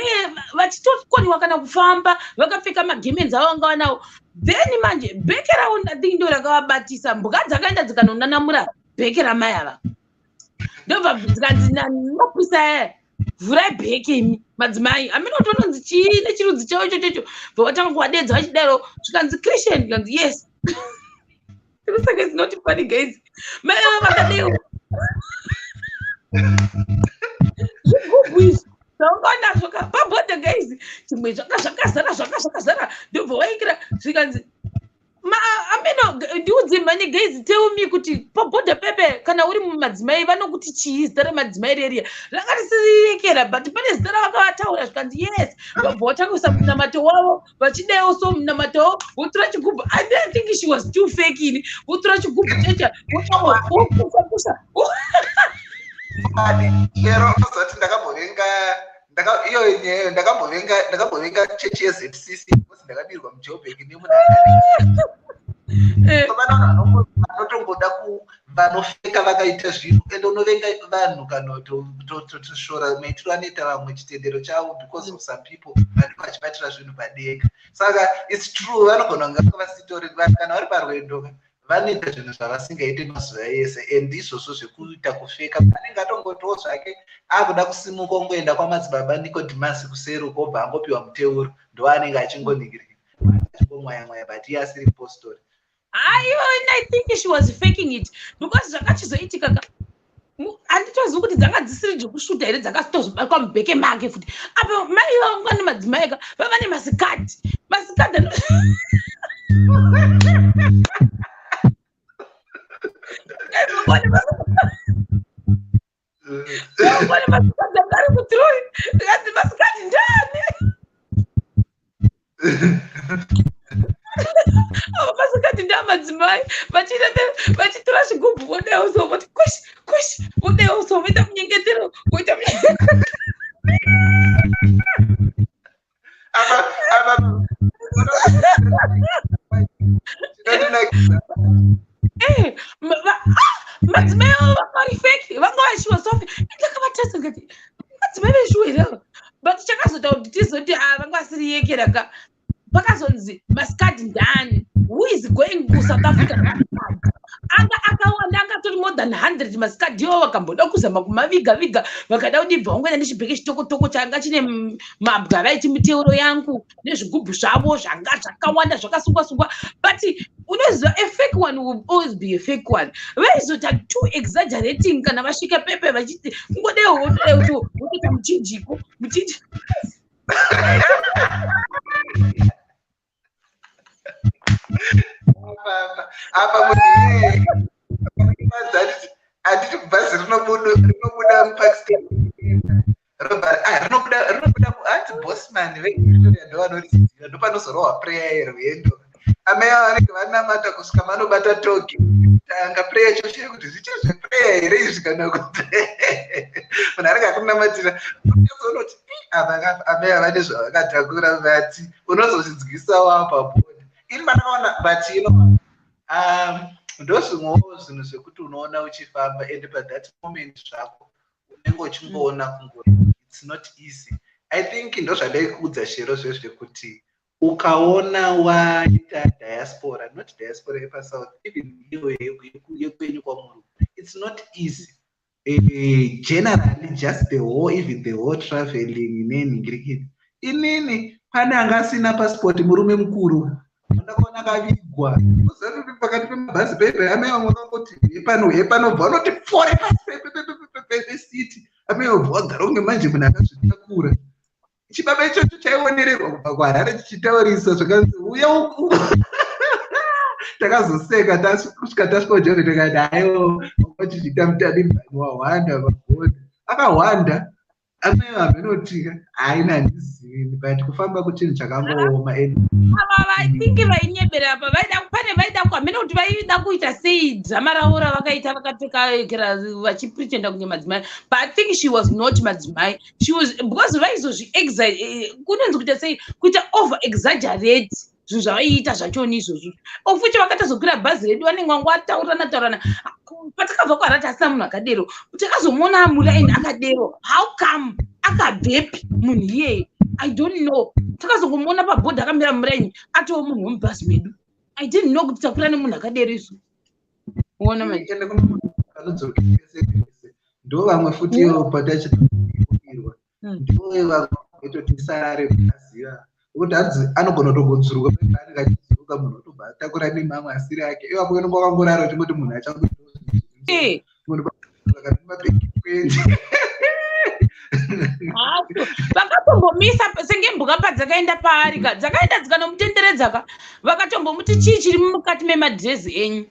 vachitokoniwa kana kufamba vakapfeka magemens avo vanga vanawo then manje bheke ravo ndingi ndo rakavabatisa mbuka dzakaenda dzikanonanamura bheke ramai ava ndobva dzikanzi nanopisa vhurai bheke imi madzimai aminotononzi chii nechirudzi chavo ichocho bvavatanga kuwadedza vachidaro zvikanzi Christian zvikanzi yes saka it's not funny guys mai ava vakadeo zvigubhu izvi zvaunganazvo kapabhodha guys chimwe zvakazara ndobva waikira zvikanzi ndiudze mani guys tell me kuti pabhodha pepe kana uri mumadzimai vanokuti chii zita remadzimai reriya rakarisiyekera but pane zita ravakavataura zvikanzi yes vabva watangisa munamato wavo vachidayo so munamato wavo votora chigubhu I didn't think she was too fake ini votora chigubhu checha vokusa chero zati ndakambovhenga chechi yeZCC kuti ndakadirwa muJoburg nemunhu vanotongoda vanofeka vakaita zvinhu ende unovenga vanhu kana toshora maitiro anoita vamwe chitendero chavo because of some people vanenge vachibatira zvinhu padeka saka it's true vanogona kunga vasitori kana vari parwendo vanoita zvinhu zvavasingaiti mazuva ese and izvozvo zvekuita kufeka anenge atongotiwo zvake akuda kusimuka ongoenda kwamadzibaba Nicodemus kuseri kobva angopiwa muteuro ndoanenge achingoningirira achingomwaya but iye asiri postori. I think she was faking it because zvakachizoitika handitozivi kuti dzanga dzisiri dzokushuta here dzakatozobatwa mubheke make futi apa mai vanga nemadzimai ka vava nemasikati ari kutirori ndikati masikati ndani masikati ndamadzimai vachitora zvigubhu vodeoso voti kwish vodeoso voita munyengetero voita madzimai avo vangari feki vanga vashiwa sofi ndakavatesa ngati madzimai veshuwa here but chakazota kuti tizoti vanga vasiri yekera ka pakazonzi masikati ndani who is going kuSouth Africa akawanda angatori more than 100 masikati iwo vakamboda kuzama kumaviga vakada kudibva vangoenda nechibheke chitokotoko changa chine mabwa vaiti miteuro yangu nezvigubhu zvavo zvanga zvakawanda zvakasungwa but unoziva a fake one will always be a fake one vaizota too exaggerating kana vasvika pepe vachiti kungodeo votoita muchinjiko apa atiti bhazi rinobuda muPakistan rinobuda ati Bosman veVictoria ndovanorizira ndopanozorohwa prayer yerwendo amai ava vanenge vanamata kusvika vanobata toki tanga prayer chochiri kuti zvichiri zveprayer here izvi kana kuti munhu anenge akunamatira uzonoti amai ava nezvavakatakura vati unozozvidzigisawo apa bhoni ini vandakaona but ndozvimwewo zvinhu zvekuti unoona uchifamba and pathat moment zvako unenge uchimboona kungo it's not easy. I think ndozvadai kuudza shero zvezvekuti ukaona waita diaspora, not diaspora yepasouth, even iyo yekwenyu kwamuru, it's not easy. Generally just the whole traveling nenhingirikini. Inini pane anga asina passport murume mukuru ndakaona akavigwa uzati pakati pemabhazi pepe amaiva mwakangoti hepanobva unoti fore pesiti amaiva agara kunge manje munhu akazvitakura chibaba ichocho chaionererwa kubva kuharare chichitaurisa zvakanzi uya uku takazoseka tasvika tasvikaujori tikati aiwo wachichita mutadimani wahwanda mabhodha akahwanda amaiva amenotika haina handizivini but kufamba kuchinhu chakangooma vatingi vainyebera apa pane vaida kuhamena kuti vaida kuita sei drama ravo ravakaita vakapfeka vachipretenda kunge madzimai, but I think she was not madzimai. She was because vaizozvi kunonzi kuita sei kuita over exaggerate zvinhu zvavaiita zvachoni izvozvo ofuti vakatazokwira bhazi redu vanenge vangu ataurana patakabva kuharati asina munhu akadero takazomuona amuraini akadero. How come akabvepi munhu iyeye? I don't know. Takazongomuona pabhodha akamira muraini atoo munhu womubhazi medu. I didn't know kuti takwira nemunhu akadero isu. Uona maende kunodzokese ndo vamwe futi patachirwa ndo vamwe sarare kuziva kuti anogona kutogodzuruka paanenge achizuruka munhu otobva atakura nemamwe asiri ake iwapo unenge wakangorara uchingoti munhu achangoti munhu mapeki vakatombomisa senge mbuka padzakaenda paari dzakaenda dzikanomutenderedzaka vakatombomuti chii chiri mukati memadhirezi enyu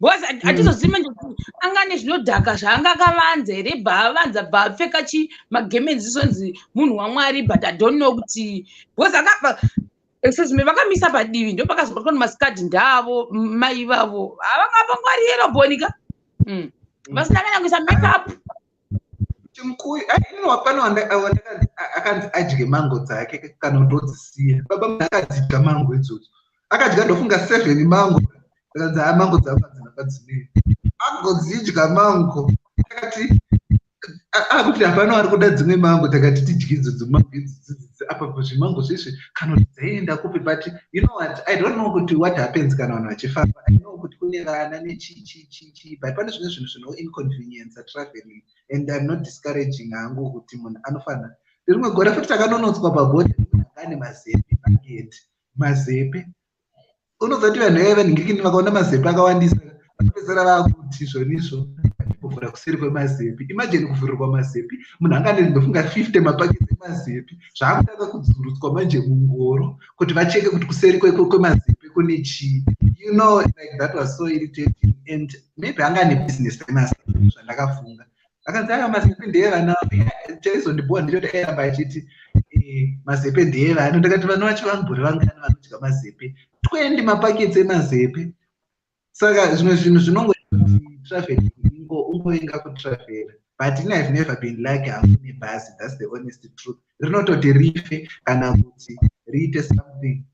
because hatizozivi manje kuti angane zvinodhaka zvaanga akavanza here baavanza baapfeka magemenzi zonzi munhu waMwari, but I don't know kuti because excuse me vakamisa padivi ndo pakazobatwa nemasikadhi ndavo mai vavo havangapangwari yerobonika vasina kana kuisa makeup chimukuru pano akanzi adye mango dzake kana kutodzisiya baba munhu akadzidya mango idzodzo akadya ndofunga 7 mango akanzi mango dzako dzinapadzimei agodzidya mango akati akuti hapano ari kuda dzimwe mango takati tidye idzodzo mango idzodzi apa zvimango zvizvi kana kuti dzaenda kupi but you know what, I don't know kuti what happens kana vanhu vachifamba. I know kuti kune vana nechi but pane zvimwe zvinhu zvino inconvenience traveling and I'm not discouraging hangu kuti munhu anofana. Rimwe gore futi takanonotswa pabhodha ane mazepe mageti mazepe unozati vanhu vaya vanhingirikini vakaona mazepe akawandisa vakapedzera vakuti zvonizvo vachibvura kuseri kwemazepe. Imagine kuvhurirwa mazepe munhu angandofunga 50 mapaketi emazepe zvaakutanga kudzurutswa manje mungoro kuti vacheke kuti kuseri kwemazepe kune chii. You know, like that was so irritating and maybe angane business emazepe zvandakafunga akanzi aya mazepe ndeevana chaizondibhuwa ndichoti airamba achiti mazepe ndeevana. Ndakati vana vacho vamburi vangani vanodya mazepe 20 mapaketi emazepe. Saka zvimwe zvinhu zvinongoita kuti traveling ungoinga kutravela but I've never been like hamune bhazi. That's the honest truth. Rinototi rife kana kuti riite something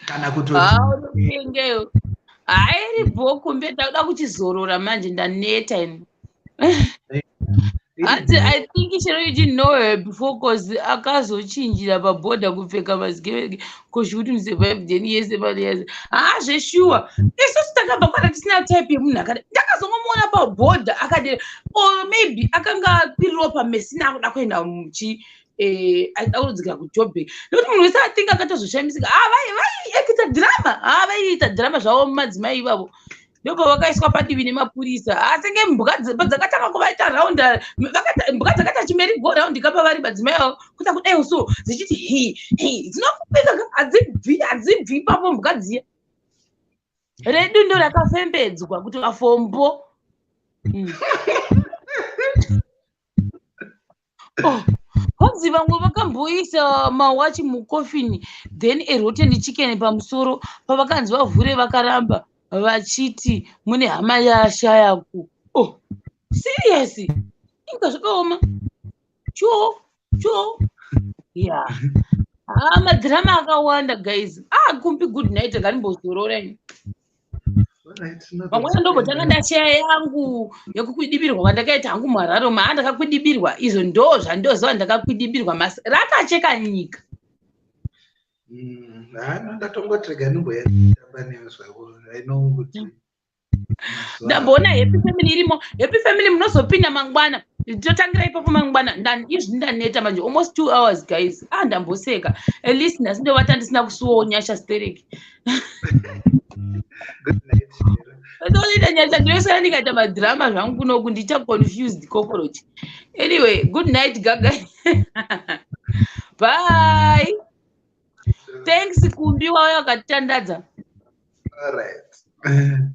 kana kutotengeo hairi bhuku mbetakuda kuchizorora manje ndaneta ino. I think chero you didn't know her before because akazochinjira pabhodha kupfeka mazigevege kozvikuti musurvive then yese pali yese zveshuwa isusu takabva kwara tisina type yemunhu akada. Ndakazongomuona pabhodha akadera or maybe akanga akwirirewo pamesina akuda kuenda aida kurudzika kuJoburg nokuti munhu wese atinga akatozoshamisika vaiita drama vaiita drama zvavo mumadzimai ivavo ndobva vakaiswa padivi nemapurisa asenge mbuka dzakatanga kuvaita raunda mbuka dzakaita chimerigo raundi kapa vari madzimai avo kuita kudai so zichiti dzinokupeka hadzibvi ipapo mbuka dziya redu ndo rakafembedzwa kuti vafombo kwanzi vamwe vakamboisa mawachi mukofini then eroten chicken pamusoro pavakanzi vavhure vakaramba vachiti mune hama yashayaku. Seriously inga zvakaoma cho madhirama akawanda guys. Kumbi good night akanimbozorora ini Mangwana ndobotanga ndashaya yangu yekukwidibirwa kwandakaita hangu mararo maandakakwidibirwa izvo ndozvandoziva ndakakwidibirwa masi rakacheka nyika. Ndatongotrega nimboyatamba nezvako kuti ndamboona happy family irimo. Happy family munozopinda mangwana, totangira ipapo mangwana. Izvi ndaneta manje almost 2 hours guys. Ndamboseka at least nhasi ndovata ndisina kusuwawo nyasha stereki. Good night. Ndoita nyasha ndinoisara ndikaita madhirama zvangu kunoku ndicha confused cockroach. Anyway, good night gaga. Bye. Thanks kumbi wayo wakatitandadza. All right.